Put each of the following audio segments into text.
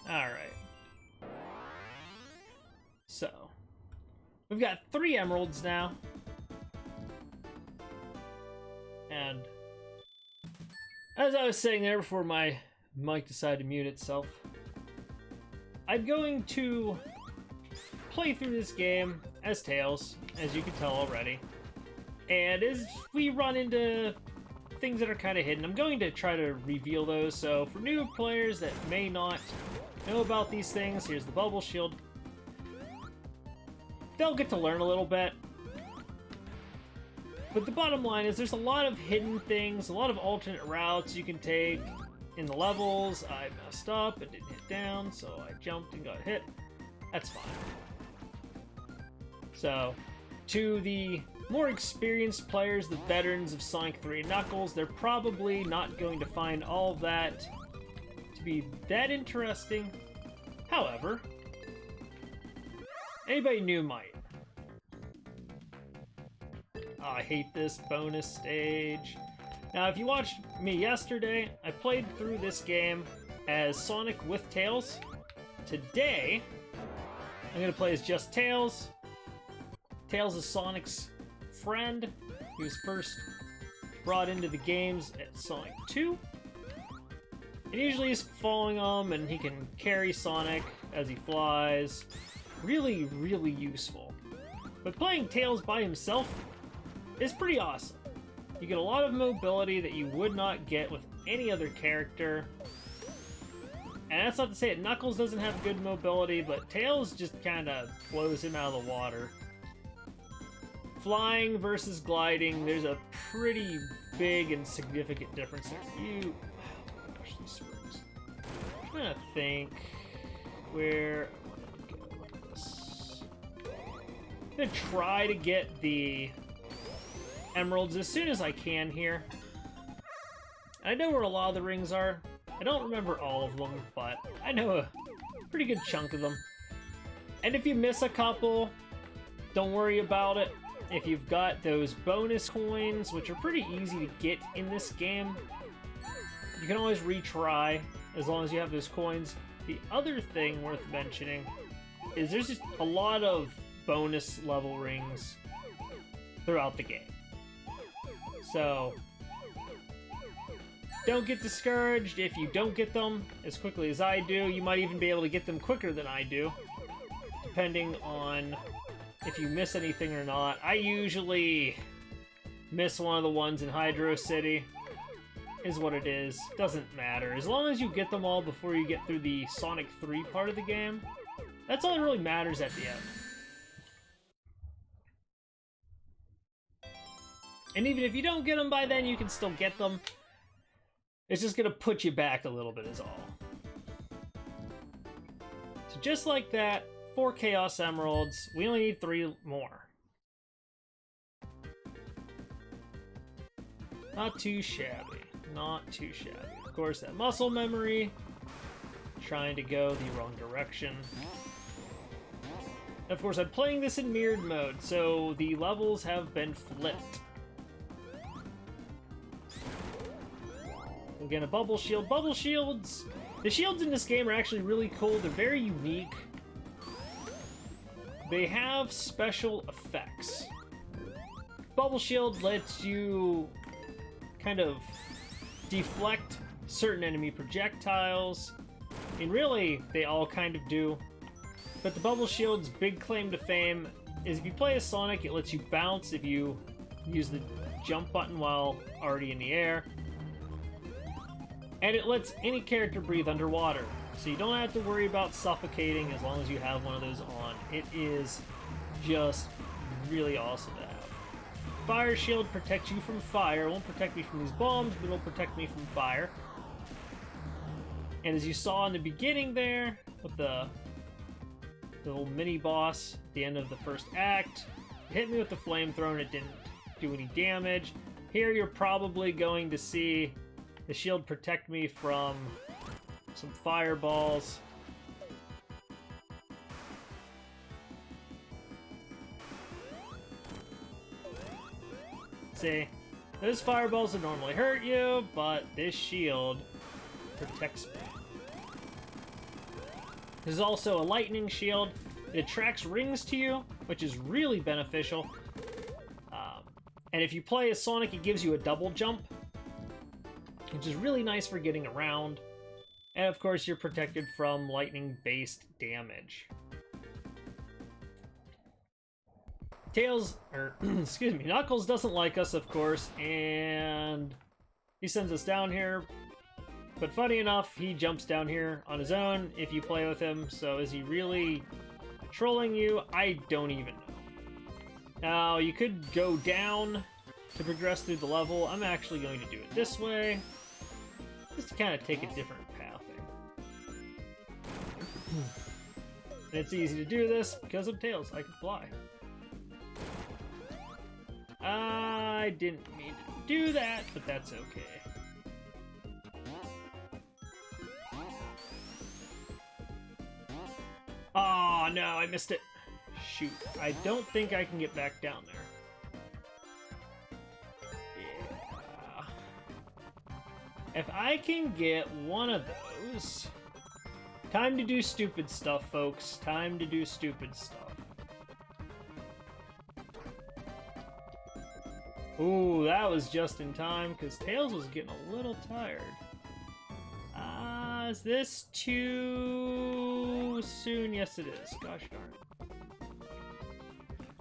Alright. So, we've got 3 emeralds now. And as I was sitting there before my mic decided to mute itself, I'm going to play through this game as Tails, as you can tell already. And as we run into things that are kind of hidden, I'm going to try to reveal those. So for new players that may not know about these things, here's the bubble shield. They'll get to learn a little bit. But the bottom line is there's a lot of hidden things, a lot of alternate routes you can take in the levels. I messed up and didn't hit down, so I jumped and got hit. That's fine. So, to the more experienced players, the veterans of Sonic 3 and Knuckles, they're probably not going to find all of that to be that interesting. However, anybody new might. Oh, I hate this bonus stage. Now, if you watched me yesterday, I played through this game as Sonic with Tails. Today, I'm going to play as just Tails. Tails is Sonic's friend. He was first brought into the games at Sonic 2. And usually he's following him, and he can carry Sonic as he flies. Really, really useful. But playing Tails by himself is pretty awesome. You get a lot of mobility that you would not get with any other character. And that's not to say that Knuckles doesn't have good mobility, but Tails just kind of blows him out of the water. flying versus gliding, there's a pretty big and significant difference. You actually springs. I'm trying to think where I want to go with this. I'm gonna try to get the emeralds as soon as I can here. I know where a lot of the rings are. I don't remember all of them, but I know a pretty good chunk of them. And if you miss a couple, don't worry about it. If you've got those bonus coins, which are pretty easy to get in this game, you can always retry as long as you have those coins. The other thing worth mentioning is there's just a lot of bonus level rings throughout the game. So don't get discouraged if you don't get them as quickly as I do. You might even be able to get them quicker than I do, depending on if you miss anything or not. I usually miss one of the ones in Hydrocity, is what it is. Doesn't matter. As long as you get them all before you get through the Sonic 3 part of the game, that's all that really matters at the end. And even if you don't get them by then, you can still get them. It's just gonna put you back a little bit is all. So just like that, 4 Chaos Emeralds. We only need 3 more. Not too shabby. Not too shabby. Of course, that muscle memory. Trying to go the wrong direction. And of course, I'm playing this in mirrored mode, so the levels have been flipped. Again, a bubble shield. Bubble shields! The shields in this game are actually really cool. They're very unique. They have special effects. Bubble shield lets you kind of deflect certain enemy projectiles. I mean, really, they all kind of do. But the bubble shield's big claim to fame is if you play as Sonic, it lets you bounce if you use the jump button while already in the air. And it lets any character breathe underwater. So you don't have to worry about suffocating as long as you have one of those on. It is just really awesome to have. Fire shield protects you from fire. It won't protect me from these bombs, but it'll protect me from fire. And as you saw in the beginning there, with the little mini-boss at the end of the first act, it hit me with the flamethrower and it didn't do any damage. Here you're probably going to see the shield protect me from some fireballs. See, those fireballs would normally hurt you, but this shield protects me. There's also a lightning shield. It attracts rings to you, which is really beneficial. And if you play as Sonic, it gives you a double jump, which is really nice for getting around. And of course, you're protected from lightning-based damage. Tails, or excuse me, Knuckles doesn't like us, of course, and he sends us down here. But funny enough, he jumps down here on his own if you play with him. So is he really trolling you? I don't even know. Now, you could go down to progress through the level. I'm actually going to do it this way, just to kind of take a different pathing. And it's easy to do this because of Tails. I can fly. I didn't mean to do that, but that's okay. Oh no, I missed it. Shoot, I don't think I can get back down there. Yeah. If I can get one of those... Time to do stupid stuff, folks. Time to do stupid stuff. Ooh, that was just in time, because Tails was getting a little tired. Is this too soon? Yes, it is. Gosh darn it.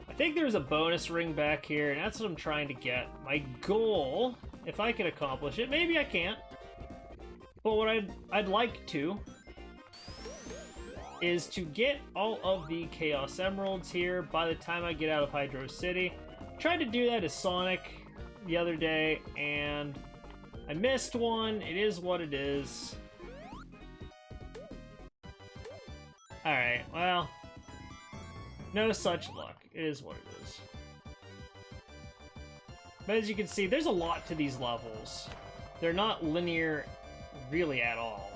I think there's a bonus ring back here, and that's what I'm trying to get. My goal, if I can accomplish it, maybe I can't, but what I'd like to is to get all of the Chaos Emeralds here by the time I get out of Hydrocity. Tried to do that as Sonic the other day, and I missed one. It is what it is. Alright, well, no such luck. It is what it is. But as you can see, there's a lot to these levels. They're not linear really at all.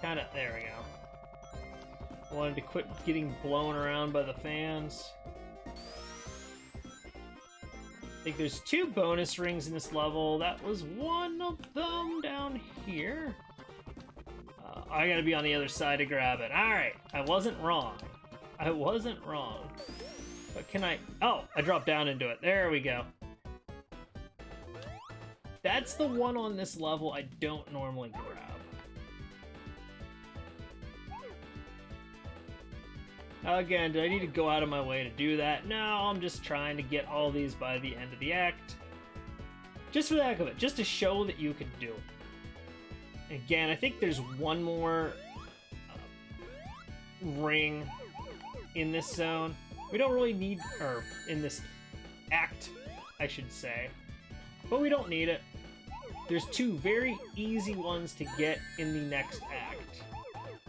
Kinda, there we go. Wanted to quit getting blown around by the fans. I think there's 2 bonus rings in this level. That was one of them down here. I gotta be on the other side to grab it. Alright, I wasn't wrong. I wasn't wrong. But can I... Oh, I dropped down into it. There we go. That's the one on this level I don't normally grab. Again, do I need to go out of my way to do that? No, I'm just trying to get all these by the end of the act. Just for the heck of it, just to show that you can do it. Again, I think there's one more ring in this zone. We don't really need, or in this act, I should say. But we don't need it. There's 2 very easy ones to get in the next act.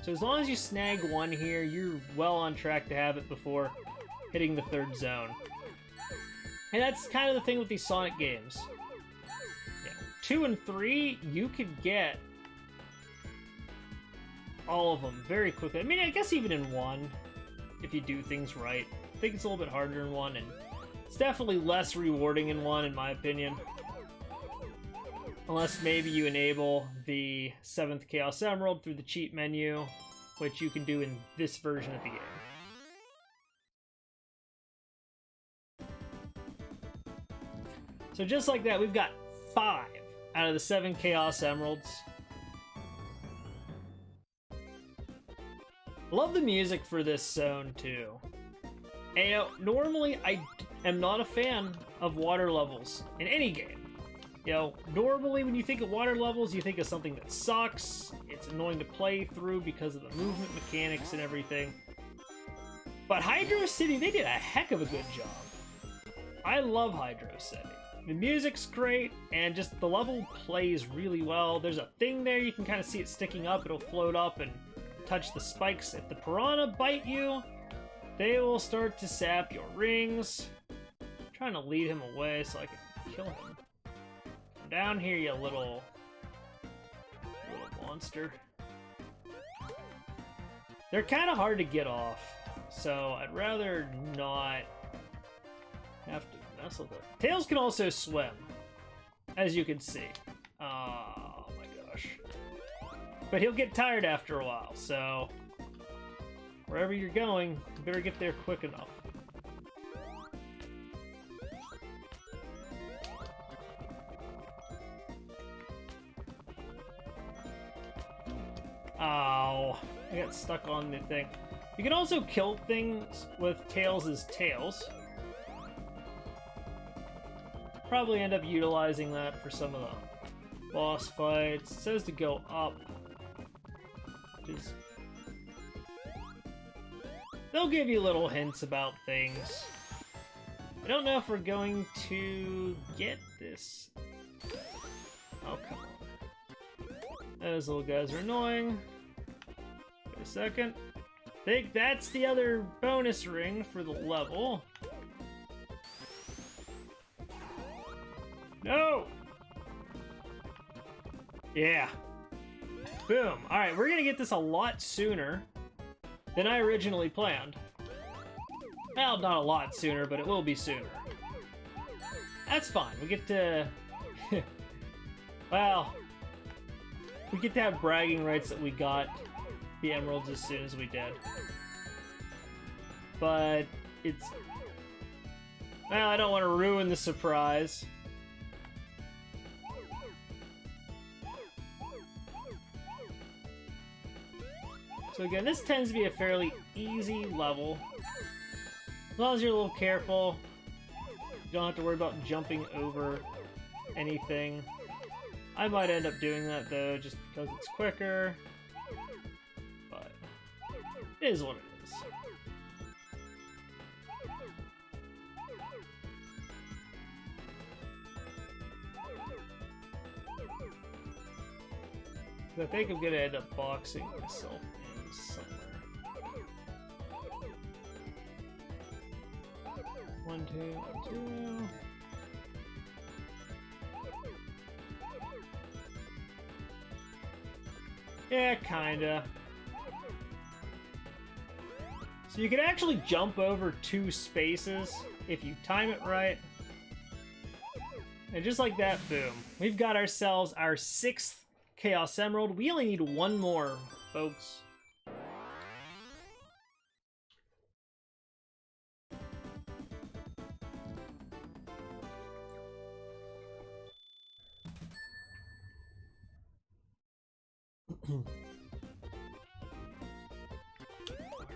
So as long as you snag one here, you're well on track to have it before hitting the 3rd zone. And that's kind of the thing with these Sonic games. Yeah. 2 and 3, you could get all of them very quickly. I mean, I guess even in 1, if you do things right. I think it's a little bit harder in 1, and it's definitely less rewarding in 1, in my opinion. Unless maybe you enable the 7th Chaos Emerald through the cheat menu, which you can do in this version of the game. So just like that, we've got 5 out of the 7 Chaos Emeralds. Love the music for this zone, too. And, you know, normally I am not a fan of water levels in any game. You know, normally when you think of water levels, you think of something that sucks, it's annoying to play through because of the movement mechanics and everything. But Hydrocity, they did a heck of a good job. I love Hydrocity. The music's great, and just the level plays really well. There's a thing there, you can kind of see it sticking up, it'll float up and touch the spikes. If the piranha bite you, they will start to sap your rings. I'm trying to lead him away so I can kill him. Down here, you little monster. They're kind of hard to get off, so I'd rather not have to mess with it. Tails can also swim, as you can see. Oh my gosh. But he'll get tired after a while, so wherever you're going, you better get there quick enough. Oh, I got stuck on the thing. You can also kill things with Tails' tails. Probably end up utilizing that for some of the boss fights. It says to go up. They'll give you little hints about things. I don't know if we're going to get this. Oh, come on. Those little guys are annoying. Wait a second. I think that's the other bonus ring for the level. No! Yeah. Boom. Alright, we're gonna get this a lot sooner than I originally planned. Well, not a lot sooner, but it will be sooner. That's fine. We get to... well... we get to have bragging rights that we got the emeralds as soon as we did. But it's... well, I don't want to ruin the surprise. So again, this tends to be a fairly easy level. As long as you're a little careful. You don't have to worry about jumping over anything. I might end up doing that though, just because it's quicker. But It is what it is. I think I'm gonna end up boxing myself in somewhere. 1, 2, 1, 2. Yeah, kinda. So you can actually jump over 2 spaces if you time it right. And just like that, boom. We've got ourselves our 6th Chaos Emerald. We only need 1 more, folks.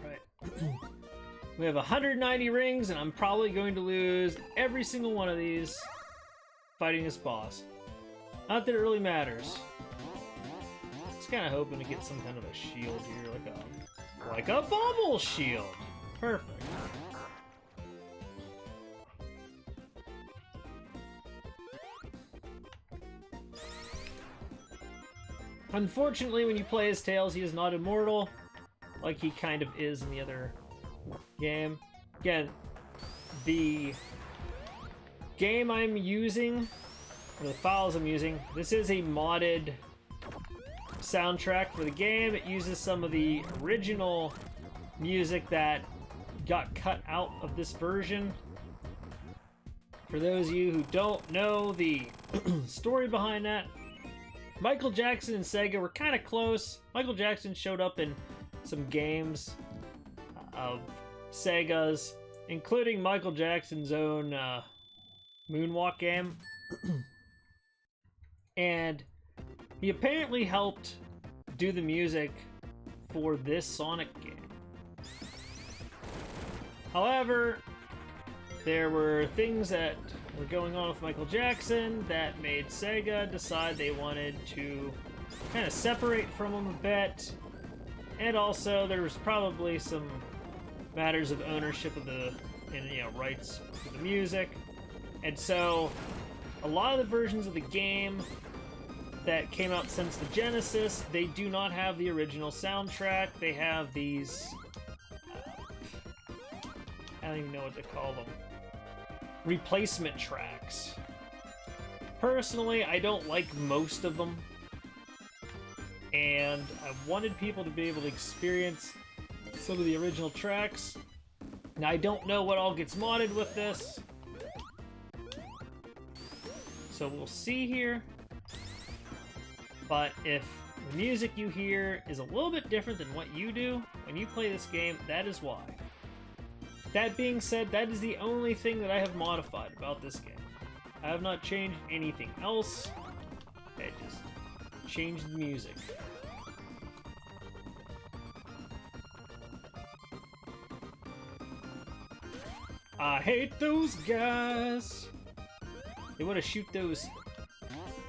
Alright. We have 190 rings, and I'm probably going to lose every single one of these fighting this boss. Not that it really matters. Just kind of hoping to get some kind of a shield here, like a bubble shield. Perfect. Unfortunately, when you play as Tails, he is not immortal, like he kind of is in the other game. Again, the game I'm using, or the files I'm using, this is a modded soundtrack for the game. It uses some of the original music that got cut out of this version. For those of you who don't know the story behind that, Michael Jackson and Sega were kind of close. Michael Jackson showed up in some games of Sega's, including Michael Jackson's own Moonwalk game. And he apparently helped do the music for this Sonic game. However, there were things that were going on with Michael Jackson that made Sega decide they wanted to kind of separate from him a bit. And also, there was probably some matters of ownership of the, rights to the music. And so, a lot of the versions of the game that came out since the Genesis, they do not have the original soundtrack. They have these, I don't even know what to call them, replacement tracks. Personally, I don't like most of them, and I wanted people to be able to experience some of the original tracks. Now, I don't know what all gets modded with this, so we'll see here. But if the music you hear is a little bit different than what you do when you play this game, that is why. That being said, that is the only thing that I have modified about this game. I have not changed anything else. I just changed the music. I hate those guys. They want to shoot those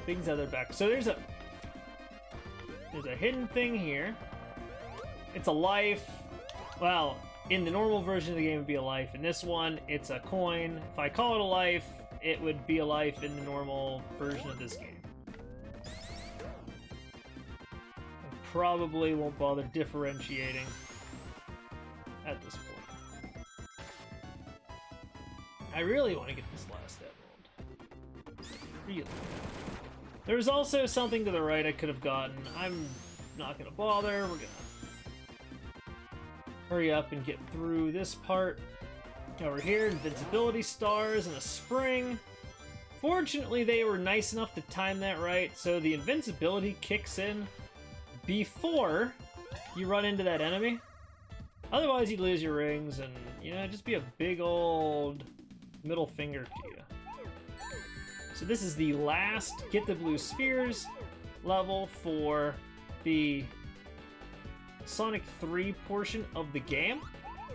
things out of their back. So there's a hidden thing here. It's a life. Well, in the normal version of the game, it would be a life. In this one, it's a coin. If I call it a life, it would be a life in the normal version of this game. I probably won't bother differentiating at this point. I really want to get this last emerald. Really. There's also something to the right I could have gotten. I'm not going to bother. We're going to hurry up and get through this part. Over here, invincibility stars and a spring. Fortunately, they were nice enough to time that right, so the invincibility kicks in before you run into that enemy. Otherwise, you'd lose your rings and, just be a big old middle finger to you. So this is the last Get the Blue Spheres level for the Sonic 3 portion of the game.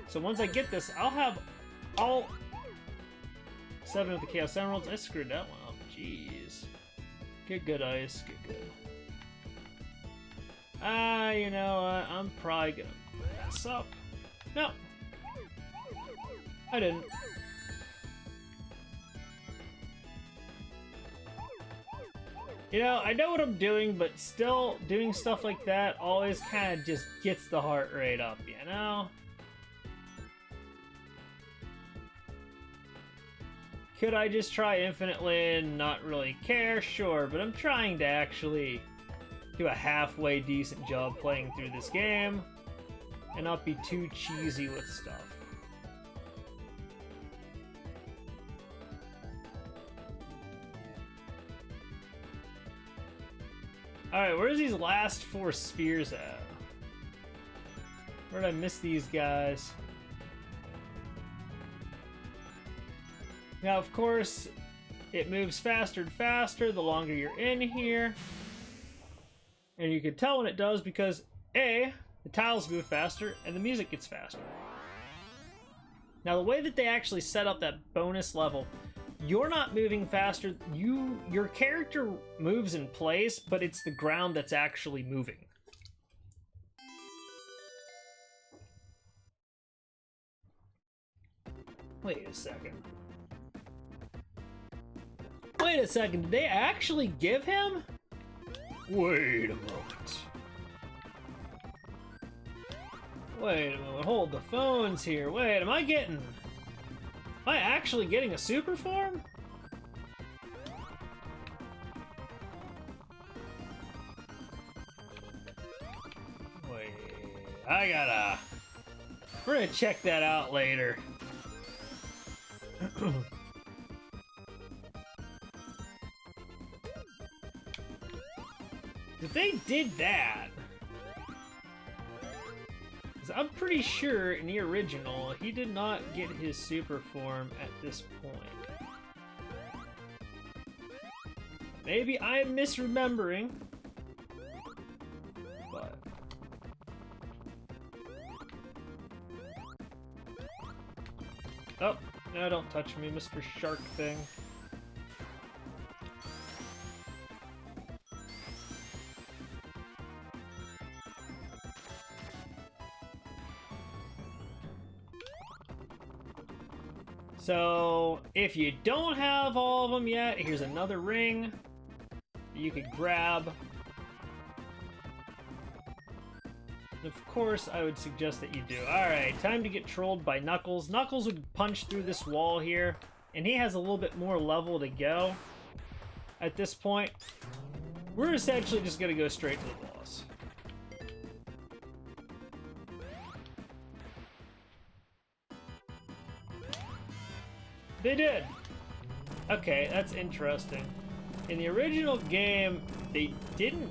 So once I get this, I'll have all 7 of the Chaos Emeralds. I screwed that one up. Jeez. Get good, Ice. Get good. You know what? I'm probably gonna mess up. No. I didn't. You know, I know what I'm doing, but still doing stuff like that always kind of just gets the heart rate up, you know? Could I just try infinitely and not really care? Sure, but I'm trying to actually do a halfway decent job playing through this game and not be too cheesy with stuff. Alright, where's these last 4 spheres at? Where did I miss these guys? Now, of course, it moves faster and faster the longer you're in here. And you can tell when it does because, A, the tiles move faster and the music gets faster. Now, the way that they actually set up that bonus level, you're not moving faster. Your character moves in place, but it's the ground that's actually moving. Wait a second. Wait a second, did they actually give him? Wait a moment. Wait a moment, hold the phones here. Wait, am I actually getting a super form? Wait, we're gonna check that out later. If they did that, I'm pretty sure in the original he did not get his super form at this point. Maybe I'm misremembering, but oh, no, don't touch me, Mr. Shark Thing. So, if you don't have all of them yet, here's another ring that you could grab. Of course, I would suggest that you do. Alright, time to get trolled by Knuckles. Knuckles would punch through this wall here, and he has a little bit more level to go at this point. We're essentially just going to go straight to the boss. They did! Okay, that's interesting. In the original game, they didn't...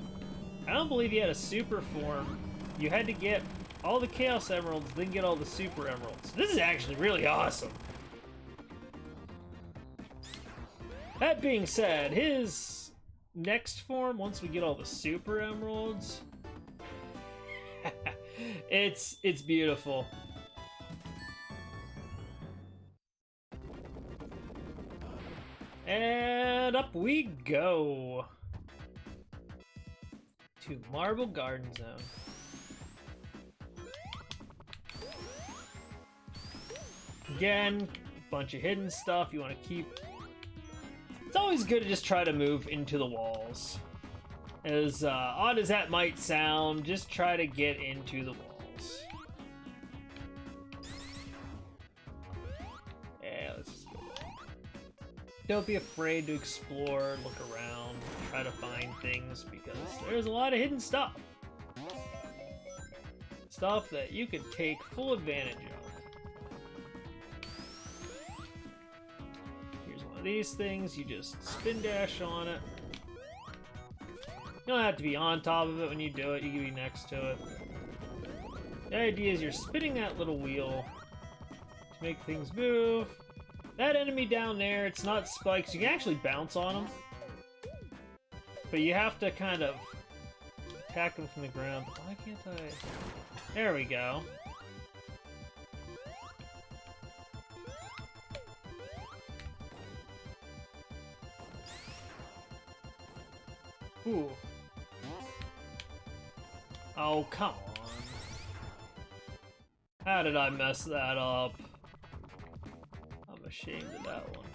I don't believe you had a super form. You had to get all the Chaos Emeralds, then get all the Super Emeralds. This is actually really awesome. That being said, his next form, once we get all the Super Emeralds... it's beautiful. And up we go to Marble Garden Zone. Again, a bunch of hidden stuff you want to keep. It's always good to just try to move into the walls. As odd as that might sound, just try to get into the walls. Don't be afraid to explore, look around, try to find things, because there's a lot of hidden stuff. Stuff that you could take full advantage of. Here's one of these things, you just spin dash on it. You don't have to be on top of it when you do it, you can be next to it. The idea is you're spinning that little wheel to make things move. That enemy down there, it's not spikes. You can actually bounce on them. But you have to kind of attack them from the ground. Why can't I? There we go. Ooh. Oh, come on. How did I mess that up? I'm ashamed of that one.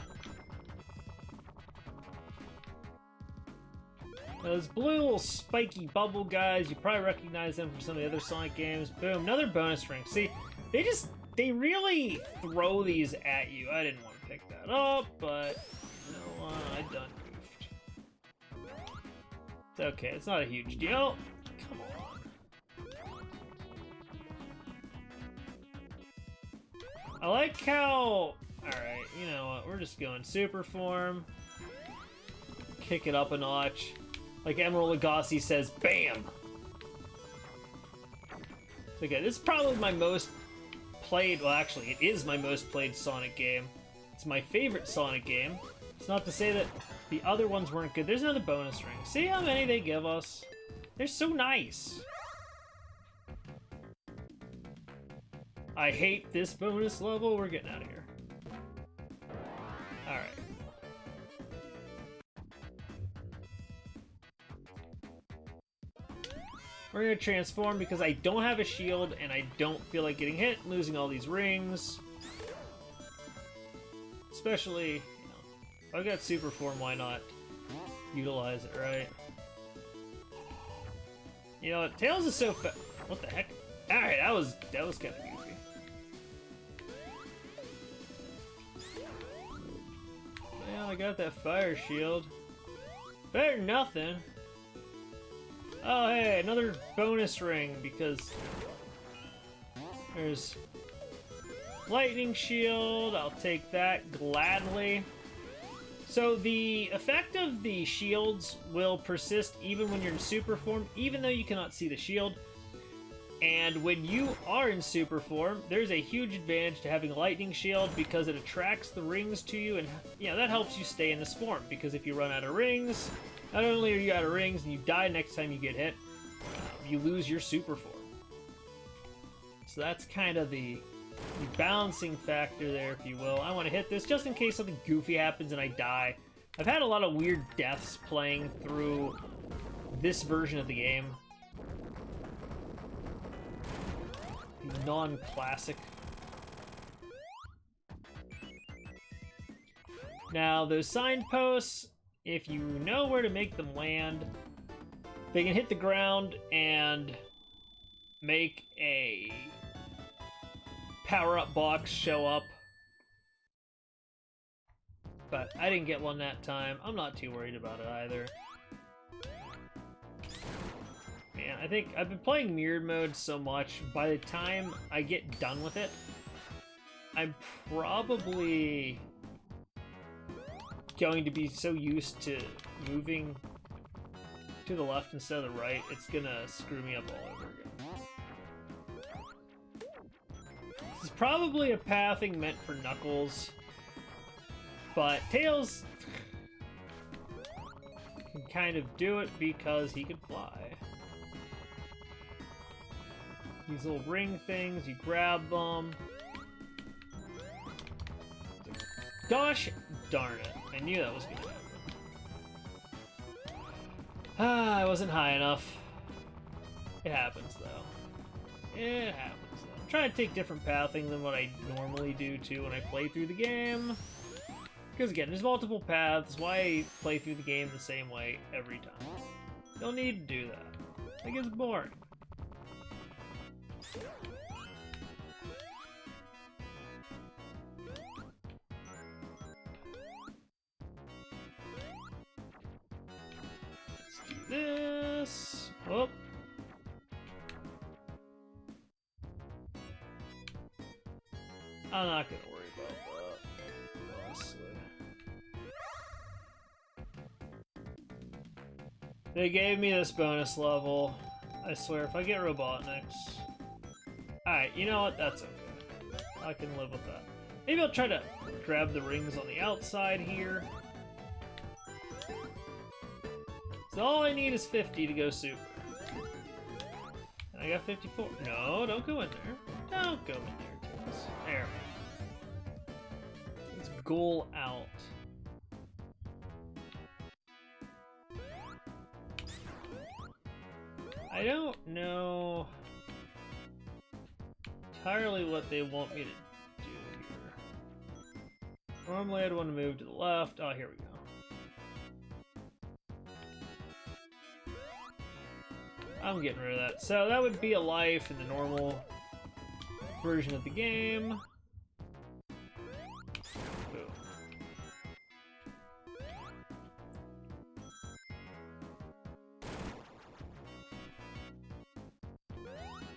Those blue little spiky bubble guys, you probably recognize them from some of the other Sonic games. Boom, another bonus ring. See, they really throw these at you. I didn't want to pick that up, but you know what? I done goofed. It's okay, it's not a huge deal. Come on. I like how... Alright, you know what? We're just going super form. Kick it up a notch. Like Emerald Lagasse says, BAM! Okay, this is probably my most played... Well, actually, it is my most played Sonic game. It's my favorite Sonic game. It's not to say that the other ones weren't good. There's another bonus ring. See how many they give us? They're so nice. I hate this bonus level. We're getting out of here. Alright. We're gonna transform because I don't have a shield and I don't feel like getting hit, losing all these rings. Especially, you know, if I got super form, why not utilize it, right? You know what? Tails is so fa- What the heck? Alright, that was kind of goofy. Well, I got that fire shield. Better than nothing. Oh, hey, another bonus ring, because there's lightning shield. I'll take that gladly. So the effect of the shields will persist even when you're in super form, even though you cannot see the shield. And when you are in super form, there's a huge advantage to having a lightning shield because it attracts the rings to you, and yeah, that helps you stay in this form, because if you run out of rings, not only are you out of rings and you die next time you get hit, you lose your super form. So that's kind of the balancing factor there, if you will. I want to hit this just in case something goofy happens and I die. I've had a lot of weird deaths playing through this version of the game. The non-classic. Now, those signposts, if you know where to make them land, they can hit the ground and make a power-up box show up. But I didn't get one that time. I'm not too worried about it either. Man, I think I've been playing mirrored mode so much, by the time I get done with it, I'm probably going to be so used to moving to the left instead of the right, it's gonna screw me up all over again. This is probably a pathing meant for Knuckles, but Tails can kind of do it because he can fly. These little ring things, you grab them. Gosh darn it. I knew that was gonna happen. Ah, I wasn't high enough. It happens, though. It happens, though. I'm trying to take different pathing than what I normally do, too, when I play through the game. Because, again, there's multiple paths. Why play through the game the same way every time? Don't need to do that. It gets boring. This. Oh. I'm not gonna worry about that, honestly. They gave me this bonus level. I swear, if I get Robotniks... Alright, you know what? That's okay. I can live with that. Maybe I'll try to grab the rings on the outside here. So all I need is 50 to go super. And I got 54. No, don't go in there. Don't go in there, Tails. There. Let's goal out. I don't know entirely what they want me to do here. Normally I'd want to move to the left. Oh, here we go. I'm getting rid of that. So that would be a life in the normal version of the game. Boom.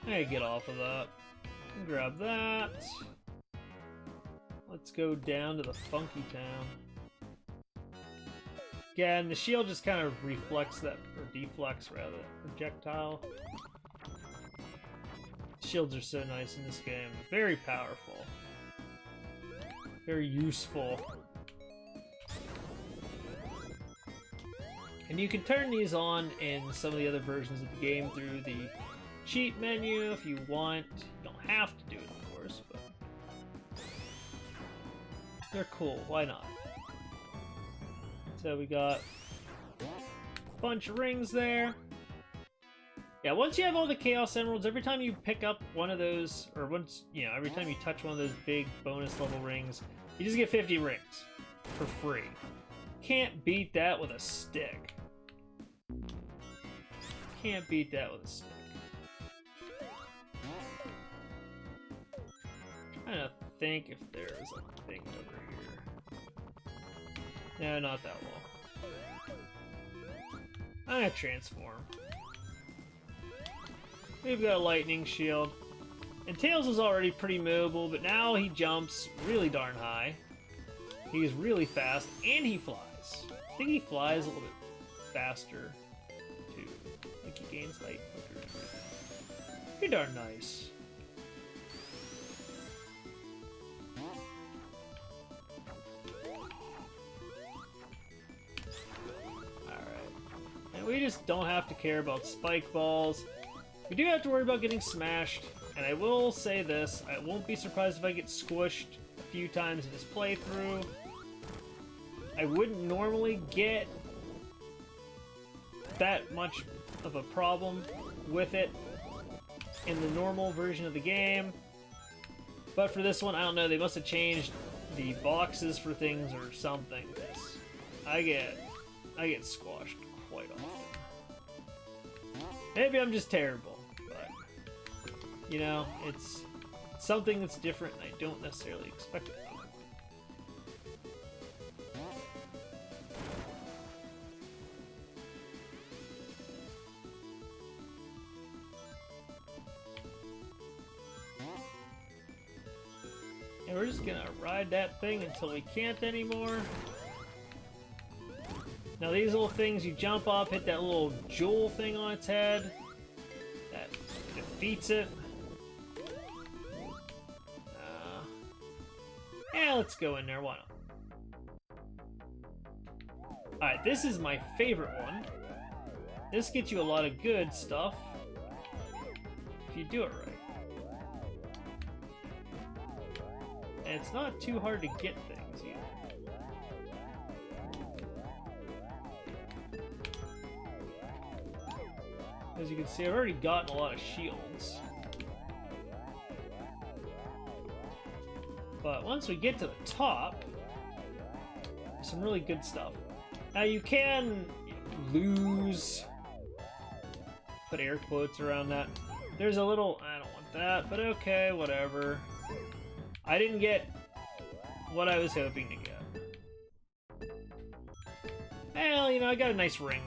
Hey, get off of that. Grab that. Let's go down to the funky town. Again, the shield just kind of reflects that, or deflects rather, that projectile. Shields are so nice in this game. Very powerful. Very useful. And you can turn these on in some of the other versions of the game through the cheat menu if you want. You don't have to do it, of course, but they're cool. Why not? So we got a bunch of rings there. Yeah, once you have all the Chaos Emeralds, every time you pick up one of those, or once, you know, every time you touch one of those big bonus level rings, you just get 50 rings for free. Can't beat that with a stick. Can't beat that with a stick. I'm trying to think if there's a thing over here. No, not that wall. I'm gonna transform. We've got a lightning shield. And Tails is already pretty mobile, but now he jumps really darn high. He's really fast, and he flies. I think he flies a little bit faster, too. Like he gains height quicker. Pretty darn nice. We just don't have to care about spike balls. We do have to worry about getting smashed, and I will say this, I won't be surprised if I get squished a few times in this playthrough. I wouldn't normally get that much of a problem with it in the normal version of the game, but for this one, I don't know, they must have changed the boxes for things or something. I get squashed quite often. Maybe I'm just terrible, but, you know, it's something that's different and I don't necessarily expect it. And we're just gonna ride that thing until we can't anymore. Now these little things, you jump up, hit that little jewel thing on its head. That defeats it. Yeah, let's go in there, why not? Alright, this is my favorite one. This gets you a lot of good stuff, if you do it right. And it's not too hard to get things either. As you can see, I've already gotten a lot of shields. But once we get to the top, there's some really good stuff. Now you can lose, put air quotes around that. There's a little, I don't want that, but okay, whatever. I didn't get what I was hoping to get. Well, you know, I got a nice ring.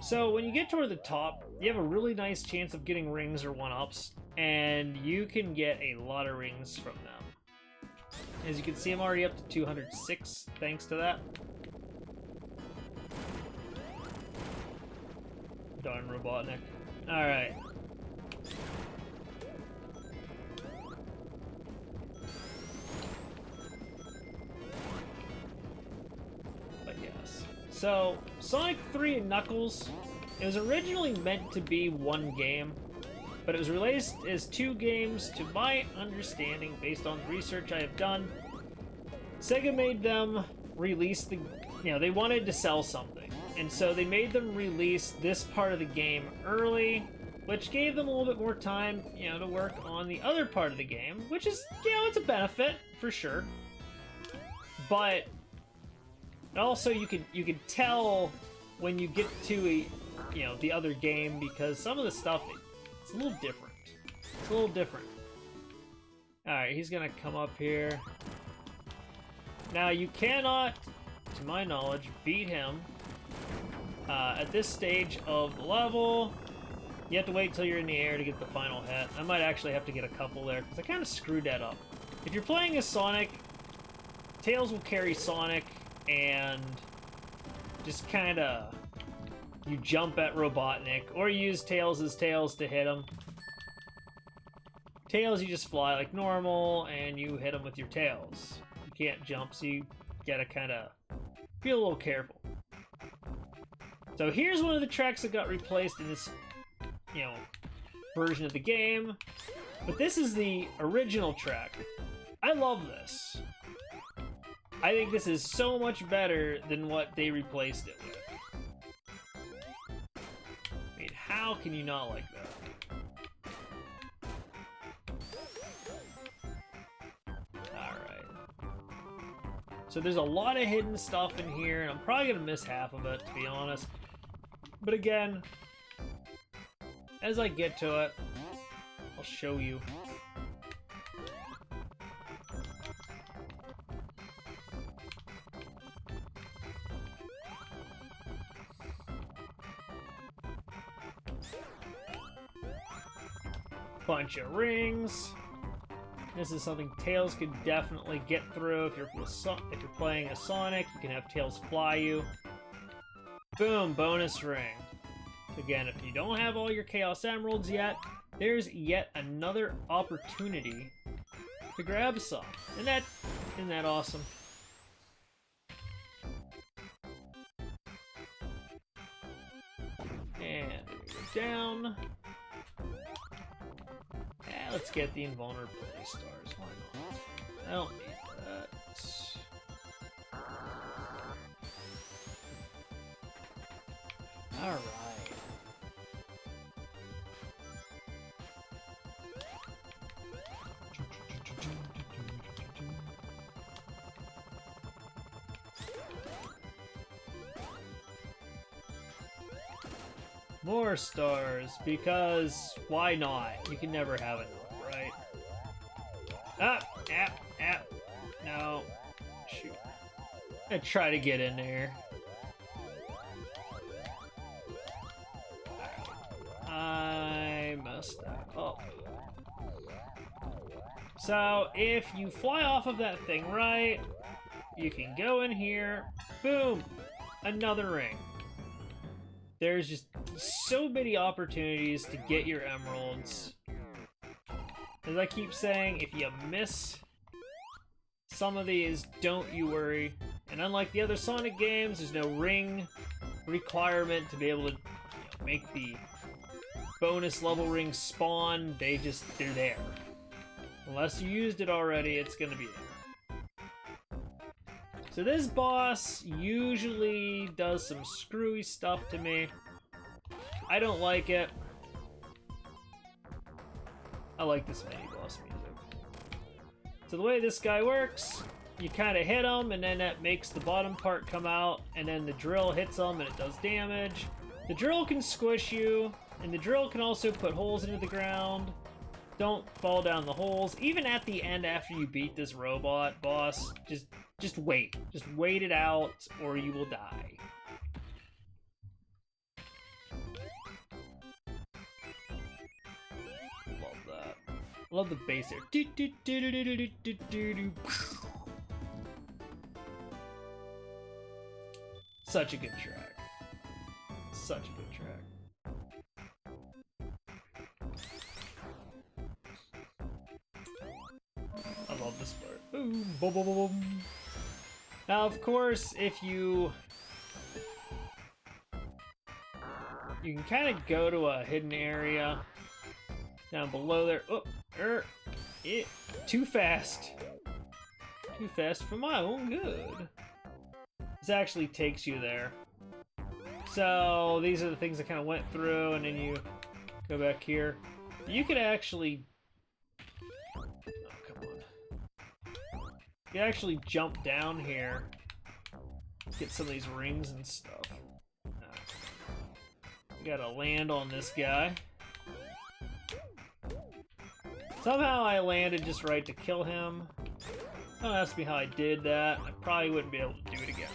So when you get toward the top, you have a really nice chance of getting rings or 1-ups, and you can get a lot of rings from them. As you can see, I'm already up to 206 thanks to that. Darn Robotnik. Alright. But yes. So, Sonic 3 and Knuckles, it was originally meant to be one game, but it was released as 2 games to my understanding, based on the research I have done. Sega made them release the, you know, they wanted to sell something, and so they made them release this part of the game early, which gave them a little bit more time, you know, to work on the other part of the game, which is, you know, it's a benefit for sure. But also, you could tell when you get to a, you know, the other game, because some of the stuff, it's a little different. It's a little different. All right, he's gonna come up here. Now you cannot, to my knowledge, beat him at this stage of the level. You have to wait till you're in the air to get the final hit. I might actually have to get a couple there, because I kind of screwed that up. If you're playing as Sonic, Tails will carry Sonic, and just kind of, you jump at Robotnik, or use Tails as Tails to hit him. Tails, you just fly like normal, and you hit him with your tails. You can't jump, so you gotta kind of be a little careful. So here's one of the tracks that got replaced in this, you know, version of the game. But this is the original track. I love this. I think this is so much better than what they replaced it with. I mean, how can you not like that? So there's a lot of hidden stuff in here, and I'm probably going to miss half of it, to be honest. But again, as I get to it, I'll show you. Bunch of rings. This is something Tails could definitely get through. If you're playing as Sonic, you can have Tails fly you. Boom, bonus ring. Again, if you don't have all your Chaos Emeralds yet, there's yet another opportunity to grab some. Isn't that awesome? And we go down. Let's get the invulnerability stars. Why not? I don't need that. Alright. More stars, because why not? You can never have enough, right? No. Shoot. I try to get in there. I messed that up. So, if you fly off of that thing right, you can go in here, boom, another ring. There's just so many opportunities to get your emeralds. As I keep saying, if you miss some of these, don't you worry. And unlike the other Sonic games, there's no ring requirement to be able to, you know, make the bonus level rings spawn. They're there. Unless you used it already, it's gonna be there. So this boss usually does some screwy stuff to me. I don't like it. I like this mini-boss music. So the way this guy works, you kind of hit him, and then that makes the bottom part come out, and then the drill hits him, and it does damage. The drill can squish you, and the drill can also put holes into the ground. Don't fall down the holes. Even at the end, after you beat this robot boss, just wait. Just wait it out, or you will die. Love that. Love the bass there. Such a good track. Such a good track. I love this part. Boom, boom, boom, boom. Now, of course, if you can kind of go to a hidden area down below there. Oh, too fast. Too fast for my own good. This actually takes you there. So these are the things that kind of went through, and then you Go back here. You could actually... Oh, come on. You can actually jump down here. Get some of these rings and stuff. We gotta land on this guy. Somehow I landed just right to kill him. Don't ask me how I did that. I probably wouldn't be able to do it again.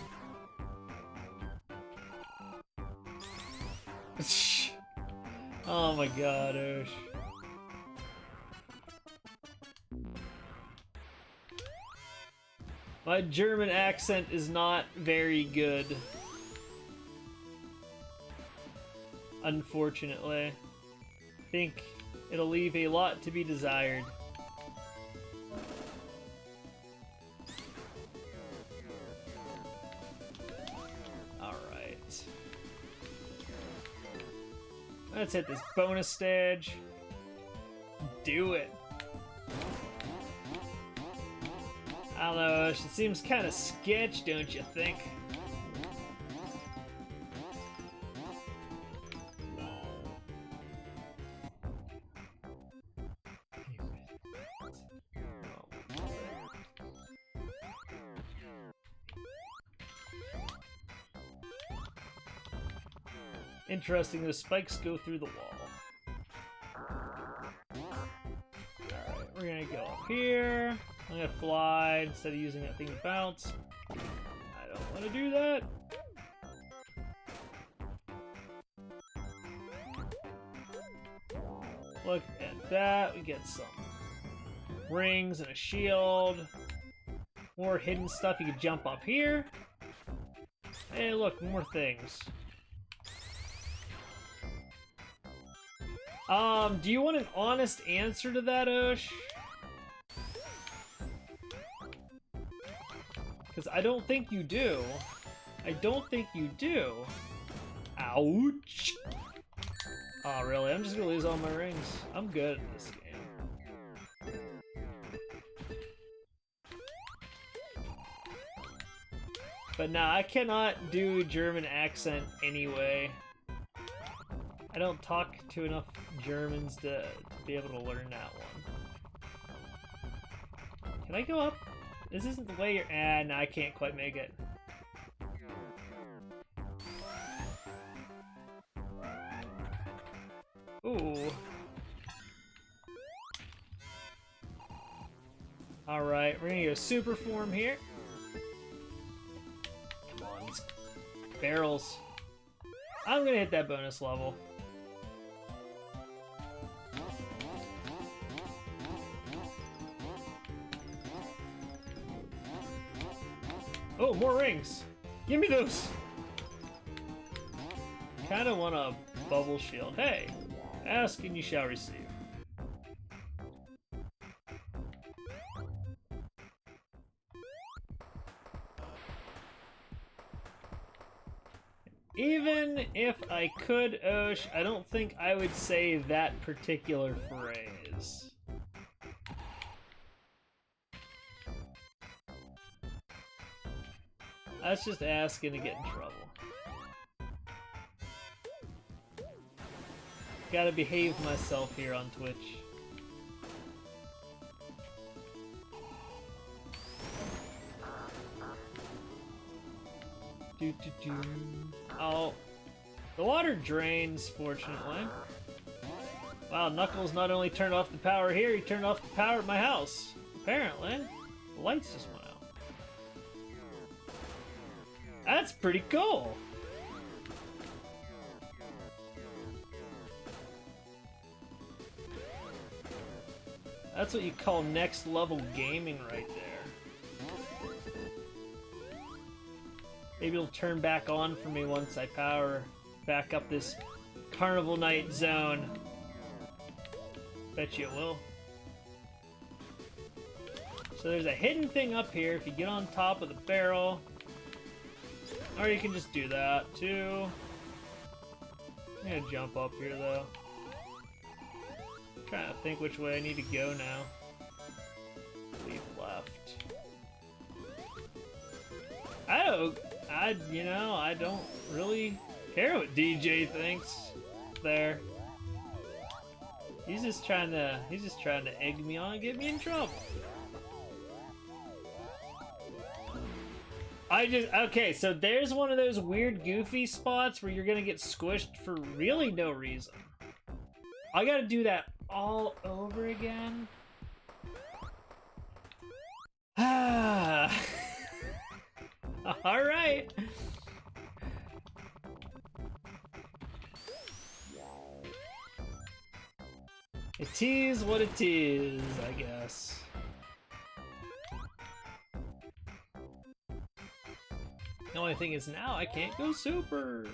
Oh my god, Osh. My German accent is not very good. Unfortunately. I think it'll leave a lot to be desired. Alright. Let's hit this bonus stage. Do it. I don't know, it seems kind of sketch, don't you think? Interesting, the spikes go through the wall. Alright, we're gonna go up here. I'm gonna fly instead of using that thing to bounce. I don't want to do that. Look at that. We get some rings and a shield. More hidden stuff. You can jump up here. Hey, look, more things. Do you want an honest answer to that, Osh? Because I don't think you do. I don't think you do. Ouch! Oh, really? I'm just gonna lose all my rings. I'm good at this game. But nah, I cannot do German accent anyway. I don't talk to enough Germans to be able to learn that one. Can I go up? This isn't the way you're... Ah, no, I can't quite make it. Ooh. Alright, we're gonna go super form here. Come on, these barrels. I'm gonna hit that bonus level. Oh, more rings! Give me those! Kinda want a bubble shield. Hey! Ask and you shall receive. Even if I could, Osh, I don't think I would say that particular phrase. That's just asking to get in trouble. Gotta behave myself here on Twitch. Oh, the water drains, fortunately. Wow, Knuckles not only turned off the power here, he turned off the power at my house. Apparently, the lights just went out. That's pretty cool. That's what you call next level gaming right there. Maybe it'll turn back on for me once I power back up this Carnival Night Zone. Bet you it will. So there's a hidden thing up here if you get on top of the barrel. Or you can just do that too. I'm gonna jump up here though. Trying to think which way I need to go now. Leave left. I don't really care what DJ thinks there. He's just trying to egg me on and get me in trouble. Okay, so there's one of those weird goofy spots where you're gonna get squished for really no reason. I gotta do that all over again. Ah. All right. It is what it is, I guess. The only thing is now I can't go super.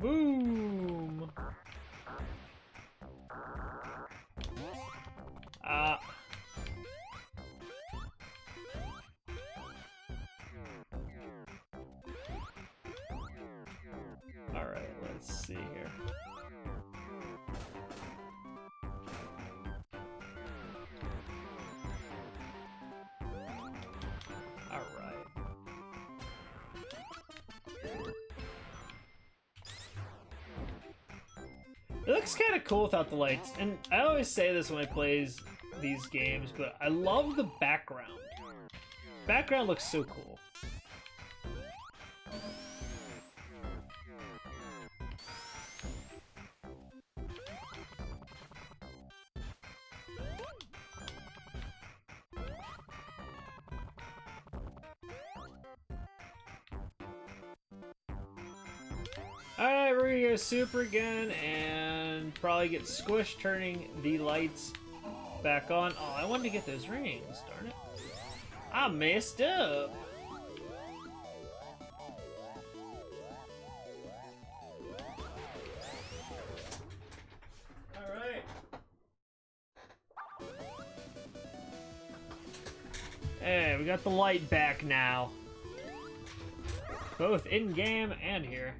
Boom! Alright, let's see here. Alright. It looks kind of cool without the lights, and I always say this when I play these games, but I love the background. Background looks so cool. Alright, we're gonna go super again and probably get squished turning the lights back on. Oh, I wanted to get those rings, darn it. I messed up. Alright. Hey, we got the light back now. Both in-game and here.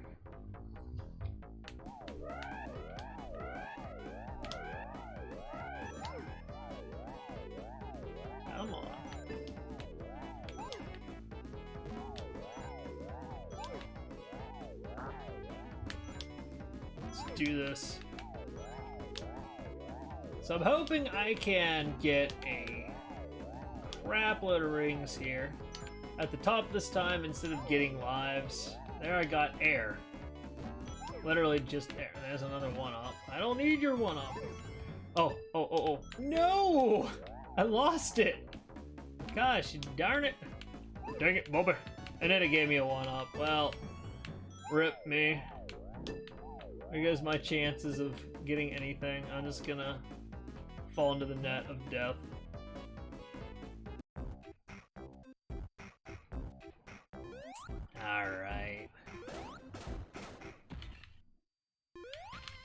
Come on. Let's do this. So I'm hoping I can get a crap load of rings here. At the top this time, instead of getting lives, there I got air. Literally just air. There's another one-up. I don't need your one-up. Oh. No! I lost it! Gosh, darn it. Dang it, Bobby. And then it gave me a one-up. Well, rip me. There goes my chances of getting anything. I'm just gonna fall into the net of death. Alright.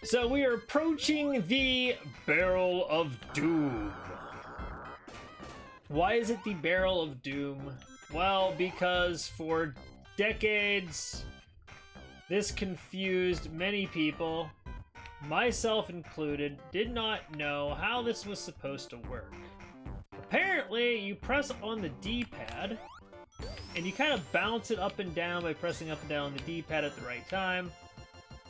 So we are approaching the Barrel of Doom. Why is it the Barrel of Doom? Well, because for decades, this confused many people, myself included, did not know how this was supposed to work. Apparently, you press on the D-pad, and you kind of bounce it up and down by pressing up and down on the D-pad at the right time.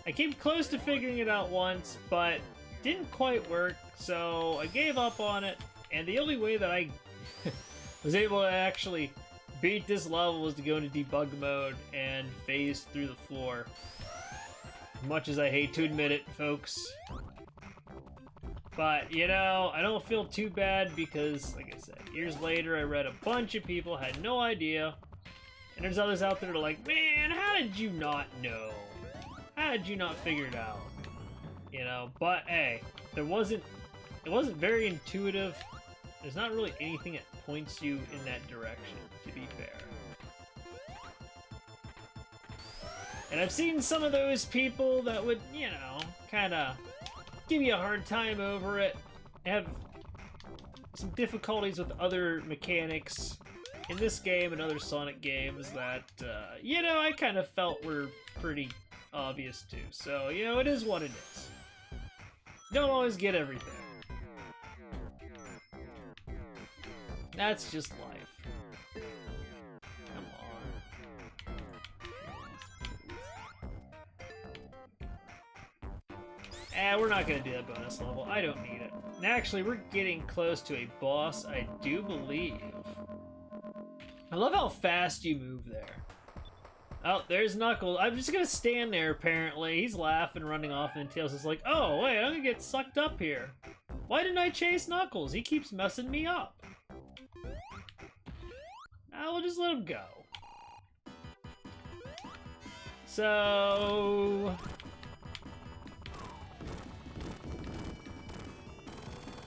I came close to figuring it out once, but didn't quite work, so I gave up on it, and the only way that I was able to actually beat this level was to go into debug mode and phase through the floor. Much as I hate to admit it, folks. But, you know, I don't feel too bad because, like I said, years later I read a bunch of people had no idea. And there's others out there that are like, man, how did you not know? How did you not figure it out? You know, but hey, it wasn't very intuitive. There's not really anything that points you in that direction, to be fair. And I've seen some of those people that would, you know, kind of give you a hard time over it, have some difficulties with other mechanics in this game and other Sonic games that, you know, I kind of felt were pretty obvious too. So, you know, it is what it is. Don't always get everything. That's just life. Come on. We're not gonna do that bonus level. I don't need it. And actually, we're getting close to a boss, I do believe. I love how fast you move there. Oh, there's Knuckles. I'm just gonna stand there, apparently. He's laughing, running off, and Tails is like, oh, wait, I'm gonna get sucked up here. Why didn't I chase Knuckles? He keeps messing me up. We'll just let him go. So...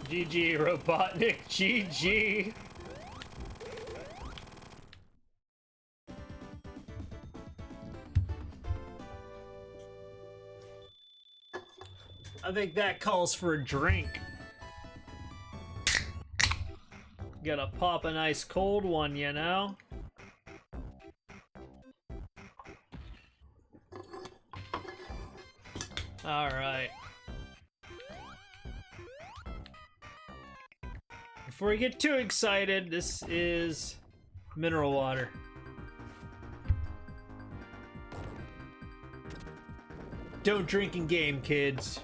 GG, Robotnik, GG. I think that calls for a drink. Gotta pop a nice cold one, you know? Alright. Before we get too excited, this is mineral water. Don't drink in game, kids.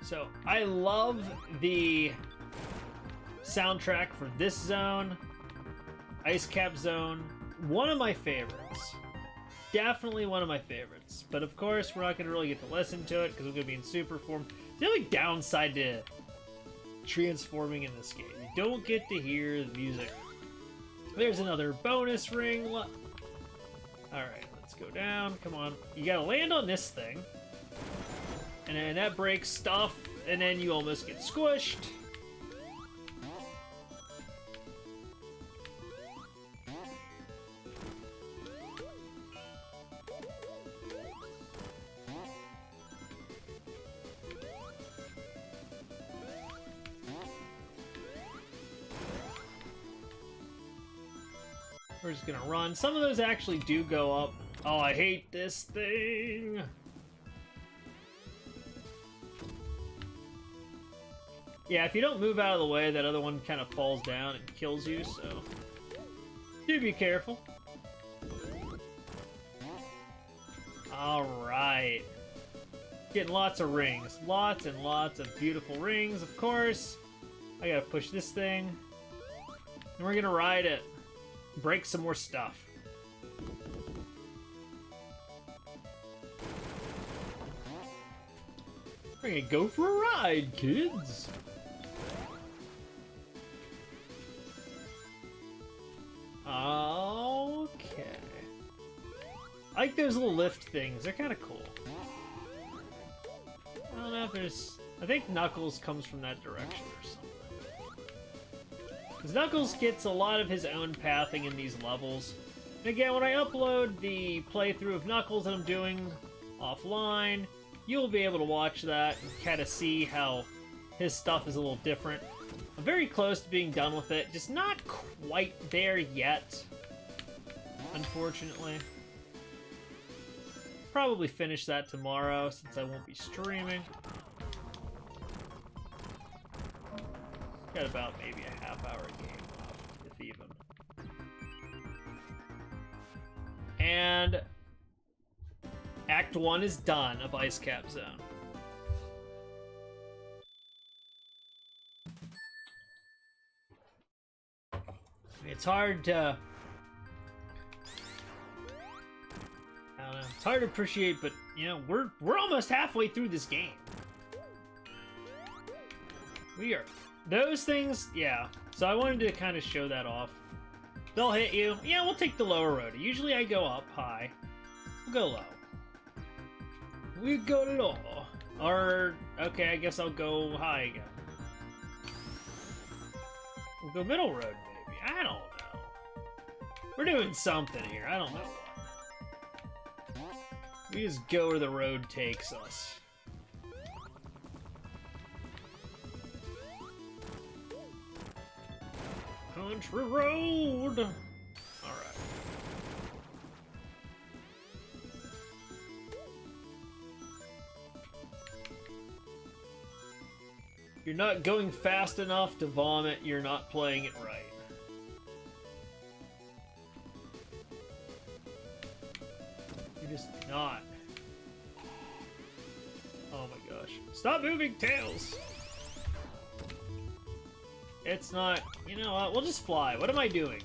So, I love the soundtrack for this zone, Ice Cap Zone, one of my favorites. Definitely one of my favorites. But of course, we're not going to really get to listen to it because we're going to be in super form. The only downside to transforming in this game, you don't get to hear the music. There's another bonus ring. Alright, let's go down. Come on. You got to land on this thing. And then that breaks stuff, and then you almost get squished. We're just gonna run. Some of those actually do go up. Oh, I hate this thing. Yeah, if you don't move out of the way, that other one kind of falls down and kills you, so do be careful. Alright. Getting lots of rings. Lots and lots of beautiful rings, of course. I gotta push this thing. And we're gonna ride it. Break some more stuff. We're gonna go for a ride, kids! Okay. I like those little lift things. They're kind of cool. I don't know if there's... I think Knuckles comes from that direction or something. Because Knuckles gets a lot of his own pathing in these levels. And again, when I upload the playthrough of Knuckles that I'm doing offline, you'll be able to watch that and kind of see how his stuff is a little different. I'm very close to being done with it, just not quite there yet, unfortunately. Probably finish that tomorrow since I won't be streaming. Got about maybe a half-hour game left, if even. And Act 1 is done of Ice Cap Zone. It's hard to... I don't know. It's hard to appreciate, but, you know, we're almost halfway through this game. We are... Those things, yeah. So I wanted to kind of show that off. They'll hit you. Yeah, we'll take the lower road. Usually I go up high. We'll go low. We go low. Or, okay, I guess I'll go high again. We'll go middle road, maybe. I don't know. We're doing something here. I don't know what. We just go where the road takes us. Country road! Alright. If you're not going fast enough to vomit, you're not playing it right. You're just not. Oh my gosh. Stop moving, Tails! It's not... You know what? We'll just fly. What am I doing?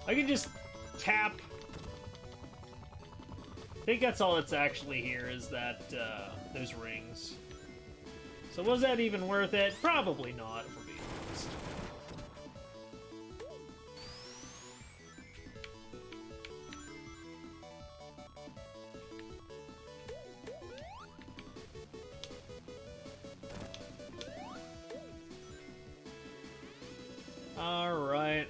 I can just tap. I think that's all that's actually here, is that, those rings. So was that even worth it? Probably not, if we're being honest. Alright.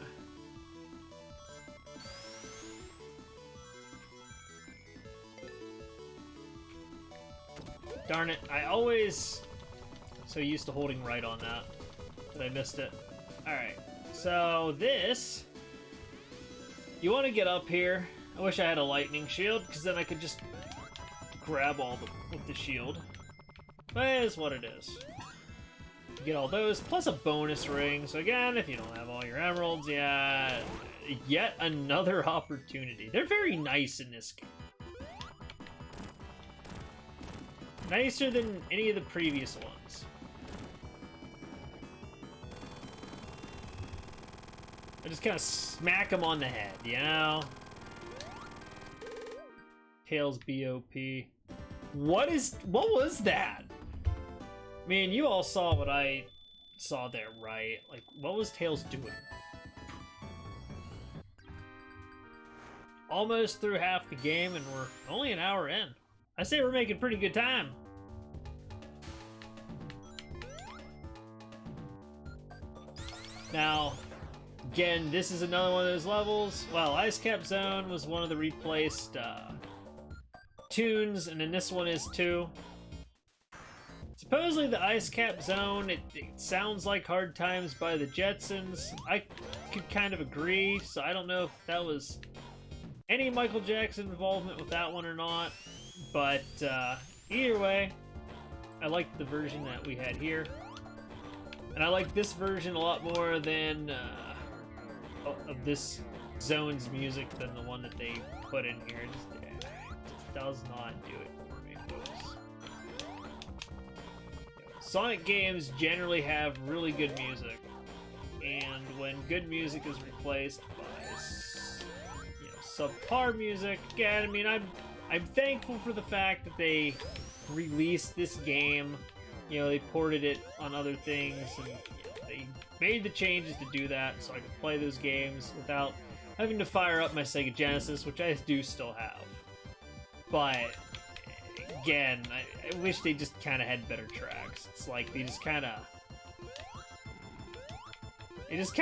Darn it, I always... So used to holding right on that I missed it. Alright, so this... You want to get up here. I wish I had a lightning shield, because then I could just grab all with the shield. But it is what it is. You get all those, plus a bonus ring. So again, if you don't have all your emeralds, yeah, yet another opportunity. They're very nice in this game. Nicer than any of the previous ones. I just kind of smack them on the head, you know? Tails BOP. What was that? I mean, you all saw what I saw there, right? Like, what was Tails doing? Almost through half the game, and we're only an hour in. I say we're making pretty good time. Now, again, this is another one of those levels. Well, Ice Cap Zone was one of the replaced tunes, and then this one is too. Supposedly the Ice Cap Zone, it sounds like Hard Times by the Jetsons. I could kind of agree, so I don't know if that was any Michael Jackson involvement with that one or not. But either way, I liked the version that we had here. And I like this version a lot more than of this zone's music than the one that they put in here. It just does not do it for me, folks. Sonic games generally have really good music, and when good music is replaced by subpar music, again, I mean, I'm thankful for the fact that they released this game. You know, they ported it on other things, and they made the changes to do that so I could play those games without having to fire up my Sega Genesis, which I do still have. But again, I wish they just kind of had better tracks. It's like they just kind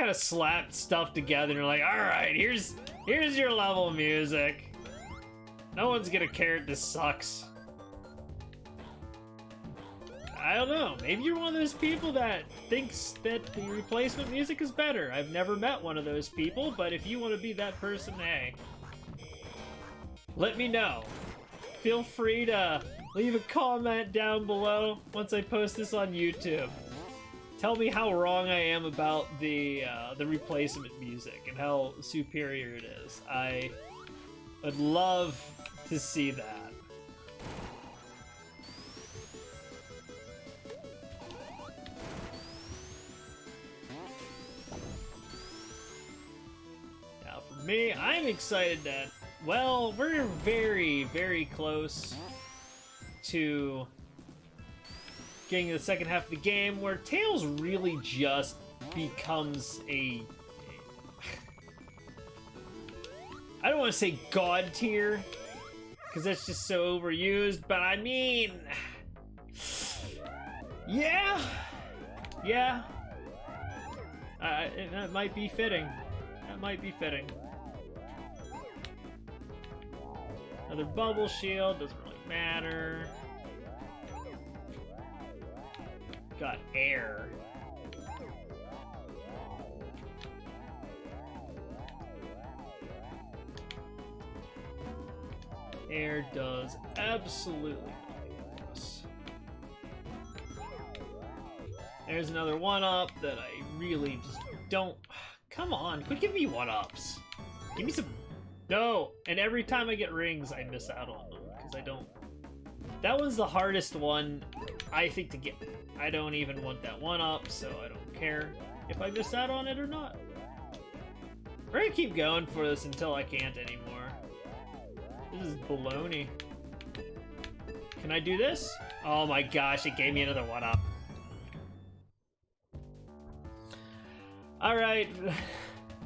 of slapped stuff together and they're like, all right, here's your level of music. No one's gonna care if this sucks. I don't know. Maybe you're one of those people that thinks that the replacement music is better. I've never met one of those people, but if you want to be that person, hey, let me know. Feel free to leave a comment down below once I post this on YouTube. Tell me how wrong I am about the replacement music and how superior it is. I would love to see that. Now for me, I'm excited that, well, we're very, very close to getting to the second half of the game where Tails really just becomes a I don't want to say god tier, because that's just so overused, but I mean, yeah, that might be fitting. That might be fitting. Another bubble shield, doesn't really matter. Got air. air does absolutely nothing for us. There's another 1-up that I really just don't... Come on, quit giving me 1-ups. Give me some... No! And every time I get rings, I miss out on them, because I don't... That was the hardest one, I think, to get. I don't even want that 1-up, so I don't care if I miss out on it or not. We're gonna keep going for this until I can't anymore. This is baloney. Can I do this? Oh my gosh, it gave me another 1-up. Alright.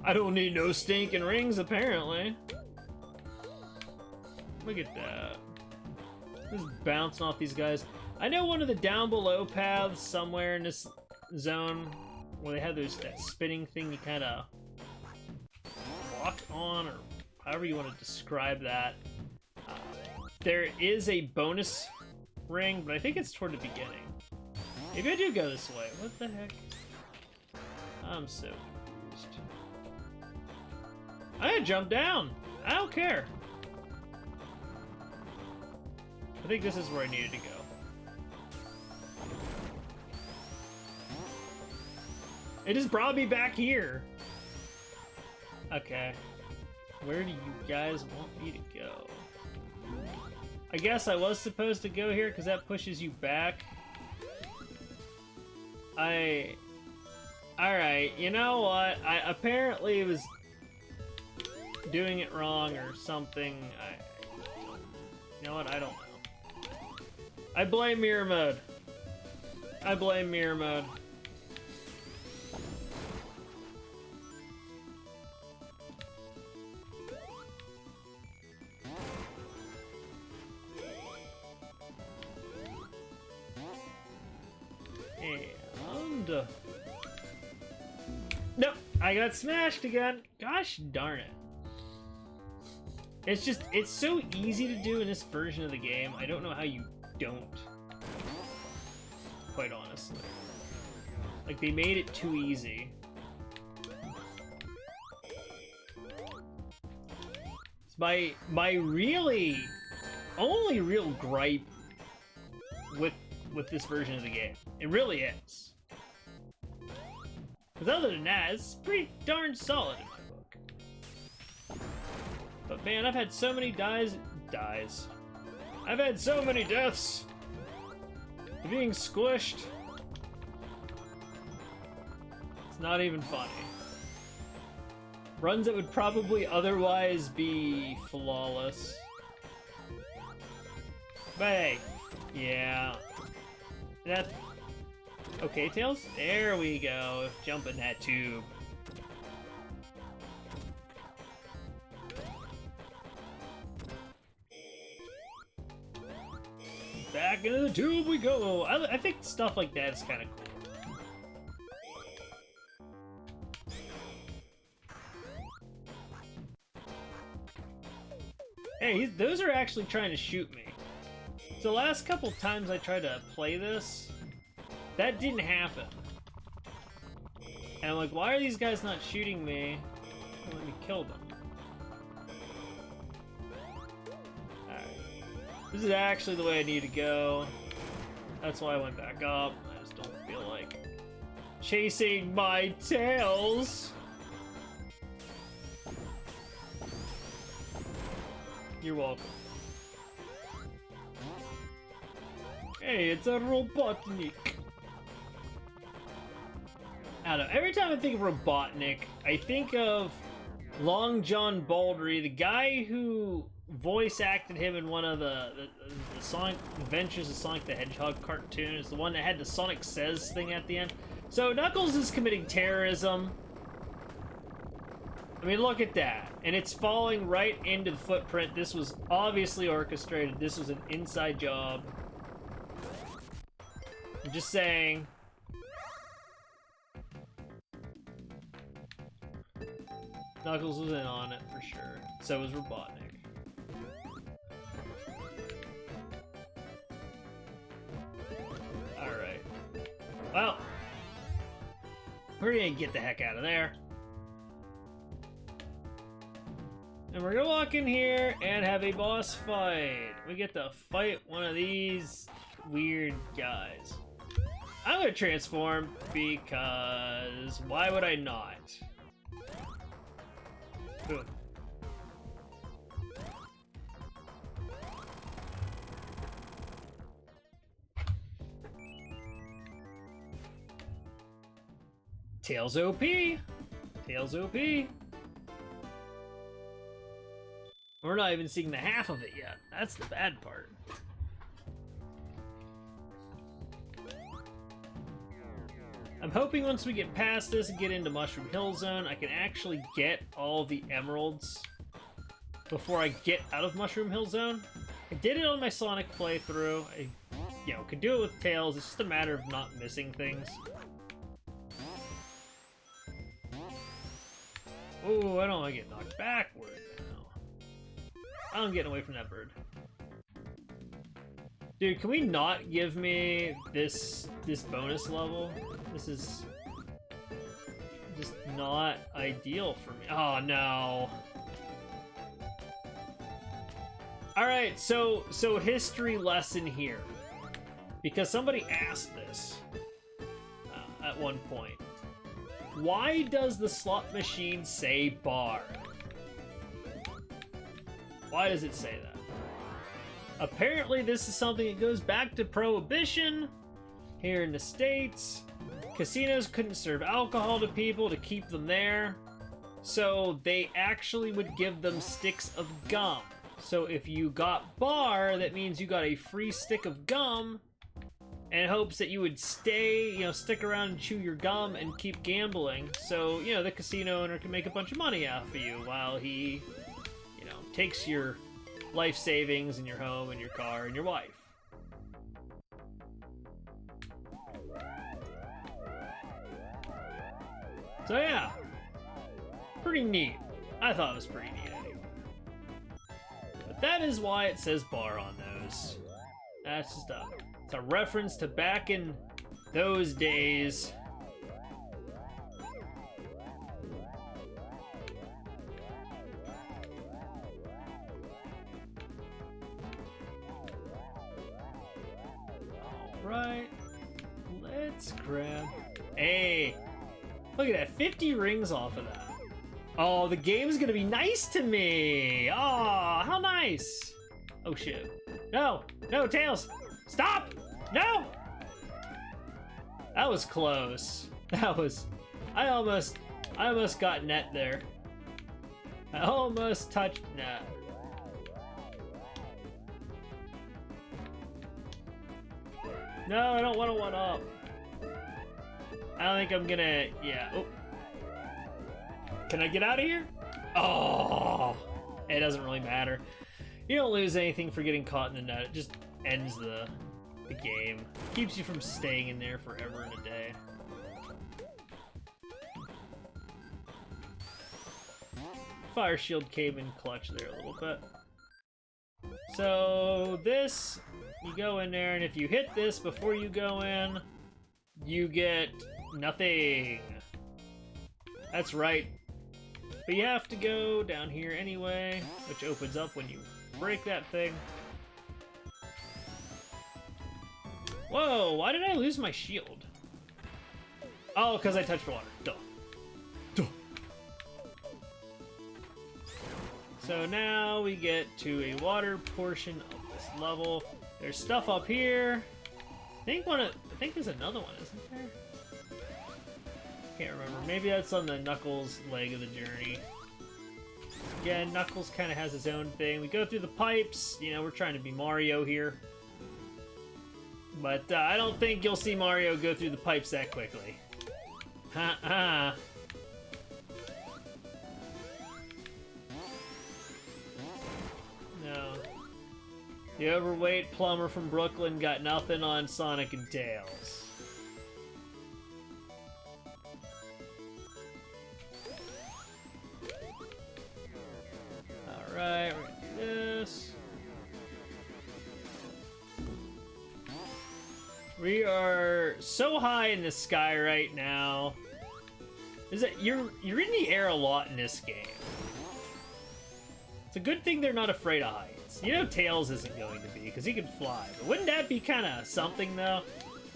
I don't need no stinking rings, apparently. Look at that. Just bouncing off these guys. I know one of the down below paths somewhere in this zone where they have that spinning thing you kind of walk on, or however you want to describe that. There is a bonus ring, but I think it's toward the beginning. Maybe I do go this way. What the heck? I'm so confused. I'm gonna jump down. I don't care. I think this is where I needed to go. It just brought me back here. Okay. Where do you guys want me to go? I guess I was supposed to go here because that pushes you back. Alright, you know what? I apparently was doing it wrong or something. You know what? I don't know. I blame mirror mode. I blame mirror mode. And... Nope, I got smashed again. Gosh darn it. It's so easy to do in this version of the game. I don't know how you don't. Quite honestly. Like, they made it too easy. It's my really only real gripe with this version of the game. It really is. Because other than that, it's pretty darn solid in my book. But man, I've had so many dies. I've had so many deaths. Being squished. It's not even funny. Runs that would probably otherwise be flawless. But hey, yeah. That's... Okay, Tails? There we go. Jump in that tube. Back into the tube we go! I think stuff like that is kind of cool. Hey, those are actually trying to shoot me. So the last couple times I tried to play this, that didn't happen. And I'm like, why are these guys not shooting me? Let me kill them. This is actually the way I need to go. That's why I went back up. I just don't feel like chasing my tails. You're welcome. Hey, it's a Robotnik. I don't know. Every time I think of Robotnik, I think of Long John Baldry, the guy who voice acted him in one of the Sonic Adventures of Sonic the Hedgehog cartoons, the one that had the Sonic Says thing at the end. So Knuckles is committing terrorism. I mean, look at that. And it's falling right into the footprint. This was obviously orchestrated. This was an inside job. I'm just saying. Knuckles was in on it for sure. So was Robotnik. Alright. Well, we're gonna get the heck out of there. And we're gonna walk in here and have a boss fight. We get to fight one of these weird guys. I'm gonna transform because why would I not? Boom. Tails OP! Tails OP! We're not even seeing the half of it yet. That's the bad part. I'm hoping once we get past this and get into Mushroom Hill Zone, I can actually get all the emeralds before I get out of Mushroom Hill Zone. I did it on my Sonic playthrough. I, could do it with Tails. It's just a matter of not missing things. Oh, I don't want to get knocked backward now. I'm getting away from that bird. Dude, can we not give me this bonus level? This is just not ideal for me. Oh no. Alright, so history lesson here. Because somebody asked this at one point. Why does the slot machine say bar? Why does it say that? Apparently this is something that goes back to Prohibition here in the States. Casinos couldn't serve alcohol to people to keep them there, so they actually would give them sticks of gum. So if you got bar, that means you got a free stick of gum, in hopes that you would stick around and chew your gum and keep gambling. So, the casino owner can make a bunch of money off of you while he, takes your life savings and your home and your car and your wife. So yeah, pretty neat. I thought it was pretty neat anyway. But that is why it says bar on those. That's just it's a reference to back in those days. Alright, let's grab... Hey! Look at that, 50 rings off of that. Oh, the game's gonna be nice to me! Oh, how nice! Oh shit. No! No, Tails! Stop! No! That was close. That was... I almost got net there. I almost touched net. No, I don't want to one-up. I don't think I'm gonna... Yeah. Oh. Can I get out of here? Oh! It doesn't really matter. You don't lose anything for getting caught in the net. It just ends the game. Keeps you from staying in there forever and a day. Fire shield came in clutch there a little bit. So this, you go in there, and if you hit this before you go in, you get nothing. That's right. But you have to go down here anyway, which opens up when you break that thing. Whoa, why did I lose my shield? Oh, because I touched water. Duh. Duh. So now we get to a water portion of this level. There's stuff up here. I think there's another one, isn't there? Can't remember. Maybe that's on the Knuckles leg of the journey. Again, Knuckles kind of has his own thing. We go through the pipes. We're trying to be Mario here. But I don't think you'll see Mario go through the pipes that quickly. Ha-ha. No. The overweight plumber from Brooklyn got nothing on Sonic and Tails. Alright, we're gonna do this. We are so high in the sky right now. You're in the air a lot in this game. It's a good thing they're not afraid of heights. You know Tails isn't going to be, because he can fly. But wouldn't that be kind of something, though?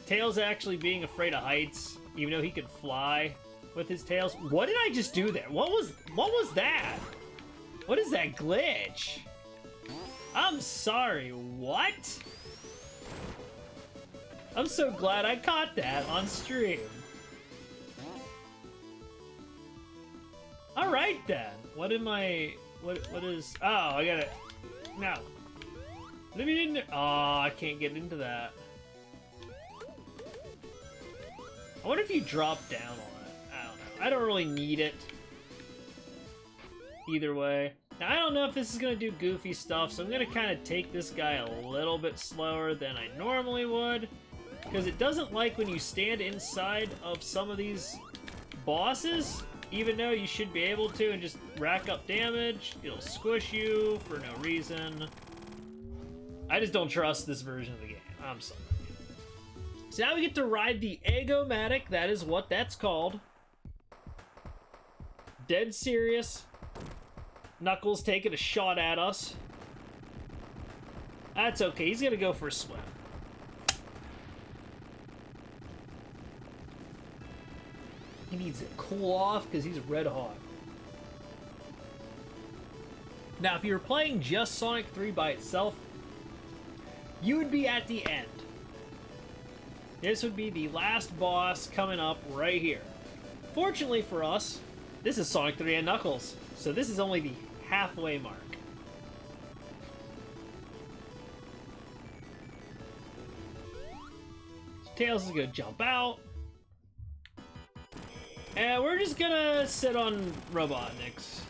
Tails actually being afraid of heights, even though he can fly with his tails. What did I just do there? What was that? What is that glitch? I'm sorry, what? I'm so glad I caught that on stream. Alright then. What am I... What is... Oh, I gotta... No. Let me in there. Oh, I can't get into that. I wonder if you drop down on it. I don't know. I don't really need it. Either way. Now, I don't know if this is going to do goofy stuff, so I'm going to kind of take this guy a little bit slower than I normally would. Because it doesn't like when you stand inside of some of these bosses, even though you should be able to and just rack up damage, it'll squish you for no reason. I just don't trust this version of the game. I'm sorry. So now we get to ride the Egg-O-Matic, that is what that's called. Dead serious. Knuckles taking a shot at us. That's okay, he's gonna go for a swim. He needs to cool off because he's red hot. Now, if you were playing just Sonic 3 by itself, you would be at the end. This would be the last boss coming up right here. Fortunately for us, this is Sonic 3 and Knuckles, so this is only the halfway mark. Tails is gonna jump out. And we're just gonna sit on Robotnik's.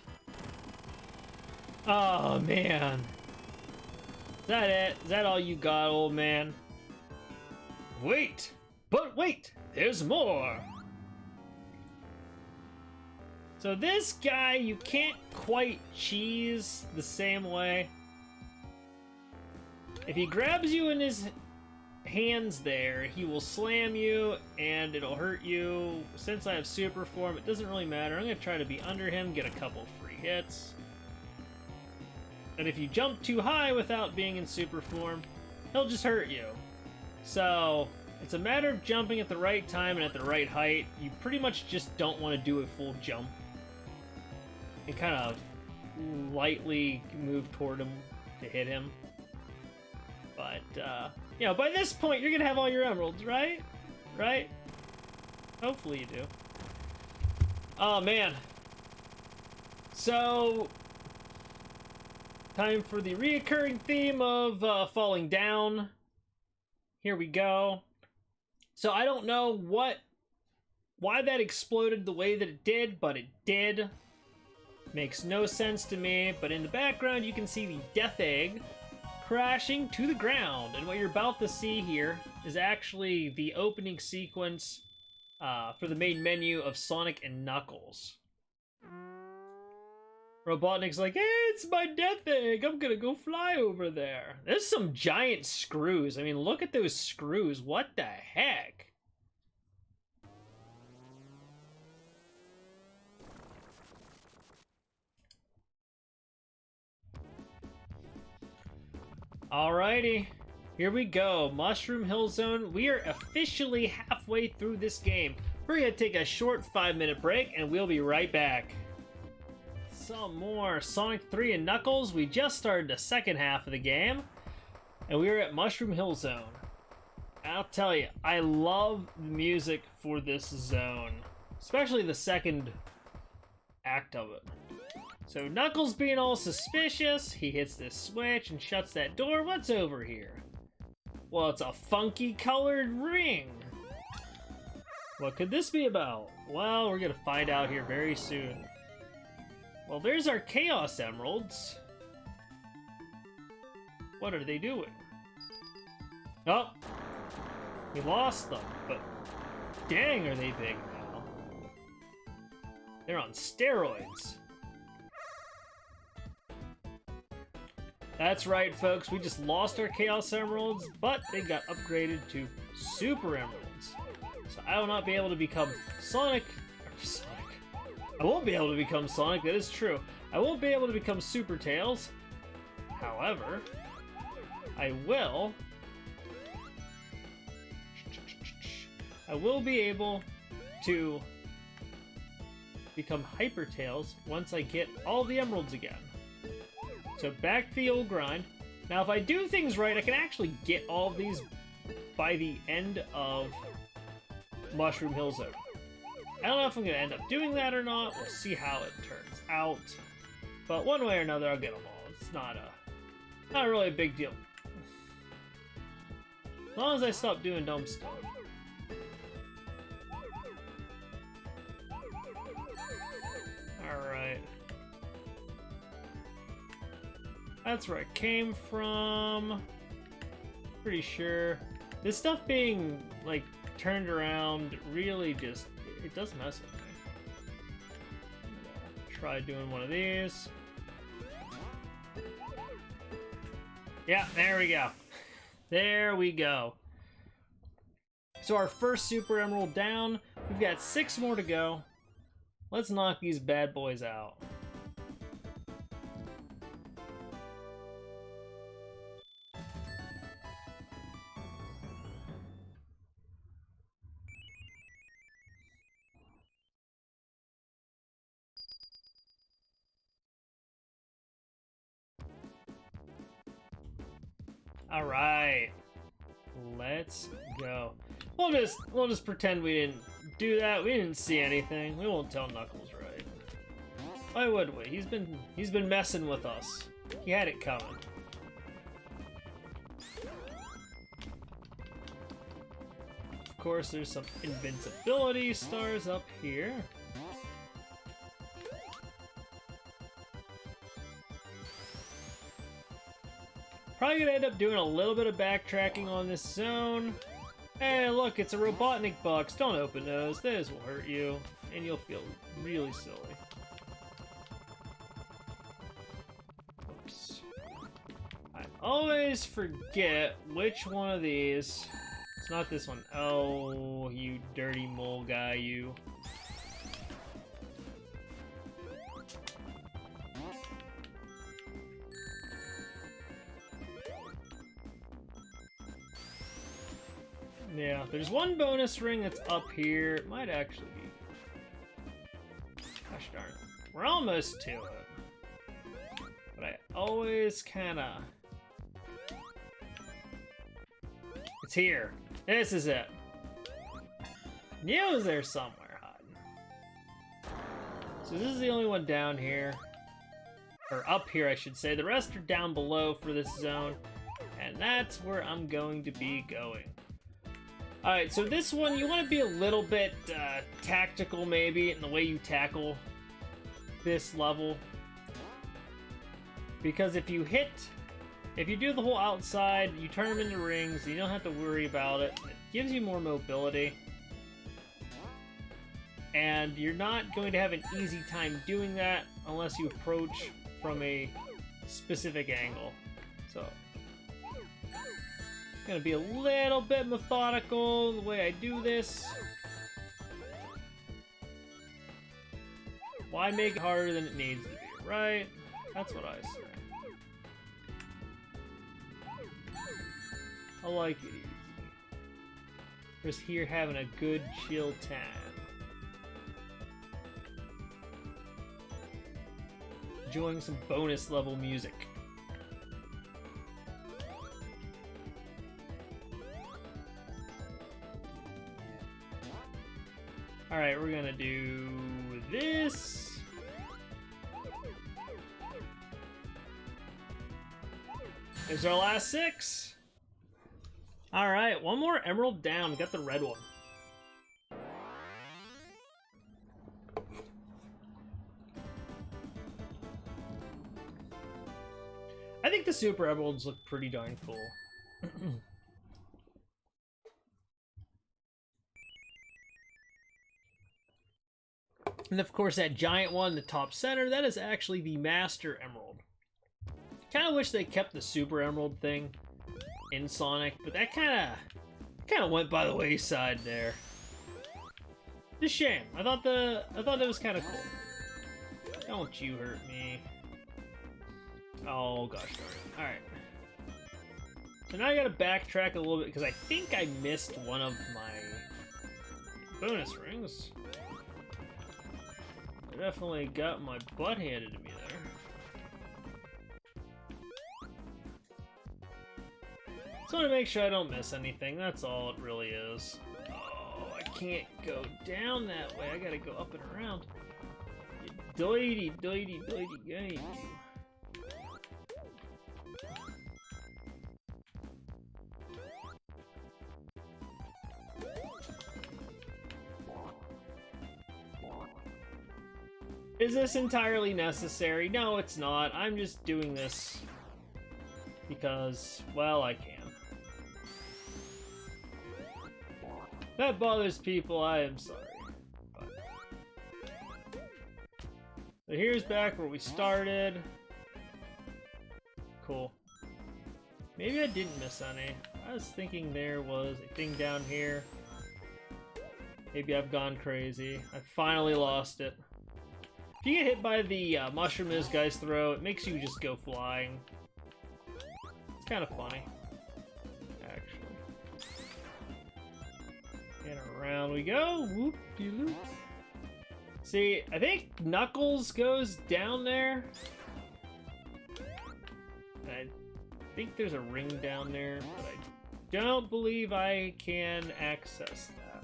Oh, man. Is that it? Is that all you got, old man? Wait! But wait! There's more! So this guy, you can't quite cheese the same way. If he grabs you in his hands there, he will slam you and it'll hurt you. Since I have super form, it doesn't really matter. I'm going to try to be under him, get a couple free hits. And if you jump too high without being in super form, he'll just hurt you. So it's a matter of jumping at the right time and at the right height. You pretty much just don't want to do a full jump. And kind of lightly move toward him to hit him. But, you know, by this point, you're going to have all your emeralds, right? Right? Hopefully you do. Oh, man. So, time for the reoccurring theme of falling down. Here we go. So, I don't know why that exploded the way that it did, but it did. Makes no sense to me, but in the background, you can see the Death Egg crashing to the ground, and what you're about to see here is actually the opening sequence for the main menu of Sonic and Knuckles. Robotnik's like, hey, it's my Death Egg, I'm gonna go fly over there. There's some giant screws. I mean, look at those screws. What the heck? Alrighty, here we go. Mushroom Hill Zone. We are officially halfway through this game. We're gonna take a short 5-minute break and we'll be right back. Some more Sonic 3 and Knuckles. We just started the second half of the game and we are at Mushroom Hill Zone. I'll tell you, I love the music for this zone, especially the second act of it. So Knuckles being all suspicious, he hits this switch and shuts that door. What's over here? Well, it's a funky colored ring. What could this be about? Well, we're gonna find out here very soon. Well, there's our Chaos Emeralds. What are they doing? Oh, we lost them, but dang, are they big now. They're on steroids. That's right, folks, we just lost our Chaos Emeralds, but they got upgraded to Super Emeralds. So I will not be able to become I won't be able to become Sonic, that is true. I won't be able to become Super Tails. However, I will be able to become Hyper Tails once I get all the emeralds again. So back to the old grind. Now if I do things right, I can actually get all of these by the end of Mushroom Hill Zone. I don't know if I'm going to end up doing that or not. We'll see how it turns out. But one way or another, I'll get them all. It's not really a big deal. As long as I stop doing dumb stuff. Alright. That's where I came from. Pretty sure. This stuff being, like, turned around really just... It does mess with me. Try doing one of these. Yeah, there we go. There we go. So our first Super Emerald down. We've got 6 more to go. Let's knock these bad boys out. All right, let's go. We'll just pretend we didn't do that. We didn't see anything. We won't tell Knuckles, right? Why would we? He's been messing with us. He had it coming. Of course, there's some invincibility stars up here. Probably gonna end up doing a little bit of backtracking on this zone. Hey, look, it's a Robotnik box. Don't open those. Those will hurt you, and you'll feel really silly. Oops. I always forget which one of these. It's not this one. Oh, you dirty mole guy, you. Yeah, there's one bonus ring that's up here. It might actually be. Gosh darn it. We're almost to it. But I always kinda... It's here. This is it. Knew it was there somewhere hiding. So this is the only one down here. Or up here, I should say. The rest are down below for this zone. And that's where I'm going to be going. Alright, so this one, you want to be a little bit tactical, maybe, in the way you tackle this level. Because if you do the whole outside, you turn them into rings, you don't have to worry about it. It gives you more mobility. And you're not going to have an easy time doing that unless you approach from a specific angle. So... gonna be a little bit methodical the way I do this. Why make it harder than it needs to be, right? That's what I say. I like it easy. Just here having a good chill time. Enjoying some bonus level music. Alright, we're gonna do this. There's our last 6. Alright, one more emerald down. Got the red one. I think the super emeralds look pretty darn cool. And of course that giant one in the top center, that is actually the Master Emerald. Kind of wish they kept the Super Emerald thing in Sonic, but that kind of went by the wayside there. It's a shame. I thought that was kind of cool. Don't you hurt me. Oh, gosh darn it. Alright. So now I gotta backtrack a little bit, because I think I missed one of my bonus rings. I definitely got my butt handed to me there. Just want to make sure I don't miss anything, that's all it really is. Oh, I can't go down that way, I gotta go up and around. You doity game. Is this entirely necessary? No, it's not. I'm just doing this because, well, I can. If that bothers people, I am sorry. But... So here's back where we started. Cool. Maybe I didn't miss any. I was thinking there was a thing down here. Maybe I've gone crazy. I finally lost it. If you get hit by the mushroom this guy's throw, it makes you just go flying. It's kind of funny, actually. And around we go. Whoop-de-loop. See, I think Knuckles goes down there. I think there's a ring down there, but I don't believe I can access that.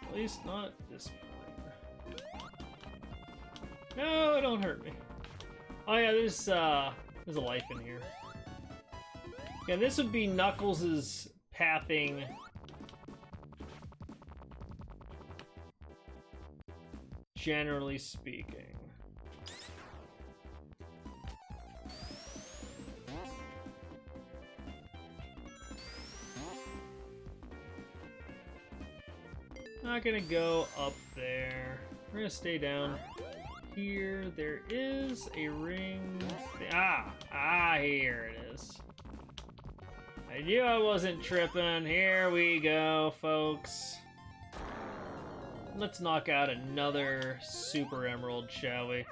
At least not at this point. No, don't hurt me. Oh yeah, there's a life in here. Yeah, this would be Knuckles' pathing. Generally speaking. Not gonna go up there. We're gonna stay down here. There is a ring. Here it is. I knew I wasn't tripping. Here we go, folks. Let's knock out another Super Emerald, shall we?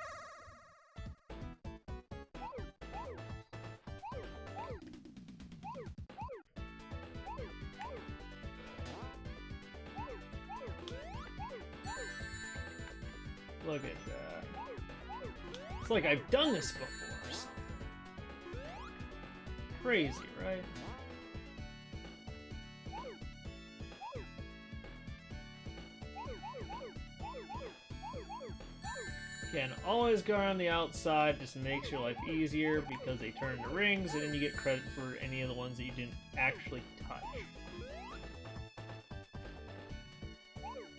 Look at that. It's like I've done this before. Crazy, right? Can always go around the outside, just makes your life easier because they turn into rings and then you get credit for any of the ones that you didn't actually touch.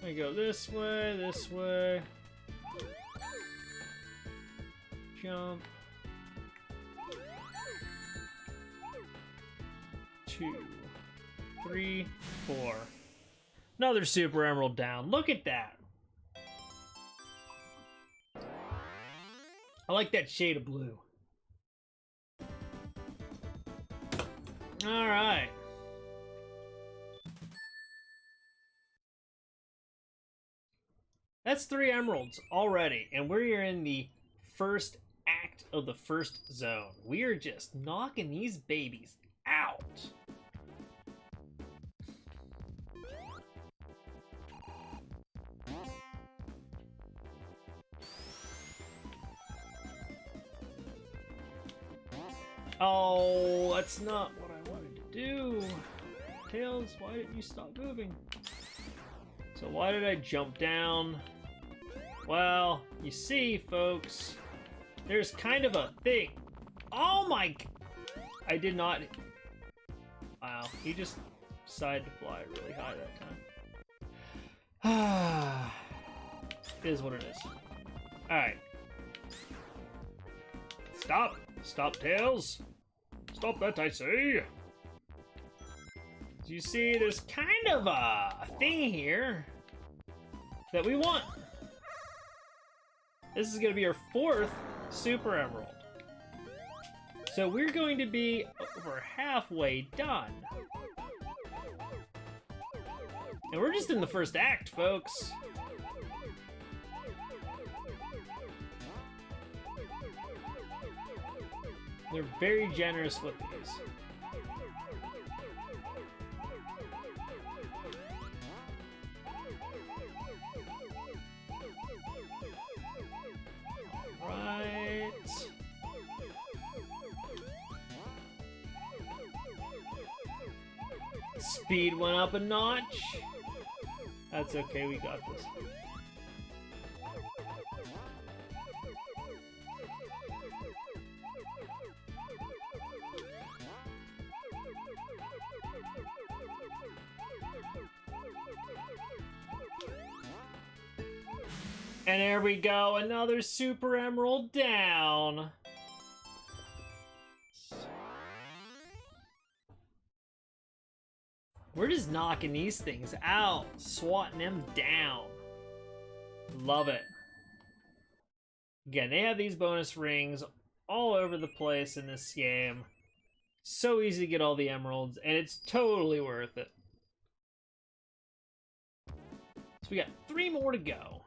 I go this way, this way. Jump. 2, 3, 4. Another Super Emerald down. Look at that. I like that shade of blue. All right. That's 3 emeralds already, and we're in the first act of the first zone. We are just knocking these babies out. Oh, that's not what I wanted to do. Tails, why didn't you stop moving? So why did I jump down? Well, you see, folks, there's kind of a thing. Oh my... I did not... Wow, he just decided to fly really high that time. It is what it is. Alright. Stop! Stop, Tails! Stop that, I say! Do you see, there's kind of a thing here that we want. This is going to be our 4th Super Emerald. So we're going to be over halfway done. And we're just in the first act, folks. They're very generous with these. Alright. Speed went up a notch. That's okay, we got this. And there we go, another Super Emerald down. We're just knocking these things out, swatting them down. Love it. Again, they have these bonus rings all over the place in this game. So easy to get all the emeralds, and it's totally worth it. So we got 3 more to go.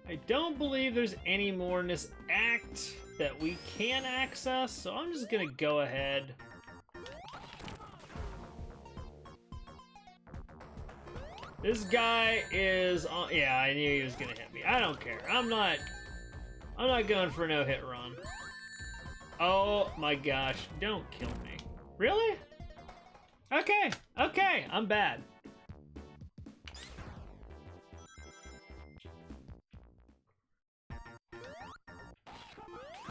I don't believe there's any more in this act that we can access, so I'm just gonna go ahead. This guy is on, yeah, I knew he was gonna hit me. I don't care. I'm not going for a no-hit run. Oh my gosh, don't kill me. Really? Okay, okay, I'm bad.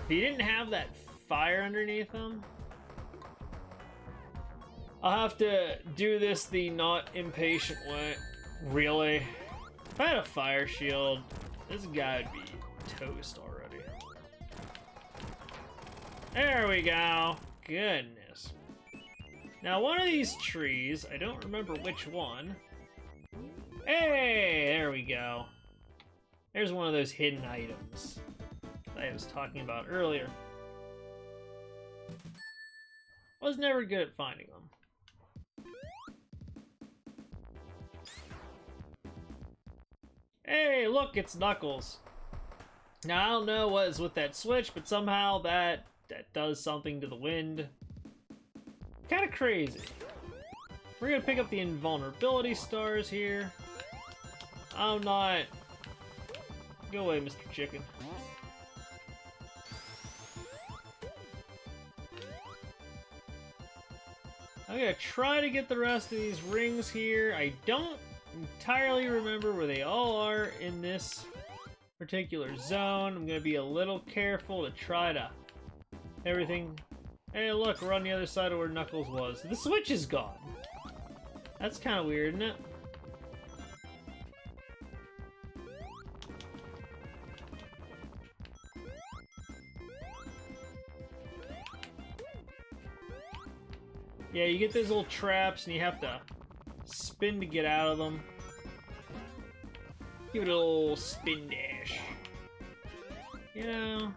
He didn't have that fire underneath him. I'll have to do this the not impatient way. Really? If I had a fire shield, this guy would be toast already. There we go. Goodness. Now one of these trees, I don't remember which one. Hey, there we go. There's one of those hidden items I was talking about earlier. I was never good at finding them. Hey, look, it's Knuckles. Now, I don't know what is with that switch, but somehow that does something to the wind. Kind of crazy. We're gonna pick up the invulnerability stars here. I'm not... Go away, Mr. Chicken. I'm gonna try to get the rest of these rings here. I don't entirely remember where they all are in this particular zone. I'm gonna be a little careful to try to everything. Hey, look, we're on the other side of where Knuckles was. The switch is gone. That's kind of weird, isn't it? Yeah, you get those little traps and you have to spin to get out of them. Give it a little spin dash. You know?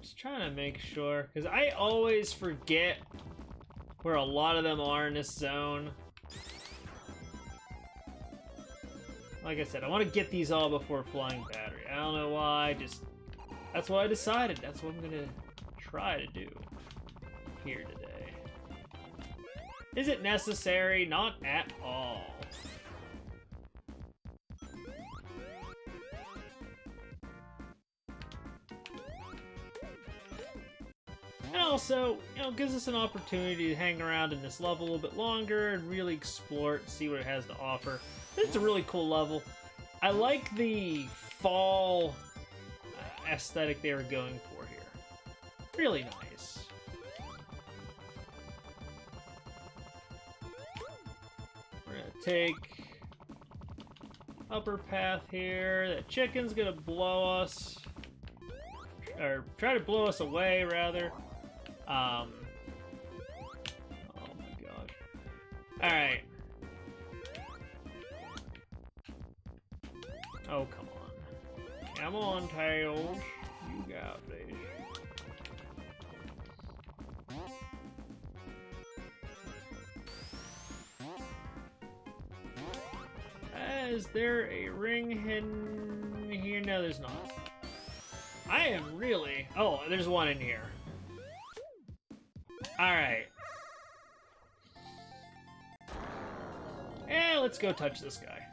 Just trying to make sure, because I always forget where a lot of them are in this zone. Like I said, I want to get these all before Flying Battery. I don't know why, just... That's what I decided. That's what I'm gonna try to do here today. Is it necessary? Not at all. And also, you know, gives us an opportunity to hang around in this level a little bit longer and really explore it and see what it has to offer. It's a really cool level. I like the fall aesthetic they were going for here. Really nice. We're gonna take upper path here. That chicken's gonna blow us, or try to blow us away rather. Oh my gosh. All right. Oh, come on. Come on, Tails. You got this. Is there a ring hidden here? No, there's not. I am really... Oh, there's one in here. Alright. Eh, let's go touch this guy.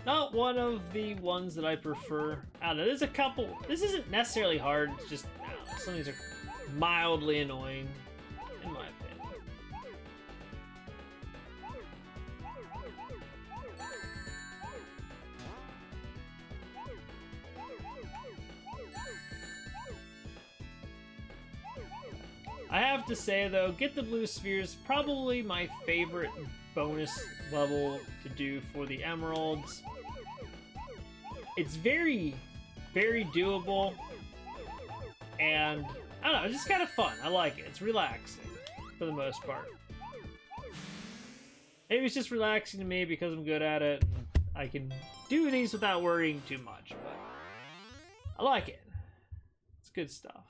Not one of the ones that I prefer. I don't know, there's a couple... This isn't necessarily hard, it's just... I don't know, some of these are mildly annoying, in my opinion. I have to say though, get the blue spheres, probably my favorite bonus level to do for the emeralds. It's very, very doable, and I don't know, it's just kind of fun. I like it. It's relaxing for the most part. Maybe it's just relaxing to me because I'm good at it, and I can do these without worrying too much, but I like it. It's good stuff.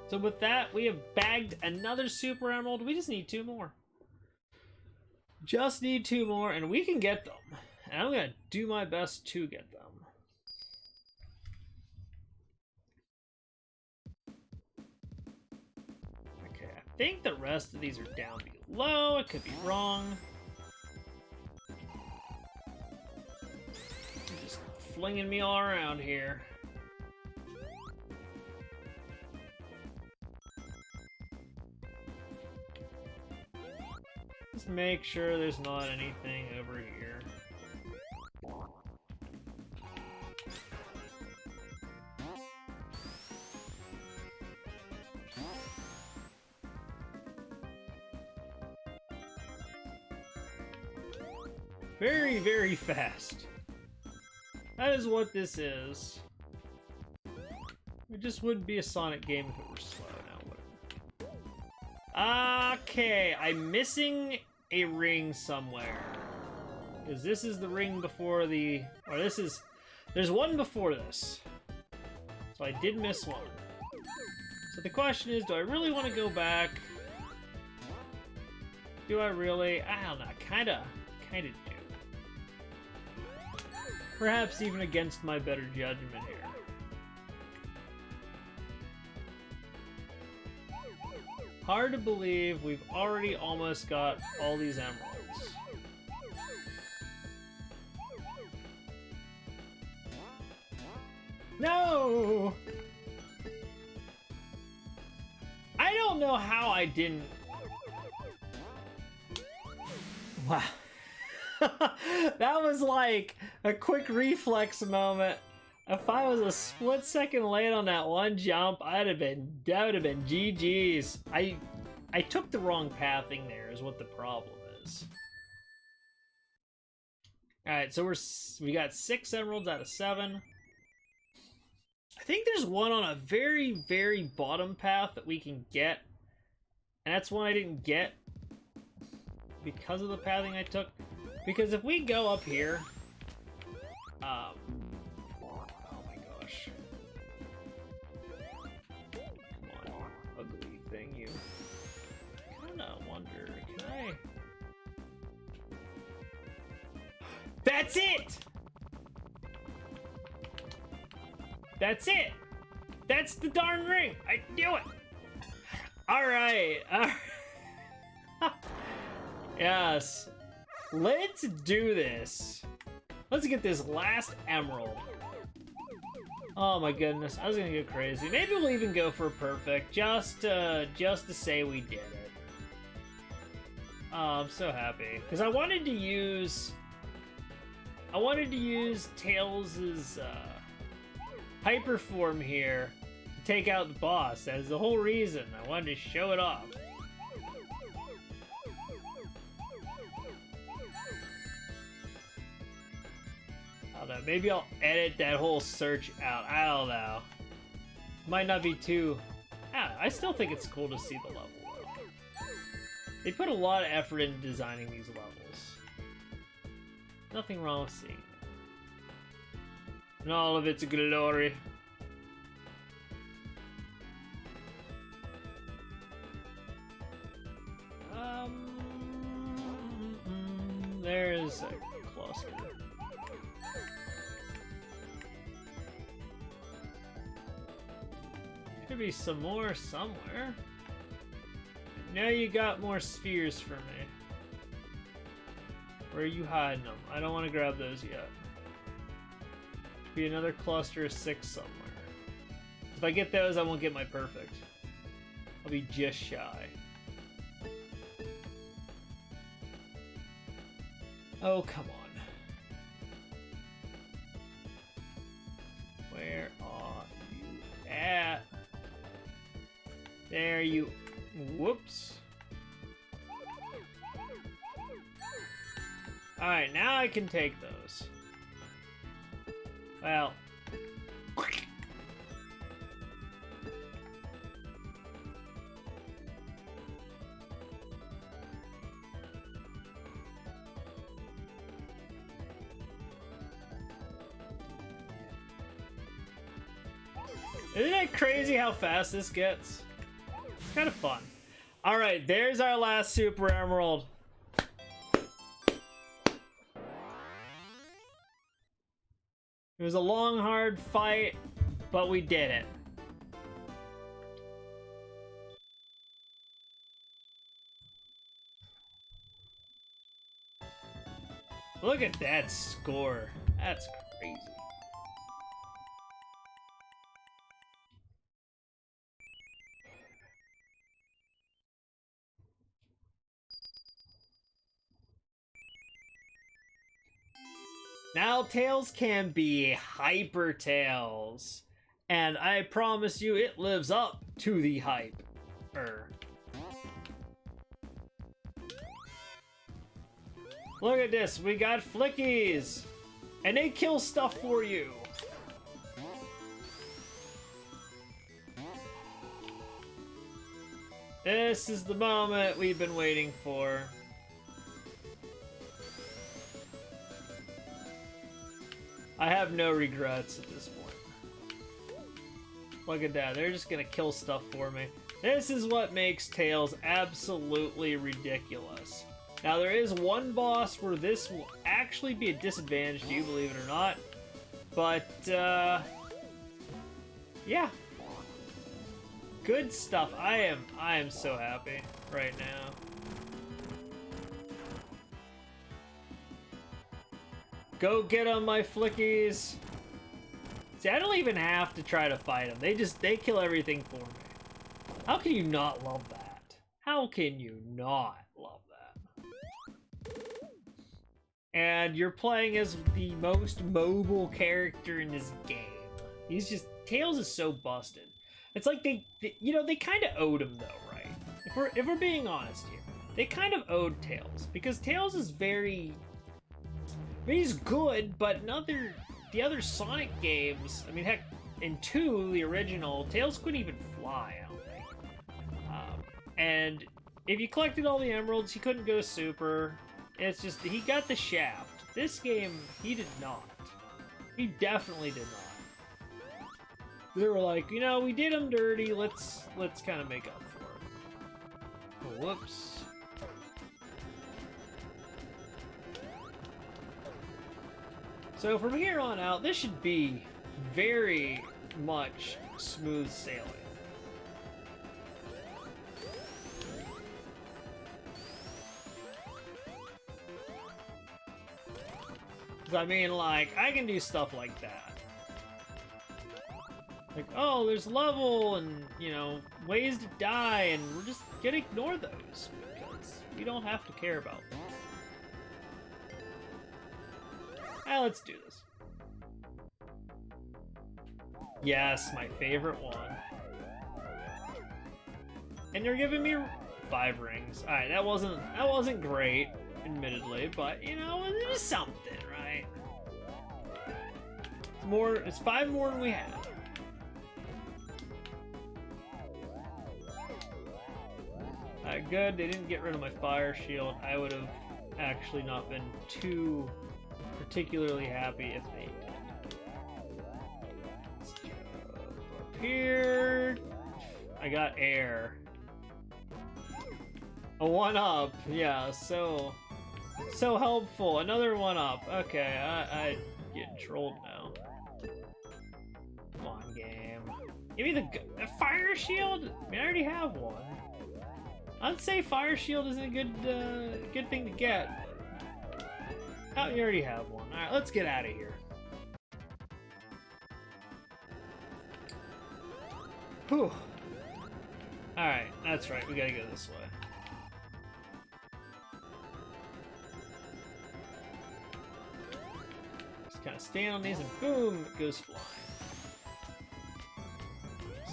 So with that, we have bagged another Super Emerald. We just need 2 more. Just need 2 more, and we can get them. And I'm going to do my best to get them. Okay, I think the rest of these are down below. I could be wrong. You're just flinging me all around here. Just make sure there's not anything over here. Very, very fast. That is what this is. It just wouldn't be a Sonic game if it were slow. Okay, I'm missing a ring somewhere. Because this is the ring before the... Or this is... There's one before this. So I did miss one. So the question is, do I really want to go back? Do I really? I don't know. Kinda do. Perhaps even against my better judgment here. Hard to believe we've already almost got all these emeralds. No! I don't know how I didn't... Wow. That was like a quick reflex moment. If I was a split second late on that one jump, that would have been GG's. I took the wrong pathing there is what the problem is. Alright, so we got 6 emeralds out of 7. I think there's one on a very, very bottom path that we can get. And that's one I didn't get because of the pathing I took. Because if we go up here... oh my gosh. Come on, ugly thing, you. I kinda wonder, can I... That's it! That's it! That's the darn ring! I knew it! Alright, yes. Let's do this. Let's get this last emerald. Oh my goodness, I was gonna go crazy. Maybe we'll even go for a perfect, just to say we did it. Oh, I'm so happy. Because I wanted to use Tails' hyper form here to take out the boss. That is the whole reason. I wanted to show it off. I don't know, maybe I'll edit that whole search out. I don't know. Might not be too... I still think it's cool to see the level, though. They put a lot of effort into designing these levels. Nothing wrong with seeing it. And all of its glory. There's a cluster. Could be some more somewhere. Now you got more spheres for me. Where are you hiding them? I don't want to grab those yet. Be another cluster of 6 somewhere. If I get those, I won't get my perfect. I'll be just shy. Oh, come on. Where are you at? There you... Whoops. Alright, now I can take those. Well... Isn't that crazy how fast this gets? It's kind of fun. Alright, there's our last Super Emerald. It was a long, hard fight, but we did it. Look at that score. That's crazy. Now Tails can be Hyper Tails. And I promise you it lives up to the hype. Look at this, we got flickies! And they kill stuff for you. This is the moment we've been waiting for. I have no regrets at this point. Look at that, they're just gonna kill stuff for me. This is what makes Tails absolutely ridiculous. Now there is one boss where this will actually be a disadvantage to you, believe it or not. But, yeah. Good stuff. I am so happy right now. Go get them, my flickies. See, I don't even have to try to fight them. They kill everything for me. How can you not love that? How can you not love that? And you're playing as the most mobile character in this game. Tails is so busted. It's like they kind of owed him though, right? If we're being honest here, they kind of owed Tails because Tails is very. I mean, he's good, but the other Sonic games, I mean, heck, in 2, the original, Tails couldn't even fly, I don't think. And if you collected all the emeralds, he couldn't go super. It's just, he got the shaft. This game, he did not. He definitely did not. They were like, you know, we did him dirty, let's kind of make up for it. Oh, whoops. So from here on out, this should be very much smooth sailing. I mean, like, I can do stuff like that. Like, oh, there's level and, you know, ways to die, and we're just gonna ignore those because we don't have to care about them. Let's do this. Yes, my favorite one. And you're giving me 5 rings. Alright, that wasn't great, admittedly, but you know, it was something, right? It's 5 more than we had. good they didn't get rid of my fire shield. I would have actually not been too particularly happy if they did. Let's jump up here. I got air. A 1-up, yeah, so helpful. Another 1-up. Okay, I get trolled now. Come on, game. Give me the fire shield? I mean, I already have one. I'd say fire shield isn't a good thing to get. Oh, you already have one. All right, let's get out of here. Whew. All right, that's right. We gotta go this way. Just kind of stand on these and boom, it goes flying.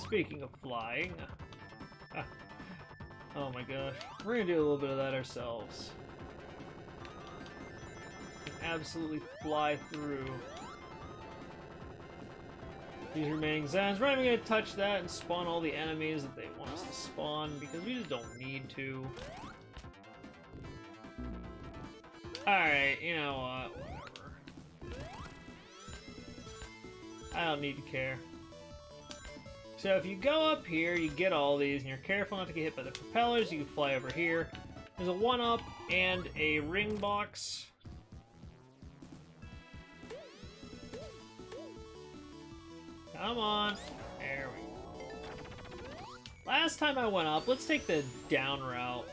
Speaking of flying, oh my gosh, we're gonna do a little bit of that ourselves. Absolutely fly through these remaining zones. We're not even gonna touch that and spawn all the enemies that they want us to spawn because we just don't need to. Alright, you know what, whatever. I don't need to care. So if you go up here, you get all these, and you're careful not to get hit by the propellers, you can fly over here. There's a 1-up and a ring box. Come on. There we go. Last time I went up, let's take the down route.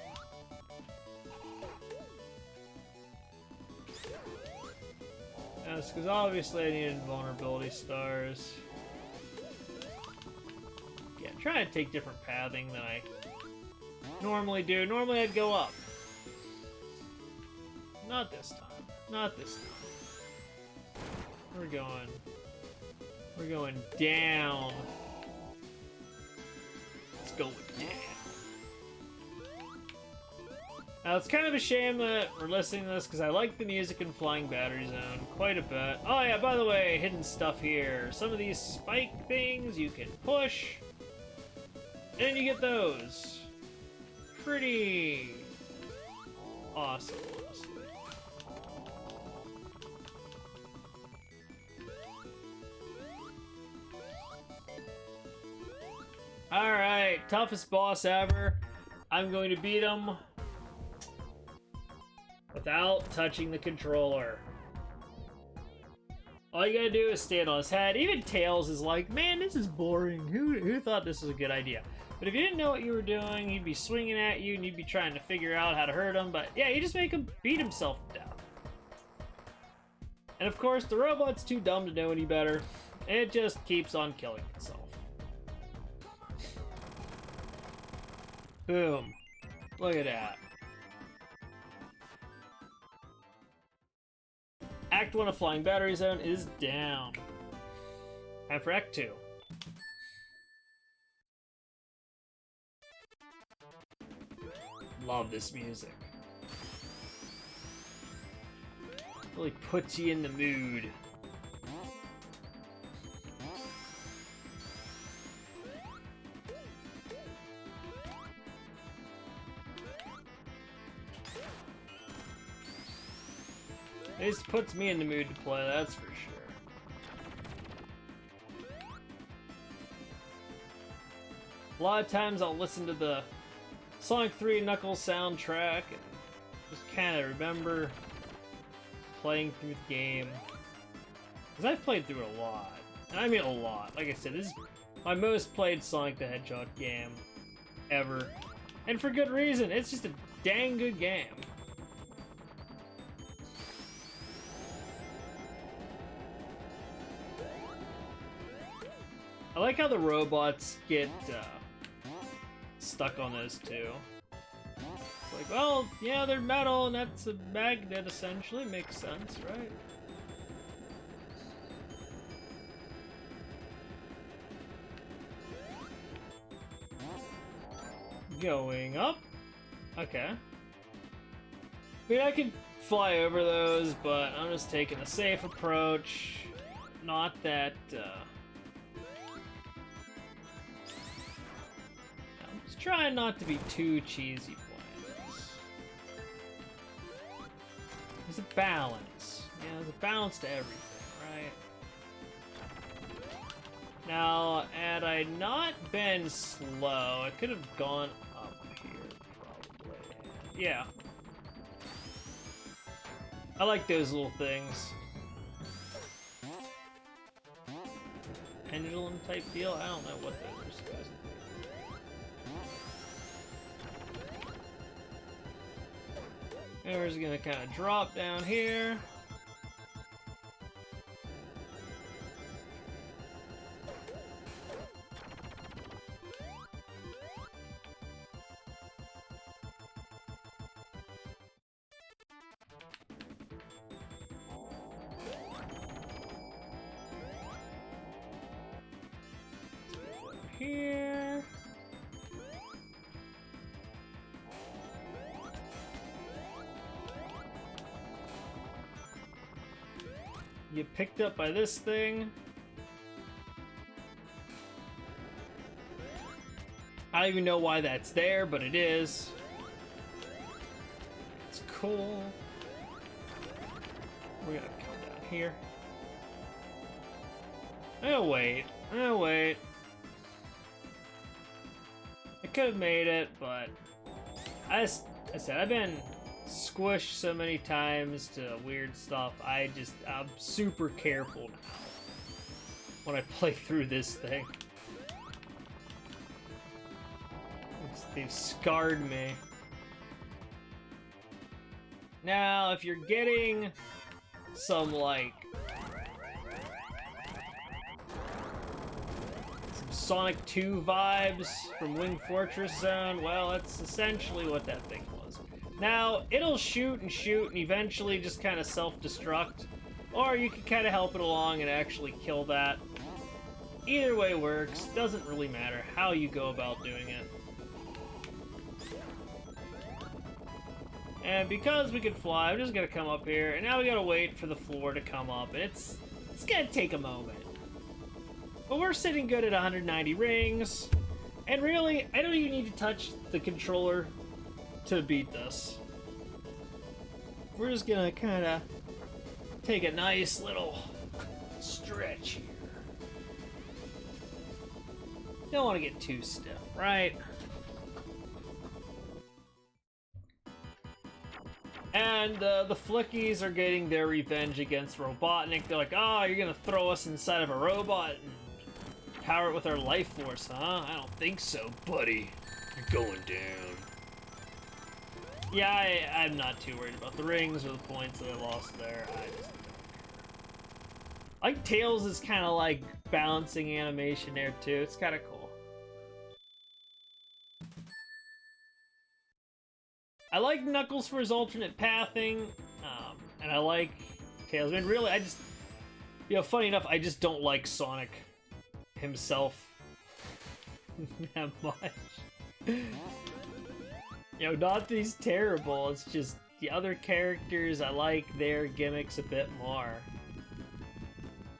Yes, because obviously I needed vulnerability stars. Yeah, trying to take different pathing than I normally do. Normally I'd go up. Not this time. Not this time. We're going down. Let's go down. Now, it's kind of a shame that we're listening to this because I like the music in Flying Battery Zone quite a bit. Oh yeah, by the way, hidden stuff here. Some of these spike things you can push, and you get those. Pretty awesome, honestly. Alright, toughest boss ever. I'm going to beat him without touching the controller. All you gotta do is stand on his head. Even Tails is like, man, this is boring. Who thought this was a good idea? But if you didn't know what you were doing, he'd be swinging at you and you'd be trying to figure out how to hurt him. But yeah, you just make him beat himself to death. And of course, the robot's too dumb to know any better. It just keeps on killing itself. Boom. Look at that. Act 1 of Flying Battery Zone is down. Time for Act 2. Love this music. Really puts you in the mood. It just puts me in the mood to play, that's for sure. A lot of times I'll listen to the Sonic 3 Knuckles soundtrack and just kind of remember playing through the game. Because I've played through it a lot. And I mean a lot. Like I said, this is my most played Sonic the Hedgehog game ever. And for good reason, it's just a dang good game. I like how the robots get stuck on those two. It's like, well, yeah, they're metal and that's a magnet essentially. Makes sense, right? Going up. Okay. I mean, I can fly over those, but I'm just taking a safe approach. Not that, trying not to be too cheesy playing a balance. Yeah, there's a balance to everything, right? Now, had I not been slow, I could have gone up here, probably. Yeah. I like those little things. Pendulum type deal? I don't know what those are supposed to be. And we're just gonna kind of drop down here. Here. Get picked up by this thing. I don't even know why that's there, but it is. It's cool. We're gonna come down here. Oh wait. Oh wait. I could have made it, but I said I've been squished so many times to weird stuff. I'm super careful now when I play through this thing. They've scarred me. Now, if you're getting some like Sonic 2 vibes from Wing Fortress Zone, well, that's essentially what that thing was. Now, it'll shoot and eventually just kind of self-destruct, or you can kind of help it along and actually kill that. Either way works, doesn't really matter how you go about doing it. And because we can fly, I'm just gonna come up here, and now we gotta wait for the floor to come up, and it's gonna take a moment. But we're sitting good at 190 rings, and really, I don't even need to touch the controller to beat this. We're just gonna kinda take a nice little stretch here. Don't want to get too stiff, right? And the Flickies are getting their revenge against Robotnik. They're like, oh, you're gonna throw us inside of a robot and power it with our life force, huh? I don't think so, buddy. You're going down. Yeah, I'm not too worried about the rings or the points that I lost there. I just don't care. Like, Tails is kind of like balancing animation there, too. It's kind of cool. I like Knuckles for his alternate pathing, and I like Tails. I mean, really, funny enough, I just don't like Sonic himself that much. Not that he's terrible, it's just the other characters, I like their gimmicks a bit more.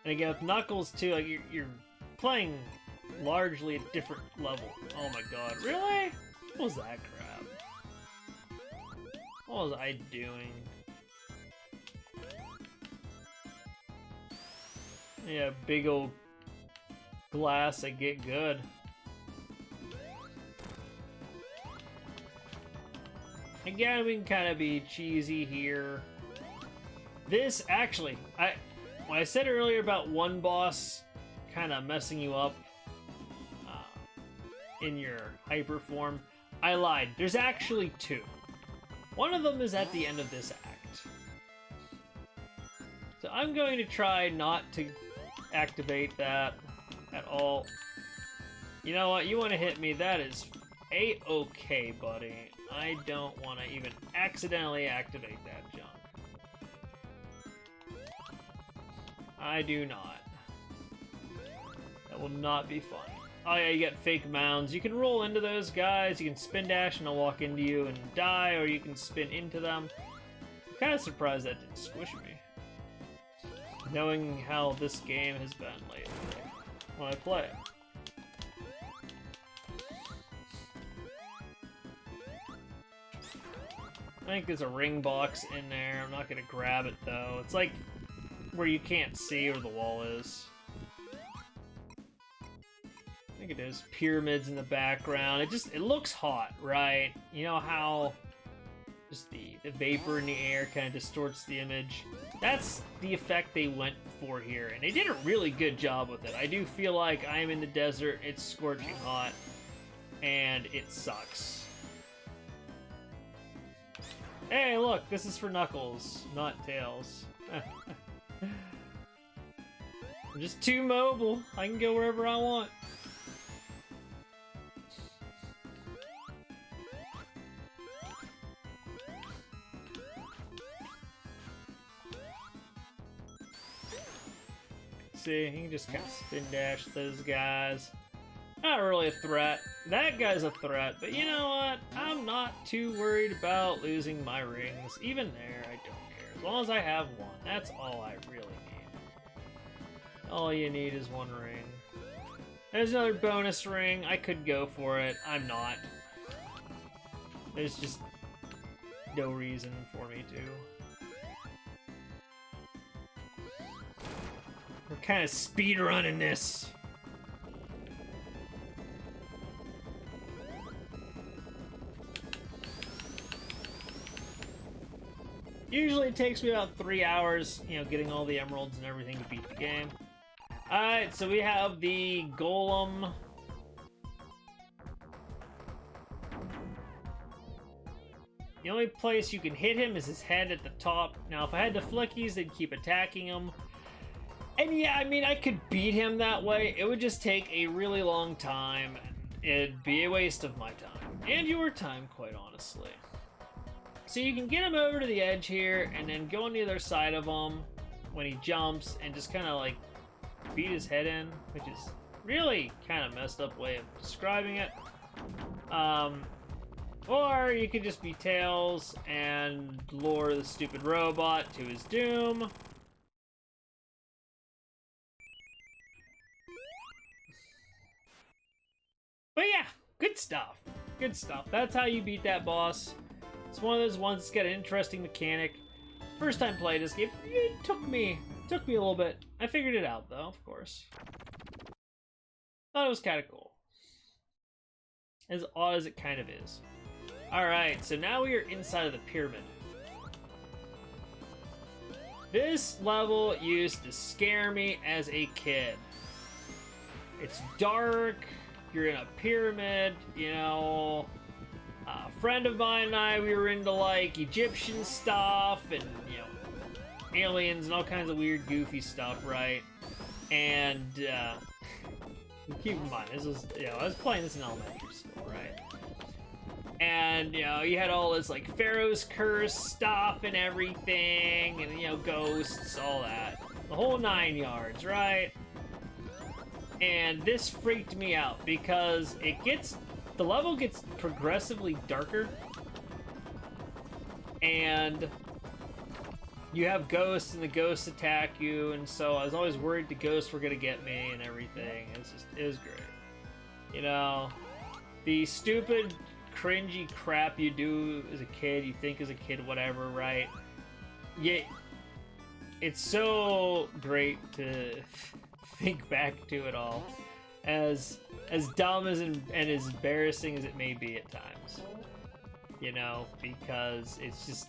And again, with Knuckles, too, like, you're playing largely a different level. Oh my god, really? What was that crap? What was I doing? Yeah, big old glass, I get good. Again, we can kind of be cheesy here. This, actually, when I said earlier about one boss kind of messing you up in your hyper form, I lied. There's actually two. One of them is at the end of this act. So I'm going to try not to activate that at all. You know what? You want to hit me? That is A-okay, buddy. I don't want to even accidentally activate that junk. I do not. That will not be fun. Oh yeah, you get fake mounds. You can roll into those guys, you can spin dash and they'll walk into you and die, or you can spin into them. I'm kind of surprised that didn't squish me. Knowing how this game has been lately when I play it. think there's a ring box in there. I'm not gonna grab it though. It's like where you can't see where the wall is. I think it is. Pyramids in the background. It looks hot, right? You know how just the vapor in the air kind of distorts the image? That's the effect they went for here, and they did a really good job with it. I do feel like I'm in the desert, it's scorching hot, and it sucks. Hey, look, this is for Knuckles, not Tails. I'm just too mobile. I can go wherever I want. See, you can just kind of spin dash those guys. Not really a threat. That guy's a threat, but you know what? I'm not too worried about losing my rings. Even there, I don't care. As long as I have one, that's all I really need. All you need is one ring. There's another bonus ring. I could go for it. I'm not. There's just no reason for me to. We're kind of speed running this. Usually it takes me about 3 hours, you know, getting all the emeralds and everything to beat the game. Alright, so we have the golem. The only place you can hit him is his head at the top. Now, if I had the flickies, they'd keep attacking him. And yeah, I mean, I could beat him that way. It would just take a really long time. It'd be a waste of my time. And your time, quite honestly. So you can get him over to the edge here, and then go on the other side of him when he jumps, and just kind of like beat his head in, which is really kind of messed up way of describing it. Or you could just be Tails and lure the stupid robot to his doom. But yeah, good stuff. Good stuff. That's how you beat that boss. It's one of those ones that's got an interesting mechanic. First time playing this game, it took me a little bit. I figured it out though, of course. Thought it was kind of cool. As odd as it kind of is. Alright, so now we are inside of the pyramid. This level used to scare me as a kid. It's dark. You're in a pyramid, you know. A friend of mine and I, we were into like Egyptian stuff and, you know, aliens and all kinds of weird, goofy stuff, right? And keep in mind, this was, you know, I was playing this in elementary school, right? And, you know, you had all this like Pharaoh's Curse stuff and everything, and, you know, ghosts, all that. The whole 9 yards, right? And this freaked me out because the level gets progressively darker, and you have ghosts, and the ghosts attack you, and so I was always worried the ghosts were gonna get me and everything. It was great. You know, the stupid, cringy crap you do as a kid, you think as a kid, whatever, right? Yeah, it's so great to think back to it all, as dumb and as embarrassing as it may be at times, you know, because it's just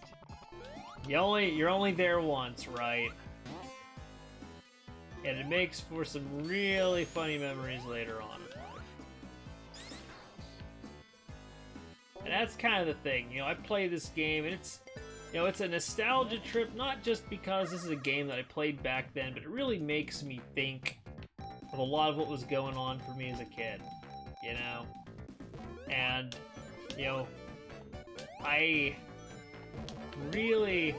you're only there once, right? And it makes for some really funny memories later on in life. And that's kind of the thing, you know, I play this game and it's, you know, it's a nostalgia trip, not just because this is a game that I played back then, but it really makes me think of a lot of what was going on for me as a kid, you know? And, you know, I really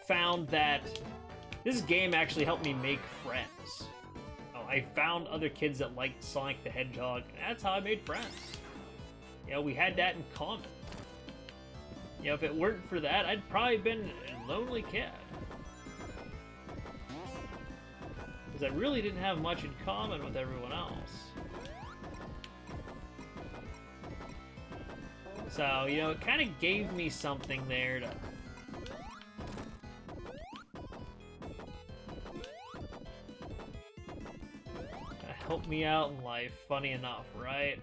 found that this game actually helped me make friends. Oh, I found other kids that liked Sonic the Hedgehog, and that's how I made friends. You know, we had that in common. You know, if it weren't for that, I'd probably been a lonely kid. Because I really didn't have much in common with everyone else. So, you know, it kind of gave me something there to help me out in life, funny enough, right?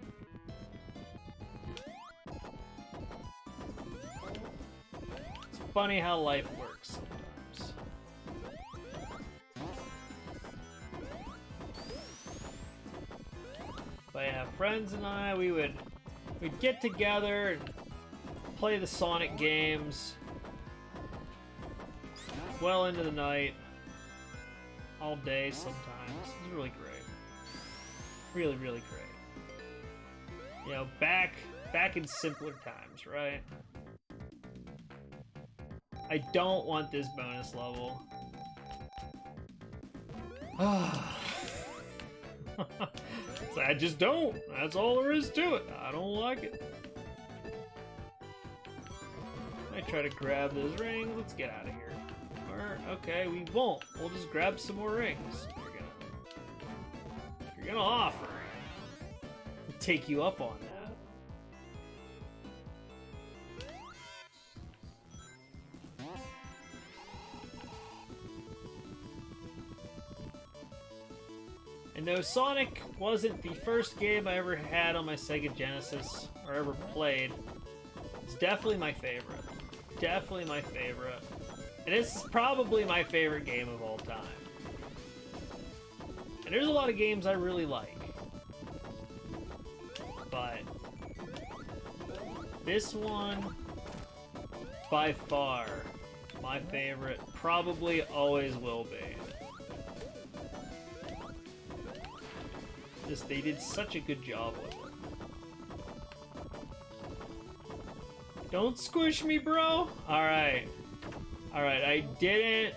It's funny how life works sometimes. But yeah, friends and I, we'd get together and play the Sonic games well into the night, all day sometimes. It's really great. Really, really great. You know, back in simpler times, right? I don't want this bonus level. So I just don't. That's all there is to it. I don't like it. I try to grab those rings. Let's get out of here. Or, okay, we won't. We'll just grab some more rings. If you're gonna offer, I'll take you up on that. And no, Sonic wasn't the first game I ever had on my Sega Genesis, or ever played. It's definitely my favorite. Definitely my favorite. And it's probably my favorite game of all time. And there's a lot of games I really like. But this one, by far, my favorite, probably always will be. They did such a good job with it. Don't squish me, bro! Alright. Alright, I didn't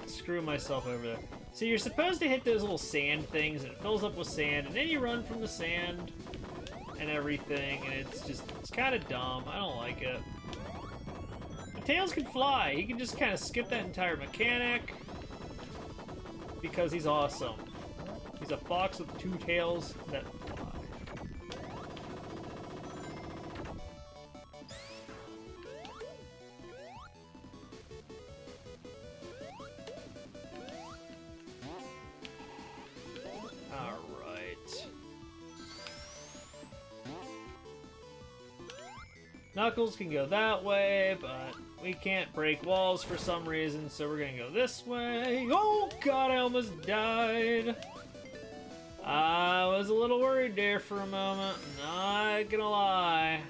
screw myself over there. So you're supposed to hit those little sand things, and it fills up with sand, and then you run from the sand and everything, and it's kind of dumb. I don't like it. But Tails can fly. He can just kind of skip that entire mechanic because he's awesome. He's a fox with two tails that fly. Alright. Knuckles can go that way, but we can't break walls for some reason, so we're gonna go this way. Oh god, I almost died! I was a little worried there for a moment, not gonna lie.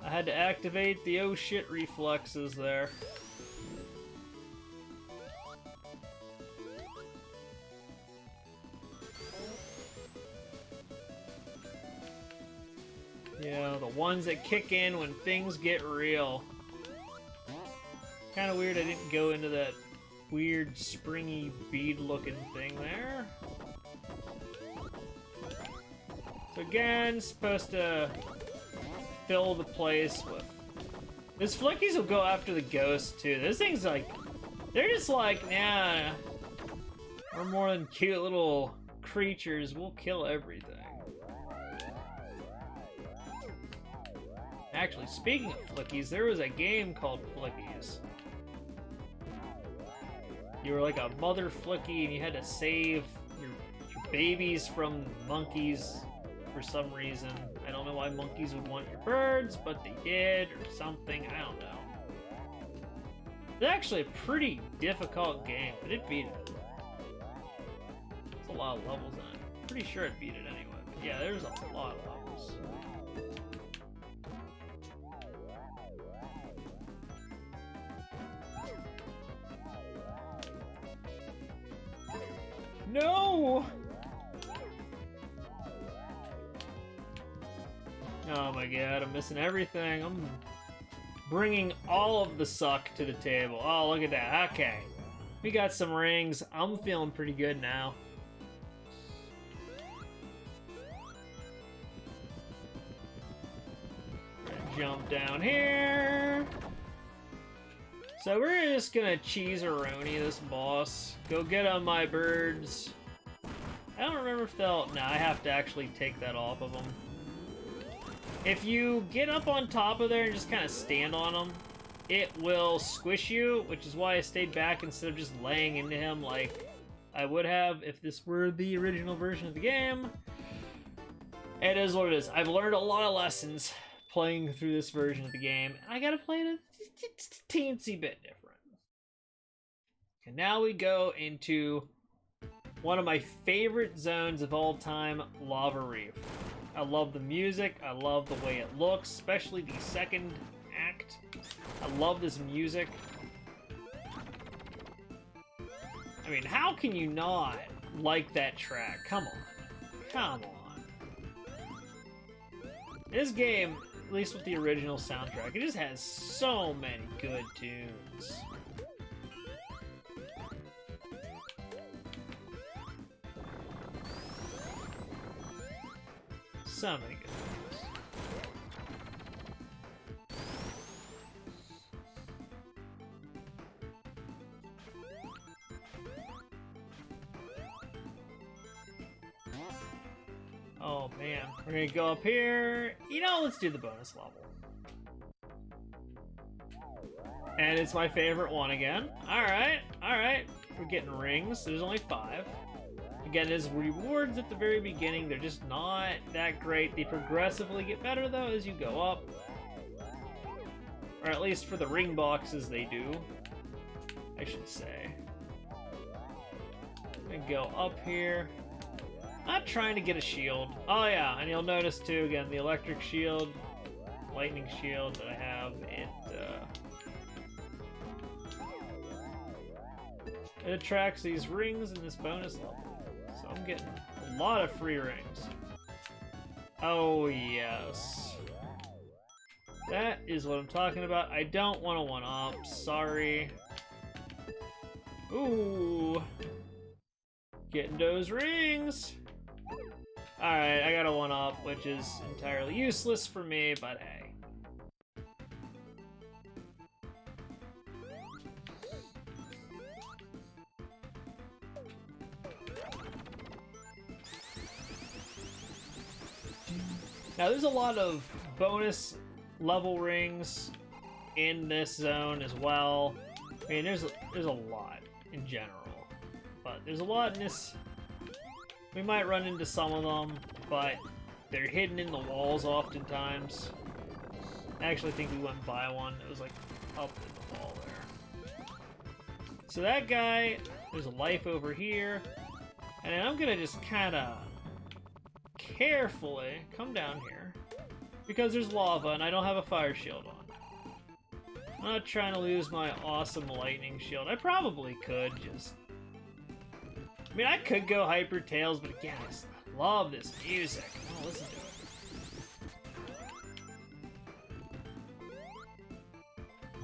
I had to activate the oh shit reflexes there. You know, the ones that kick in when things get real. Kinda weird I didn't go into that weird springy bead looking thing there. So again, supposed to fill the place with... Those flickies will go after the ghosts too. Those things like... They're just like, nah. We're more than cute little creatures. We'll kill everything. Actually, speaking of flickies, there was a game called Flickies. You were like a mother flicky and you had to save your babies from monkeys. For some reason. I don't know why monkeys would want your birds, but they did, or something, I don't know. It's actually a pretty difficult game, but it beat it. There's a lot of levels in it. Pretty sure it beat it anyway, but yeah, there's a lot of levels. No! Oh my god, I'm missing everything. I'm bringing all of the suck to the table. Oh, look at that. Okay. We got some rings. I'm feeling pretty good now. Jump down here. So we're just gonna cheese-a-roni this boss. Go get on my birds. I don't remember if they'll... No, I have to actually take that off of them. If you get up on top of there and just kind of stand on him, it will squish you, which is why I stayed back instead of just laying into him like I would have if this were the original version of the game. It is what it is. I've learned a lot of lessons playing through this version of the game. I gotta play it a teensy bit different. And now we go into one of my favorite zones of all time, Lava Reef. I love the music, I love the way it looks, especially the second act. I love this music. I mean, how can you not like that track? Come on. Come on. This game, at least with the original soundtrack, it just has so many good tunes. So many good tunes. Oh man, we're gonna go up here. You know, let's do the bonus level. And it's my favorite one again. Alright, alright. We're getting rings. There's only 5. Again, there's rewards at the very beginning. They're just not that great. They progressively get better, though, as you go up. Or at least for the ring boxes, they do. I should say. I'm gonna go up here. Not trying to get a shield. Oh yeah, and you'll notice too, again, the electric shield, lightning shield that I have, it attracts these rings in this bonus level. So I'm getting a lot of free rings. Oh yes. That is what I'm talking about. I don't want to one-up, sorry. Ooh. Getting those rings. Alright, I got a 1-up, which is entirely useless for me, but hey. Now, there's a lot of bonus level rings in this zone as well. I mean, there's a lot in general, but there's a lot in this. We might run into some of them, but they're hidden in the walls oftentimes. I actually think we went by one. It was like up in the wall there. So that guy, there's a life over here. And I'm gonna just kind of carefully come down here because there's lava and I don't have a fire shield on. I'm not trying to lose my awesome lightning shield. I probably could just... I mean, I could go Hyper Tails, but again, I just love this music. I want to listen to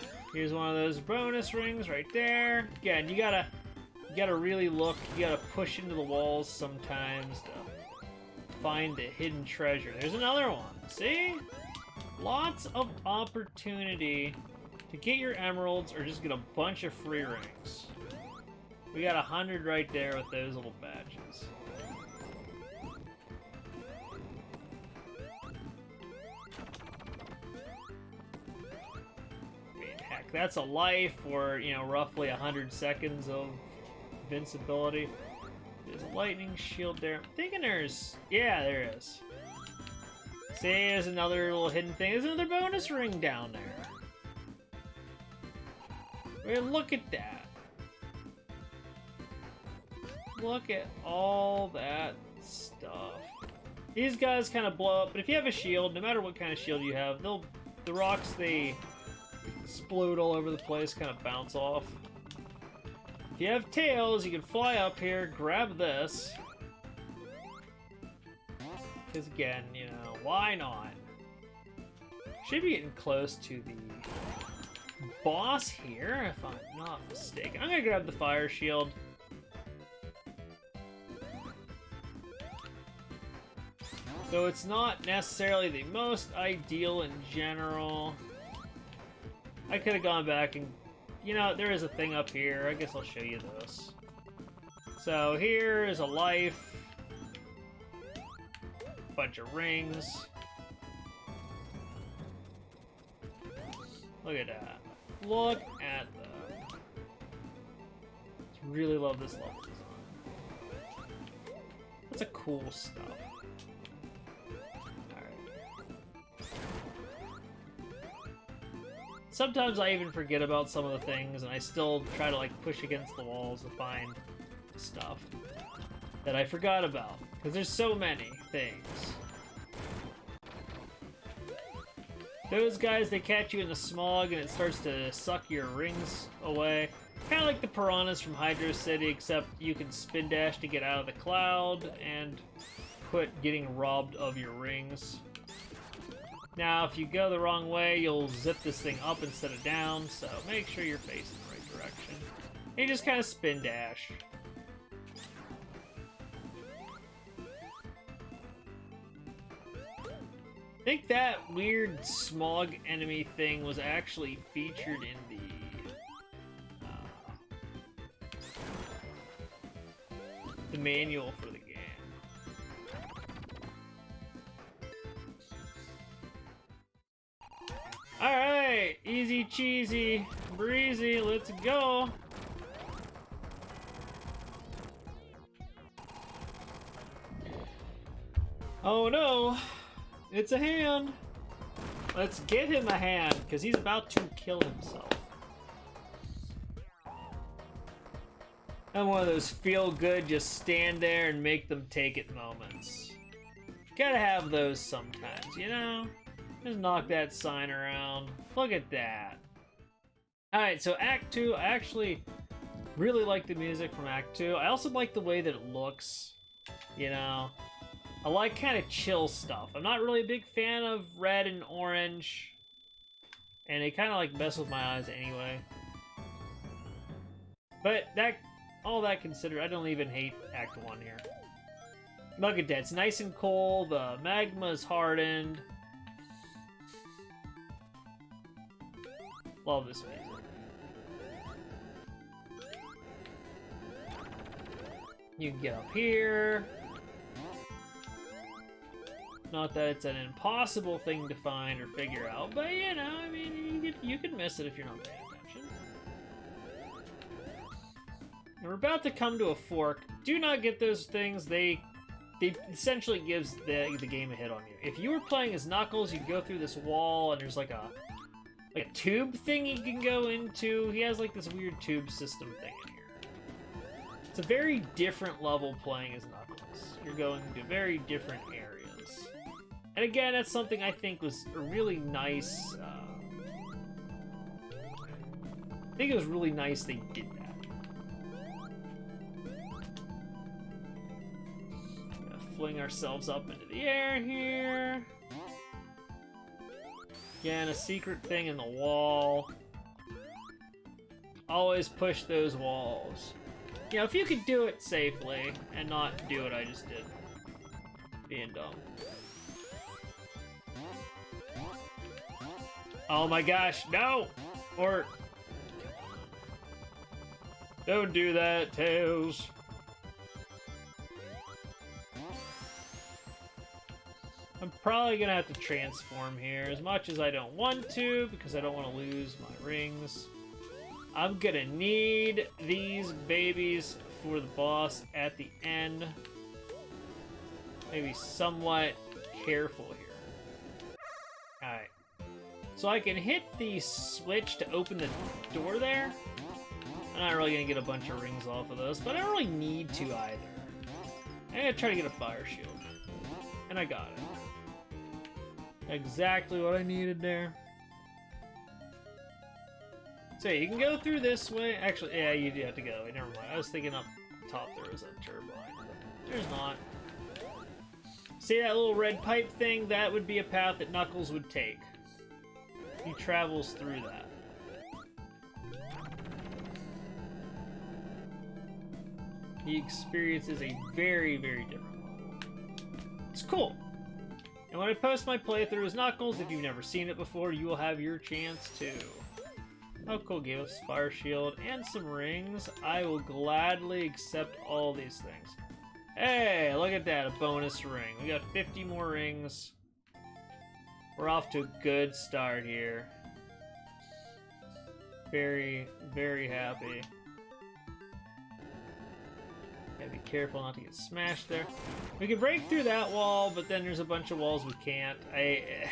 it. Here's one of those bonus rings right there. Again, you gotta really look. You gotta push into the walls sometimes to find the hidden treasure. There's another one. See? Lots of opportunity to get your emeralds or just get a bunch of free rings. We got 100 right there with those little badges. I mean, heck, that's a life or, you know, roughly 100 seconds of invincibility. There's a lightning shield there. I'm thinking there's... Yeah, there is. See, there's another little hidden thing. There's another bonus ring down there. I mean, look at that. Look at all that stuff. These guys kind of blow up, but if you have a shield, no matter what kind of shield you have, the rocks, they explode all over the place, kind of bounce off. If you have tails, you can fly up here, grab this. Because again, you know, why not? Should be getting close to the boss here, if I'm not mistaken. I'm gonna grab the fire shield. So it's not necessarily the most ideal in general. I could have gone back and... You know, there is a thing up here. I guess I'll show you this. So here is a life. Bunch of rings. Look at that. Look at that. Really love this level design. That's a cool stuff. Alright. Sometimes I even forget about some of the things, and I still try to like push against the walls to find stuff that I forgot about. Because there's so many things. Those guys, they catch you in the smog and it starts to suck your rings away. Kind of like the piranhas from Hydrocity, except you can spin dash to get out of the cloud and quit getting robbed of your rings. Now, if you go the wrong way, you'll zip this thing up instead of down, so make sure you're facing the right direction. And you just kind of spin dash. I think that weird smog enemy thing was actually featured in the manual for the game. Alright, easy cheesy, breezy, let's go. Oh no, it's a hand. Let's get him a hand, because he's about to kill himself. I'm one of those feel-good, just stand there and make them take it moments. Gotta have those sometimes, you know? Just knock that sign around. Look at that. Alright, so Act 2, I actually really like the music from Act 2. I also like the way that it looks, you know? I like kind of chill stuff. I'm not really a big fan of red and orange, and they kind of like mess with my eyes anyway. But that, all that considered, I don't even hate Act 1 here. Look at that, it's nice and cold, the magma's hardened. Love this music. You can get up here. Not that it's an impossible thing to find or figure out, but you know, I mean, you could miss it if you're not paying attention. And we're about to come to a fork. Do not get those things. They essentially gives the game a hit on you. If you were playing as Knuckles, you go through this wall and there's like a tube thing you can go into. He has like this weird tube system thing in here. It's a very different level playing as Knuckles. You're going to very different areas. And again, that's something I think was a really nice, I think it was really nice they did that. Gonna fling ourselves up into the air here. Again, a secret thing in the wall. Always push those walls. You know, if you could do it safely and not do what I just did. Being dumb. Oh my gosh, no! Or... Don't do that, Tails. I'm probably gonna have to transform here, as much as I don't want to, because I don't want to lose my rings. I'm gonna need these babies for the boss at the end. Maybe somewhat careful here. Alright. So I can hit the switch to open the door there. I'm not really gonna get a bunch of rings off of those, but I don't really need to either. I'm gonna try to get a fire shield. And I got it. Exactly what I needed there. So you can go through this way. Actually, yeah, you do have to go. Never mind. I was thinking up top there was a turbine. There's not. See that little red pipe thing? That would be a path that Knuckles would take. He travels through that. He experiences a very, very different level. It's cool. And when I post my playthrough as Knuckles, if you've never seen it before, you will have your chance to. Oh cool, gave us Fire Shield and some rings. I will gladly accept all these things. Hey, look at that, a bonus ring. We got 50 more rings. We're off to a good start here. very, very happy. Gotta be careful not to get smashed there. We can break through that wall, but then there's a bunch of walls we can't. It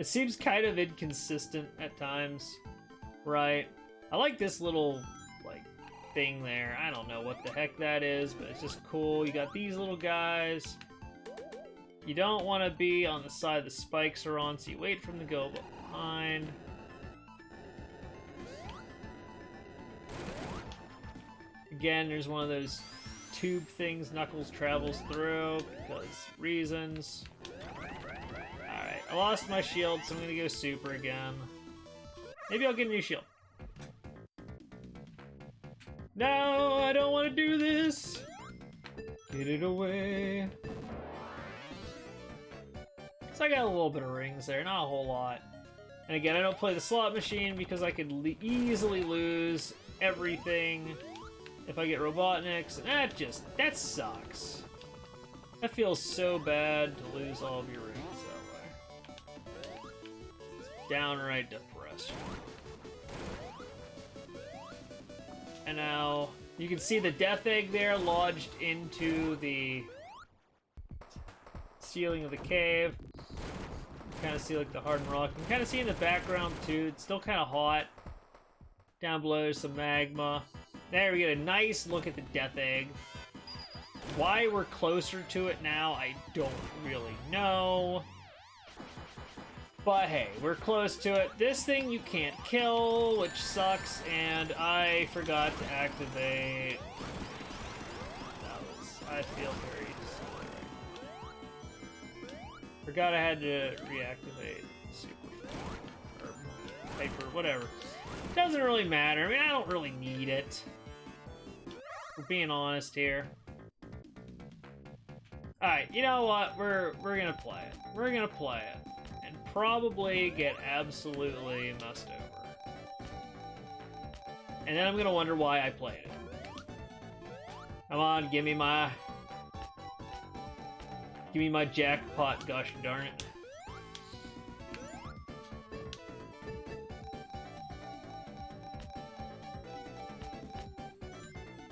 seems kind of inconsistent at times, right? I like this little, like, thing there. I don't know what the heck that is, but it's just cool. You got these little guys. You don't want to be on the side the spikes are on, so you wait for them to go behind. Again, there's one of those tube things Knuckles travels through because reasons. Alright, I lost my shield, so I'm gonna go super again. Maybe I'll get a new shield. No, I don't want to do this! Get it away. So I got a little bit of rings there, not a whole lot. And again, I don't play the slot machine because I could easily lose everything if I get Robotniks, and that sucks. That feels so bad to lose all of your rings that way. It's downright depressing. And now, you can see the death egg there lodged into the ceiling of the cave. Kind of see like the hardened rock. You can kind of see in the background too, it's still kind of hot. Down below there's some magma. There we get a nice look at the death egg. Why we're closer to it now, I don't really know. But hey, we're close to it. This thing you can't kill, which sucks, and I forgot to activate. I feel very silly right now. Forgot I had to reactivate super or paper, whatever. Doesn't really matter. I mean, I don't really need it. We're being honest here. Alright, you know what? We're gonna play it. We're gonna play it. And probably get absolutely messed over. And then I'm gonna wonder why I played it. Come on, give me my jackpot, gosh darn it.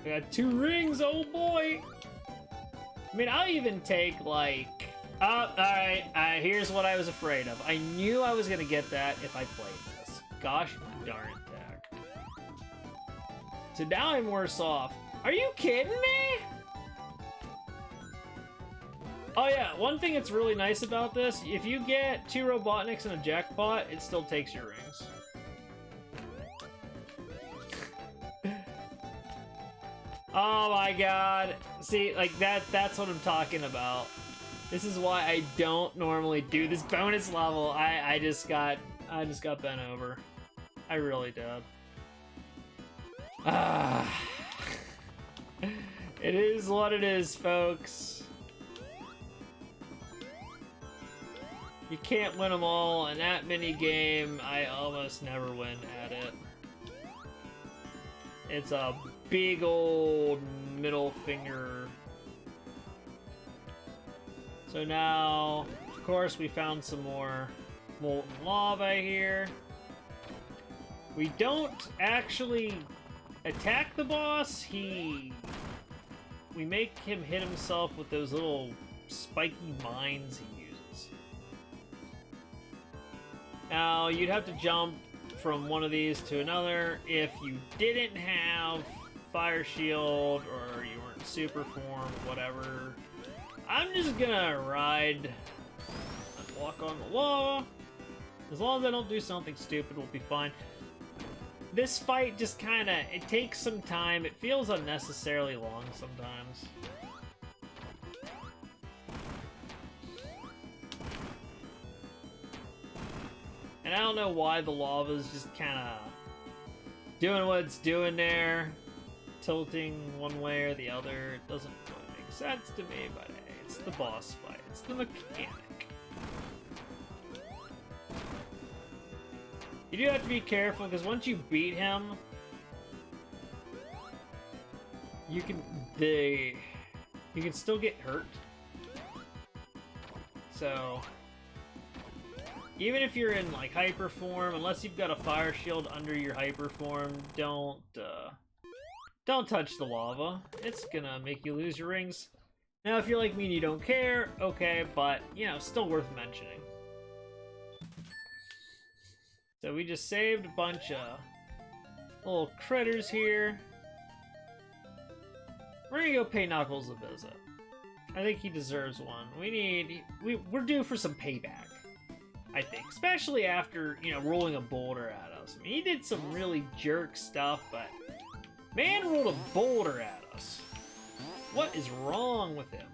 I got 2 rings, oh boy! I mean, I'll even take, like... alright, here's what I was afraid of. I knew I was gonna get that if I played this. Gosh darn it, Dak. So now I'm worse off. Are you kidding me? Oh yeah, one thing that's really nice about this, if you get 2 Robotniks and a jackpot, it still takes your rings. Oh my god. See, like, that's what I'm talking about. This is why I don't normally do this bonus level. I just got bent over. I really did. Ah. It is what it is, folks. You can't win them all, and that mini game, I almost never win at it. It's a big old middle finger. So now, of course, we found some more molten lava here. We don't actually attack the boss. We make him hit himself with those little spiky mines he uses. Now, you'd have to jump from one of these to another if you didn't have Fire Shield or you weren't super form, whatever. I'm just gonna ride and walk on the wall. As long as I don't do something stupid, we'll be fine. This fight just kinda, it takes some time. It feels unnecessarily long sometimes. And I don't know why the lava's just kinda doing what it's doing there. Tilting one way or the other. It doesn't really make sense to me, but hey, it's the boss fight. It's the mechanic. You do have to be careful, because once you beat him, you can still get hurt. So Even if you're in, like, hyper form, unless you've got a fire shield under your hyper form, don't touch the lava. It's gonna make you lose your rings. Now, if you're like me and you don't care, okay, but, you know, still worth mentioning. So we just saved a bunch of little critters here. We're gonna go pay Knuckles a visit. I think he deserves one. We're due for some payback, I think. Especially after, you know, rolling a boulder at us. I mean, he did some really jerk stuff, but man rolled a boulder at us. What is wrong with him?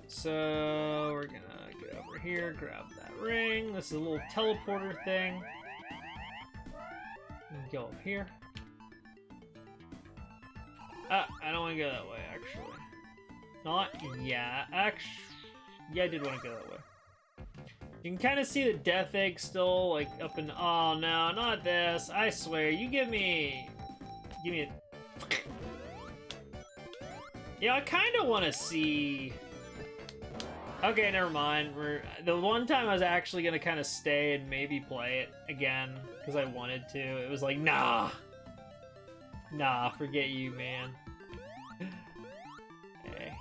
So we're gonna get over here, grab that ring. This is a little teleporter thing. Go up here. I don't want to go that way, actually. Not yet. Yeah, I did want to go that way. You can kind of see the death egg still, like, up in... Oh, no, not this. I swear, you give me a... Yeah, I kind of want to see... Okay, never mind. The one time I was actually going to kind of stay and maybe play it again, because I wanted to, it was like, nah! Nah, forget you, man. Okay.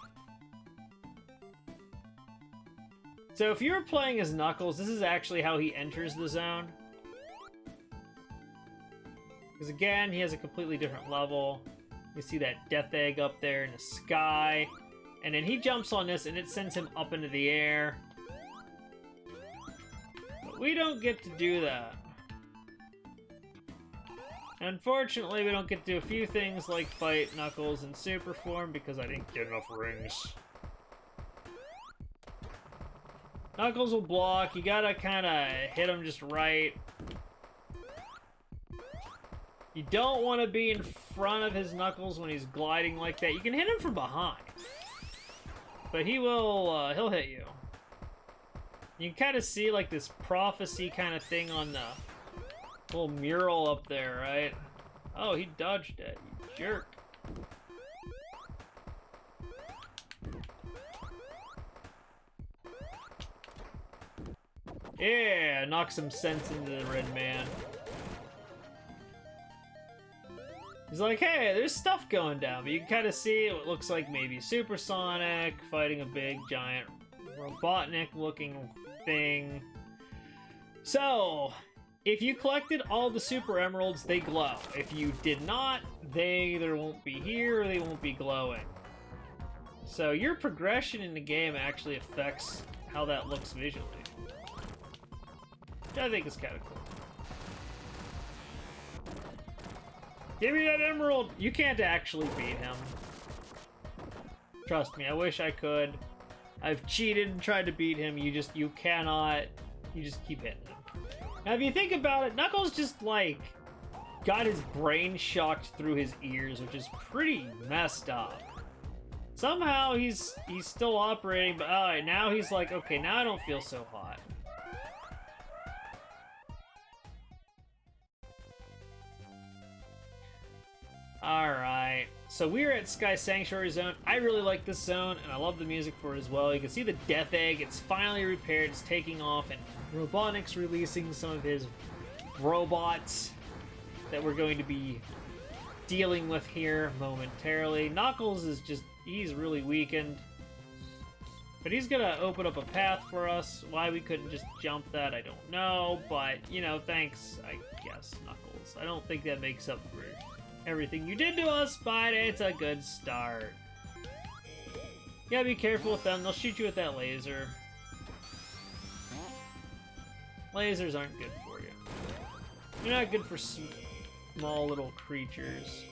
So if you're playing as Knuckles, this is actually how he enters the zone. Because again, he has a completely different level. You see that death egg up there in the sky. And then he jumps on this and it sends him up into the air. But we don't get to do that. Unfortunately, we don't get to do a few things like fight Knuckles in super form because I didn't get enough rings. Knuckles will block. You gotta kind of hit him just right. You don't want to be in front of his Knuckles when he's gliding like that. You can hit him from behind. But he will, he'll hit you. You can kind of see, like, this prophecy kind of thing on the little mural up there, right? Oh, he dodged it, you jerk. Yeah, knock some sense into the red man. He's like, hey, there's stuff going down, but you can kind of see what looks like maybe Super Sonic fighting a big, giant, Robotnik-looking thing. So, if you collected all the Super Emeralds, they glow. If you did not, they either won't be here or they won't be glowing. So your progression in the game actually affects how that looks visually. Which I think is kind of cool. Give me that emerald! You can't actually beat him. Trust me, I wish I could. I've cheated and tried to beat him. You cannot. You just keep hitting him. Now, if you think about it, Knuckles just, like, got his brain shocked through his ears, which is pretty messed up. Somehow he's still operating, but alright, now he's like, okay, now I don't feel so hot. Alright, so we're at Sky Sanctuary Zone. I really like this zone, and I love the music for it as well. You can see the Death Egg, it's finally repaired, it's taking off, and Robotnik's releasing some of his robots that we're going to be dealing with here momentarily. Knuckles is just, he's really weakened. But he's gonna open up a path for us. Why we couldn't just jump that, I don't know. But, you know, thanks, I guess, Knuckles. I don't think that makes up for everything you did to us, but it's a good start. You gotta be careful with them. They'll shoot you with that laser. Lasers aren't good for you. They're not good for small little creatures.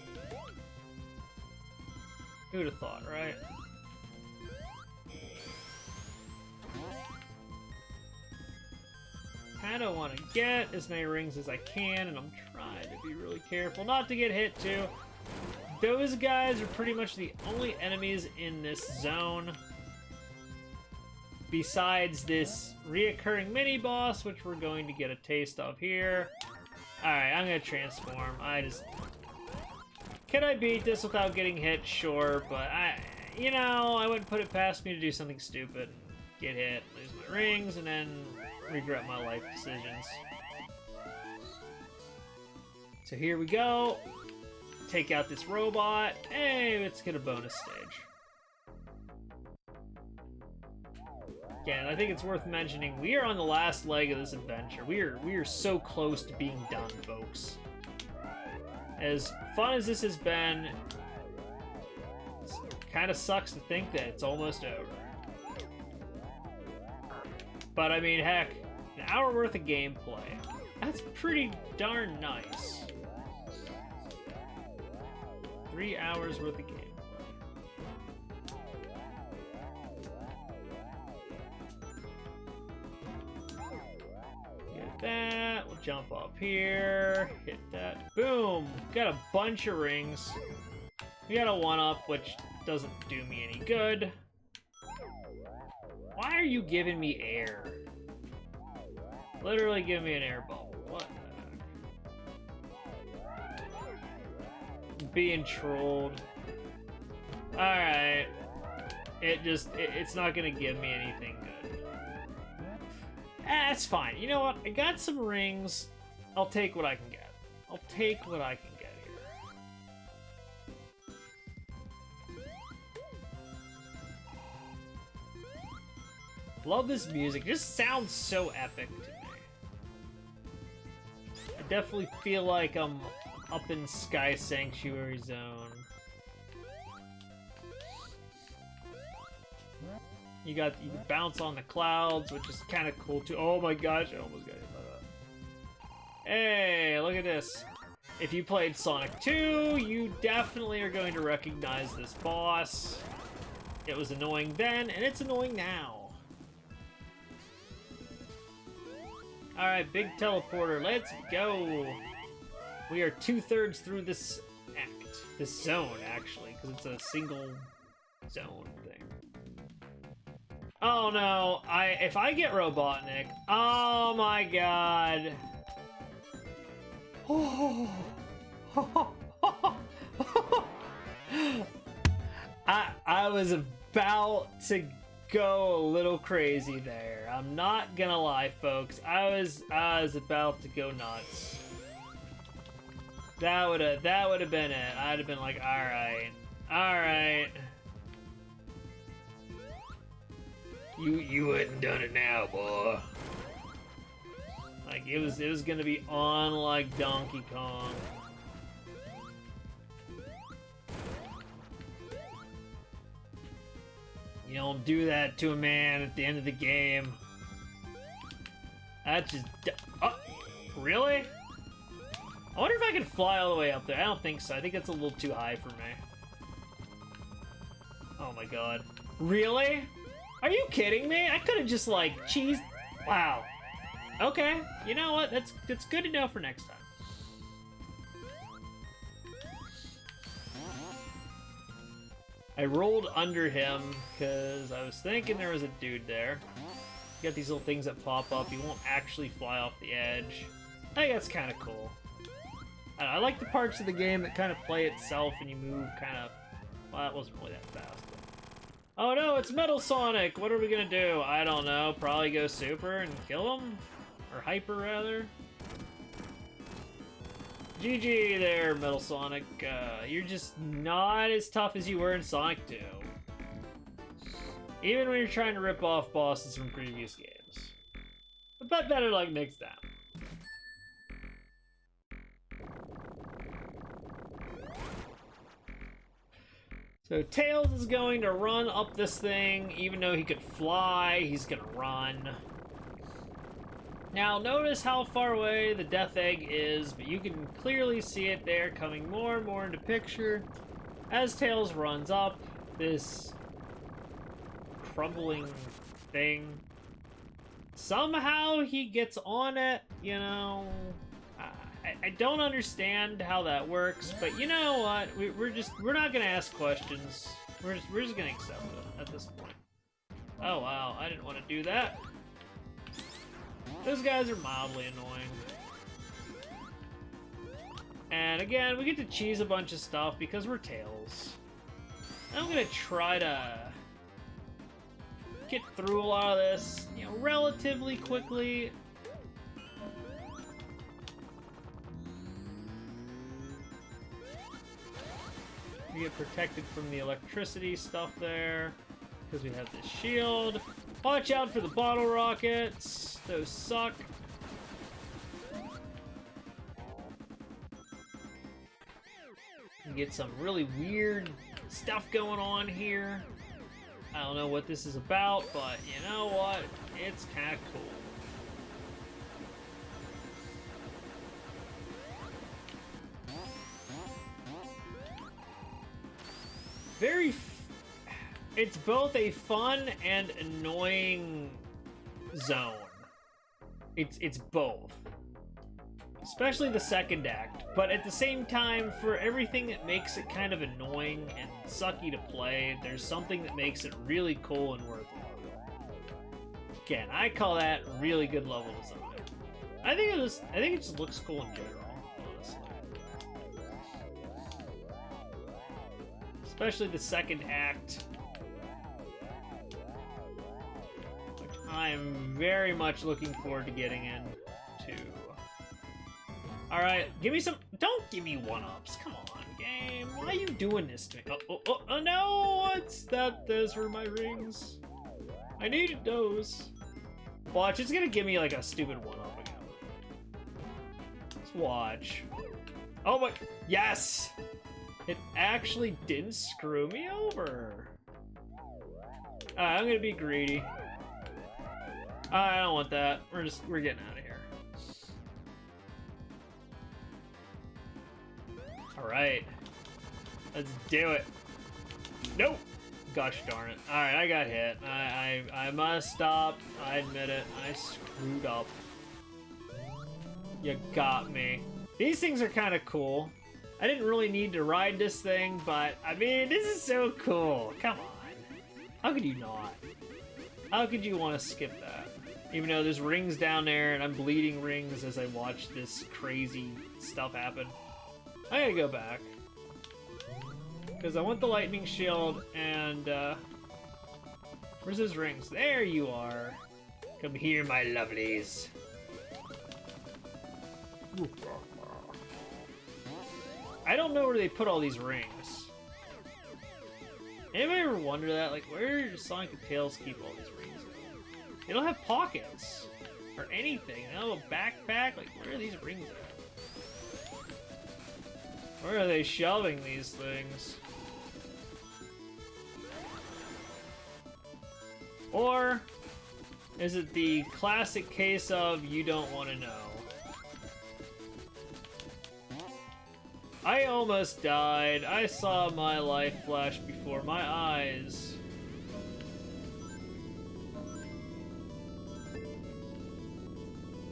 Who'd have thought, right? I don't want to get as many rings as I can, and I'm trying to be really careful not to get hit too. Those guys are pretty much the only enemies in this zone, besides this reoccurring mini-boss, which we're going to get a taste of here. Alright, I'm going to transform. I just Can I beat this without getting hit? Sure, but you know, I wouldn't put it past me to do something stupid. Get hit, lose my rings, and then regret my life decisions. So here we go. Take out this robot. Hey, let's get a bonus stage. Again, I think it's worth mentioning, we are on the last leg of this adventure. We are so close to being done, folks. As fun as this has been, it kind of sucks to think that it's almost over. But I mean, heck, an hour worth of gameplay. That's pretty darn nice. 3 hours worth of gameplay. Get that. We'll jump up here. Hit that. Boom! Got a bunch of rings. We got a 1-up, which doesn't do me any good. Why are you giving me air? Literally give me an air bubble. What the heck? Being trolled. Alright. It's not gonna give me anything good. That's fine. You know what? I got some rings. I'll take what I can get. I'll take what I can get here. Love this music. It just sounds so epic to me. I definitely feel like I'm up in Sky Sanctuary Zone. You can bounce on the clouds, which is kind of cool too. Oh my gosh, I almost got hit by that. Hey, look at this. If you played Sonic 2, you definitely are going to recognize this boss. It was annoying then, and it's annoying now. Alright, big teleporter, let's go! We are 2/3 through this act. This zone, actually, because it's a single zone thing. Oh no, if I get Robotnik, oh my god. I was about to go a little crazy there. I'm not gonna lie, folks. I was about to go nuts. That would have been it. I'd have been like, all right. You hadn't done it now, boy. Like it was gonna be on like Donkey Kong. You don't do that to a man at the end of the game. That's just... Oh, really? I wonder if I can fly all the way up there. I don't think so. I think that's a little too high for me. Oh my god. Really? Are you kidding me? I could have just like cheesed... Wow. Okay. You know what? That's good to know for next time. I rolled under him because I was thinking there was a dude there. You got these little things that pop up. You won't actually fly off the edge. I think that's kind of cool. I like the parts of the game that kind of play itself and you move kind of... Well, that wasn't really that fast. But... Oh no, it's Metal Sonic! What are we gonna do? I don't know. Probably go super and kill him? Or hyper, rather? GG there, Metal Sonic. You're just not as tough as you were in Sonic 2. Even when you're trying to rip off bosses from previous games. But better luck next time. So Tails is going to run up this thing. Even though he could fly, he's gonna run. Now, notice how far away the Death Egg is, but you can clearly see it there coming more and more into picture as Tails runs up this crumbling thing. Somehow he gets on it, you know. I don't understand how that works, but you know what? We're not gonna ask questions. We're just gonna accept it at this point. Oh wow, I didn't want to do that. Those guys are mildly annoying. And again, we get to cheese a bunch of stuff because we're Tails. I'm gonna try to get through a lot of this, you know, relatively quickly. We get protected from the electricity stuff there because we have this shield. Watch out for the bottle rockets. Those suck. You get some really weird stuff going on here. I don't know what this is about, but you know what? It's kind of cool. It's both a fun and annoying zone. It's both. Especially the second act, but at the same time, for everything that makes it kind of annoying and sucky to play, there's something that makes it really cool and worth it. Again, I call that really good level design. I think it just looks cool in general, honestly. Especially the second act, which I'm very much looking forward to getting into. Alright, give me some... Don't give me one-ups. Come on, game. Why are you doing this to me? Oh, no! What's that? Those were my rings. I needed those. Watch, it's gonna give me, like, a stupid one-up again. Let's watch. Oh my... Yes! It actually didn't screw me over. Alright, I'm gonna be greedy. I don't want that. We're getting out of here. Alright. Let's do it. Nope! Gosh darn it. Alright, I got hit. I messed up. I admit it. I screwed up. You got me. These things are kind of cool. I didn't really need to ride this thing, but, I mean, this is so cool. Come on. How could you not? How could you want to skip that? Even though there's rings down there, and I'm bleeding rings as I watch this crazy stuff happen. I gotta go back. Because I want the lightning shield, and, where's those rings? There you are. Come here, my lovelies. Ooh. I don't know where they put all these rings. Anybody ever wonder that? Like, where does Sonic and Tails keep all these rings? They don't have pockets. Or anything. They don't have a backpack. Like, where are these rings at? Where are they shelving these things? Or is it the classic case of you don't want to know? I almost died. I saw my life flash before my eyes.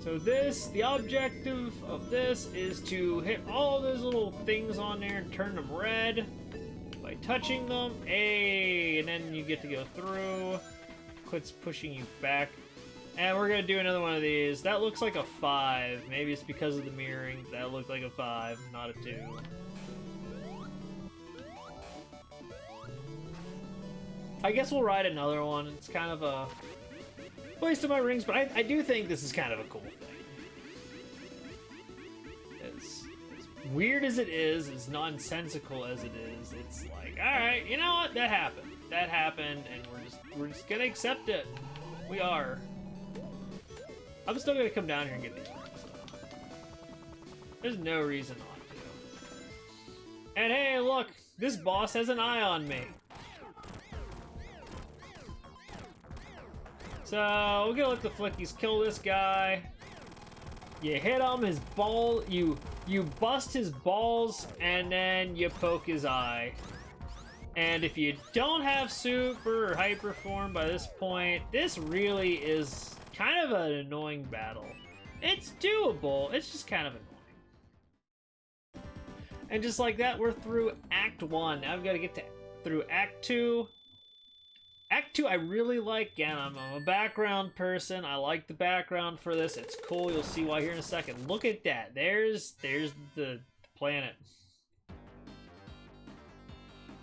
So the objective of this is to hit all those little things on there and turn them red by touching them. Hey, and then you get to go through. Quits pushing you back. And we're gonna do another one of these. That looks like a 5. Maybe it's because of the mirroring. That looked like a 5, not a 2. I guess we'll ride another one. It's kind of a waste of my rings, but I do think this is kind of a cool thing. As weird as it is, as nonsensical as it is, it's like, alright, you know what? That happened. That happened, and we're just gonna accept it. We are. I'm still gonna come down here and get these rings, though. There's no reason not to. And hey, look! This boss has an eye on me. So, we're gonna let the flickies kill this guy. You hit him, his ball, you bust his balls, and then you poke his eye. And if you don't have super or hyper form by this point, this really is kind of an annoying battle. It's doable, it's just kind of annoying. And just like that, we're through Act 1. Now I've got to get through Act 2. Act 2 I really like. Again, I'm a background person. I like the background for this. It's cool. You'll see why here in a second. Look at that. There's the planet.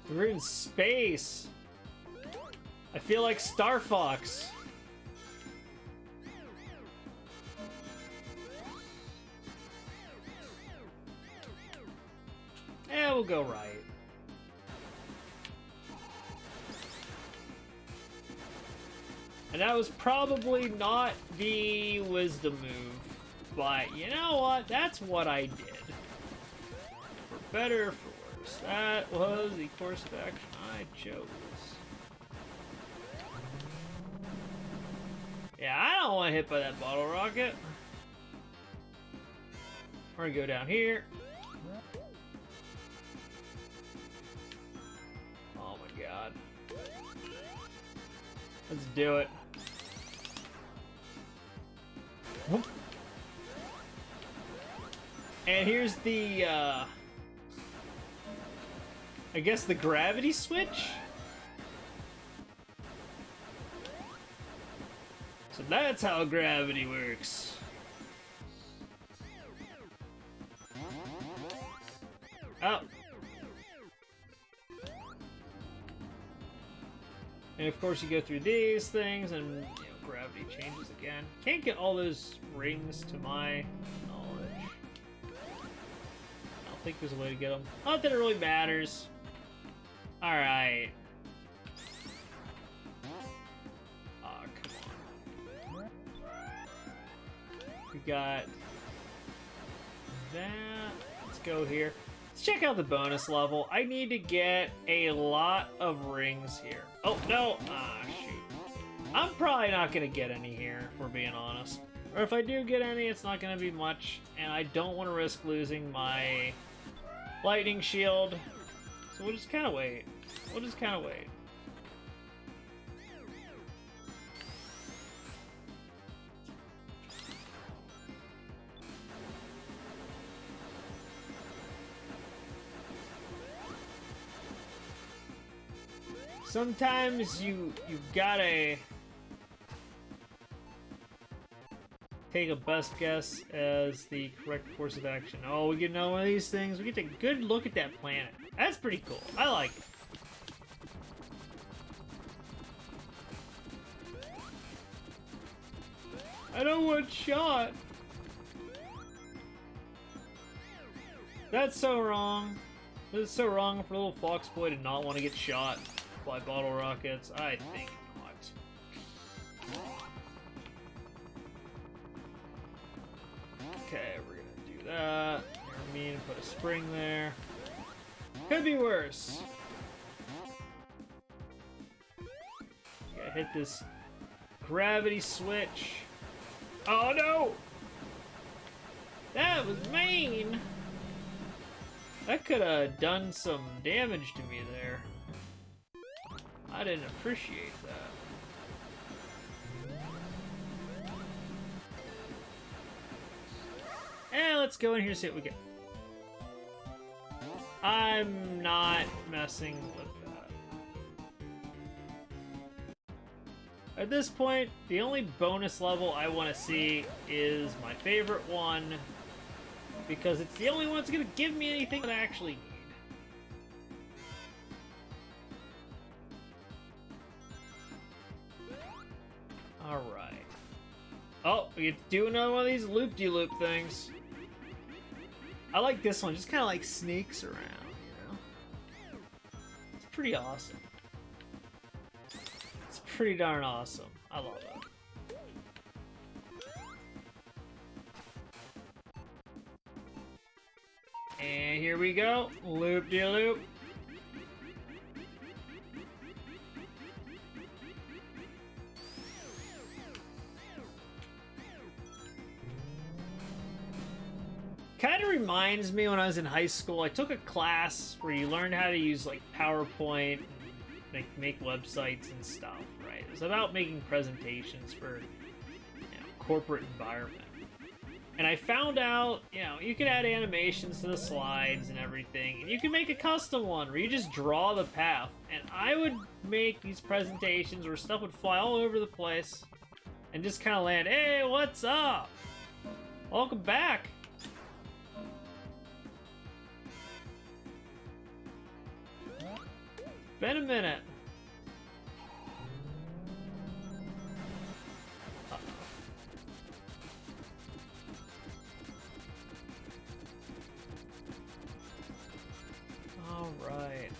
We're in space. I feel like Star Fox. Yeah, we'll go right. And that was probably not the wisdom move. But you know what? That's what I did. For better or for worse. That was the course of action I chose. Yeah, I don't want to hit by that bottle rocket. We're gonna go down here. Oh my god. Let's do it. Whoop. And here's the, I guess the gravity switch? So that's how gravity works. Oh. And of course you go through these things and, you know, gravity changes again. Can't get all those rings to my knowledge. I don't think there's a way to get them. Not that it really matters. Alright. Aw, come on. We got that. Let's go here. Let's check out the bonus level. I need to get a lot of rings here. Oh, no! Ah, shoot. I'm probably not gonna get any here, if we're being honest. Or if I do get any, it's not gonna be much, and I don't want to risk losing my lightning shield. So we'll just kind of wait. We'll just kind of wait. Sometimes you've gotta take a best guess as the correct course of action. Oh, we get another one of these things. We get a good look at that planet. That's pretty cool. I like it. I don't want shot. That's so wrong. This is so wrong for a little fox boy to not want to get shot by bottle rockets. I think not. Okay, we're gonna do that. I mean, put a spring there. Could be worse. Gotta hit this gravity switch. Oh no! That was mean! That could have done some damage to me there. I didn't appreciate that. And let's go in here and see what we get. I'm not messing with that. At this point, the only bonus level I want to see is my favorite one, because it's the only one that's going to give me anything that I actually need. Alright. Oh, we get to do another one of these loop-de-loop things. I like this one, just kind of like sneaks around, you know? It's pretty awesome. It's pretty darn awesome. I love it. And here we go. Loop-de-loop. Kind of reminds me when I was in high school, I took a class where you learned how to use like PowerPoint and make websites and stuff, right? It was about making presentations for, you know, corporate environment. And I found out, you know, you can add animations to the slides and everything, and you can make a custom one where you just draw the path. And I would make these presentations where stuff would fly all over the place and just kind of land, hey, what's up? Welcome back. Been a minute. Alright.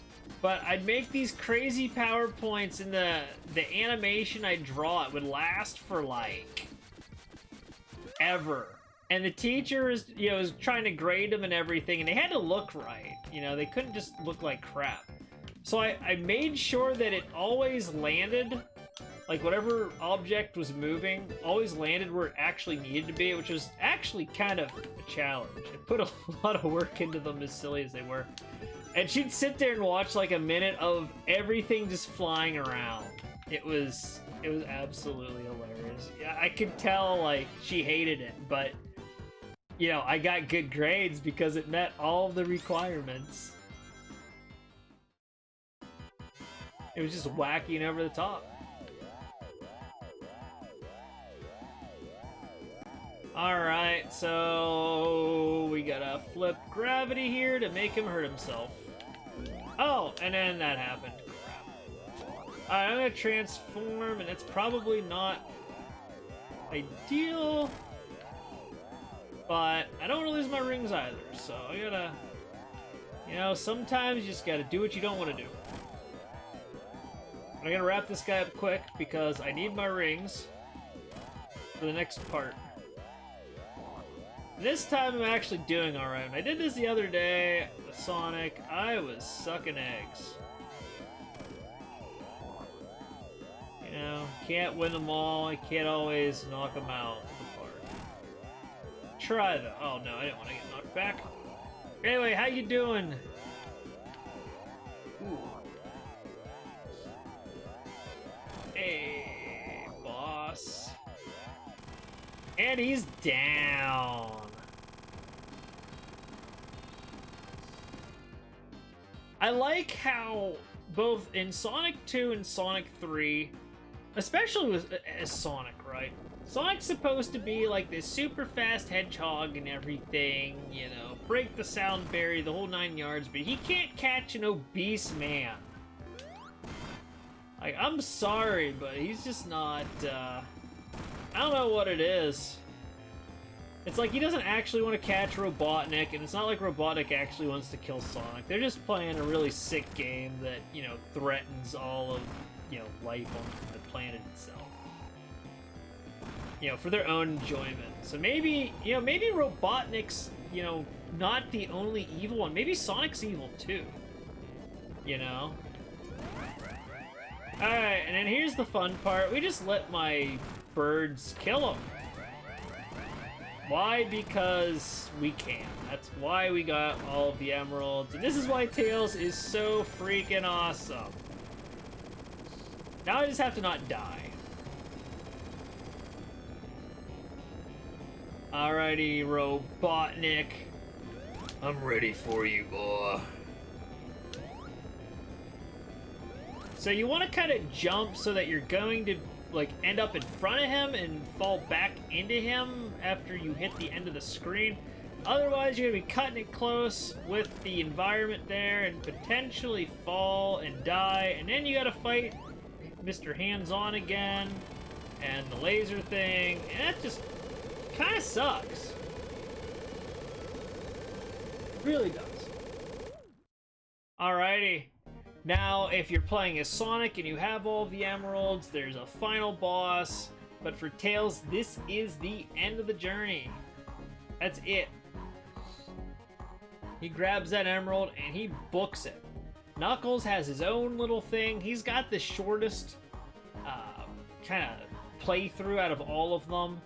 But I'd make these crazy PowerPoints, and the animation I'd draw, it would last for, like, ever. And the teacher was, was trying to grade them and everything, and they had to look right. They couldn't just look like crap. So I made sure that it always landed, like whatever object was moving, always landed where it actually needed to be, which was actually kind of a challenge. I put a lot of work into them, as silly as they were. And she'd sit there and watch like a minute of everything just flying around. It was absolutely hilarious. I could tell, like, she hated it, but, I got good grades because it met all the requirements. It was just wacky and over the top. Alright, so we gotta flip gravity here to make him hurt himself. Oh, and then that happened. Crap. Alright, I'm gonna transform, and it's probably not ideal, but I don't want to lose my rings either, so I gotta, sometimes you just gotta do what you don't want to do. I'm gonna wrap this guy up quick because I need my rings for the next part. This time I'm actually doing alright. When I did this the other day with Sonic, I was sucking eggs. Can't win them all. I can't always knock them out of the park. Try though. Oh no, I didn't want to get knocked back. Anyway, how you doing? Ooh. Hey, boss. And he's down. I like how both in Sonic 2 and Sonic 3, especially as Sonic, right? Sonic's supposed to be like this super fast hedgehog and everything, break the sound barrier, the whole 9 yards, but he can't catch an obese man. Like, I'm sorry, but he's just not, I don't know what it is. It's like he doesn't actually want to catch Robotnik, and it's not like Robotnik actually wants to kill Sonic. They're just playing a really sick game that, threatens all of, life on the planet itself. For their own enjoyment. So maybe, maybe Robotnik's, not the only evil one. Maybe Sonic's evil too. Alright, and then here's the fun part. We just let my birds kill them. Why? Because we can. That's why we got all of the emeralds. And this is why Tails is so freaking awesome. Now I just have to not die. Alrighty, Robotnik. I'm ready for you, boy. So you want to kind of jump so that you're going to end up in front of him and fall back into him after you hit the end of the screen. Otherwise, you're going to be cutting it close with the environment there and potentially fall and die. And then you got to fight Mr. Hands-On again and the laser thing. And that just kind of sucks. It really does. Alrighty. Now, if you're playing as Sonic and you have all the emeralds, there's a final boss. But for Tails, this is the end of the journey. That's it. He grabs that emerald and he books it. Knuckles has his own little thing. He's got the shortest kind of playthrough out of all of them.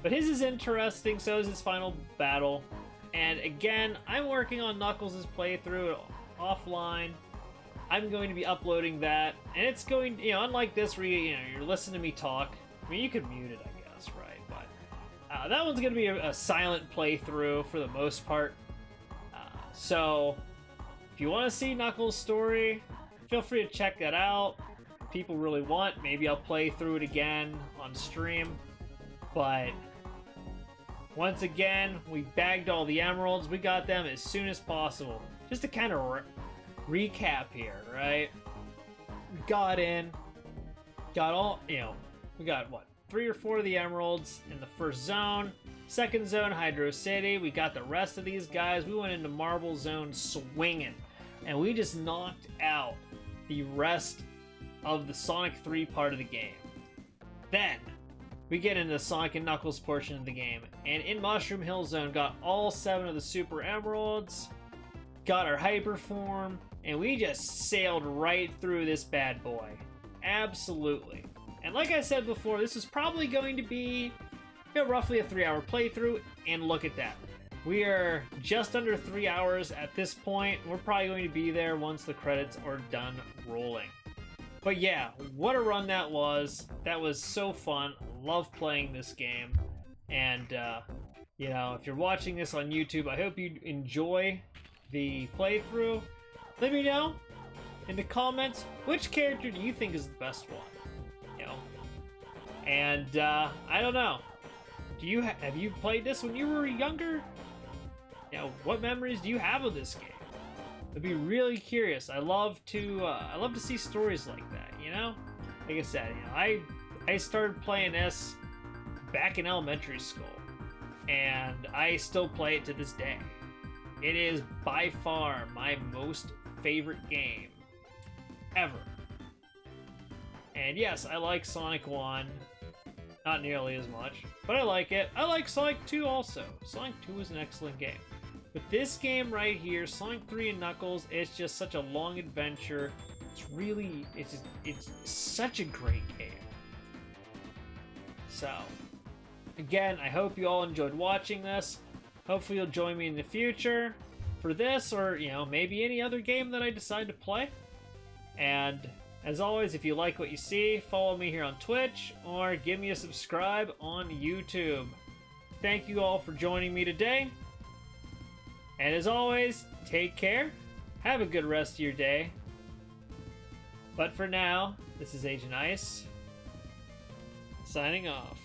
But his is interesting, so is his final battle. And again, I'm working on Knuckles' playthrough offline. I'm going to be uploading that, and it's going, unlike this where you're listening to me talk. I mean, you could mute it, I guess, right? But that one's going to be a silent playthrough for the most part. So, if you want to see Knuckles' story, feel free to check that out. If people really want, maybe I'll play through it again on stream. But once again, we bagged all the emeralds. We got them as soon as possible. Just to kind of recap here, right? got in, got all, we got what, 3 or 4 of the emeralds in the first zone. Second zone, Hydrocity. We got the rest of these guys. We went into Marble Zone swinging, and we just knocked out the rest of the Sonic 3 part of the game. Then we get into the Sonic and Knuckles portion of the game, and in Mushroom Hill Zone got all 7 of the Super Emeralds, got our Hyper Form, and we just sailed right through this bad boy. Absolutely. And like I said before, this is probably going to be roughly a 3-hour playthrough, and look at that. We are just under 3 hours at this point. We're probably going to be there once the credits are done rolling. But yeah, what a run that was. That was so fun. Love playing this game. And, if you're watching this on YouTube, I hope you enjoy the playthrough. Let me know in the comments, which character do you think is the best one? And, I don't know. Have you played this when you were younger? What memories do you have of this game? I'd be really curious. I love to see stories like that. Like I said, I started playing this back in elementary school, and I still play it to this day. It is by far my most favorite game ever. And yes, I like Sonic 1. Not nearly as much, but I like it. I like Sonic 2 also. Sonic 2 is an excellent game. But this game right here, Sonic 3 and Knuckles, it's just such a long adventure. It's such a great game. So, again, I hope you all enjoyed watching this. Hopefully you'll join me in the future for this, or, maybe any other game that I decide to play. And as always, if you like what you see, follow me here on Twitch, or give me a subscribe on YouTube. Thank you all for joining me today. And as always, take care. Have a good rest of your day. But for now, this is Agent Ice, signing off.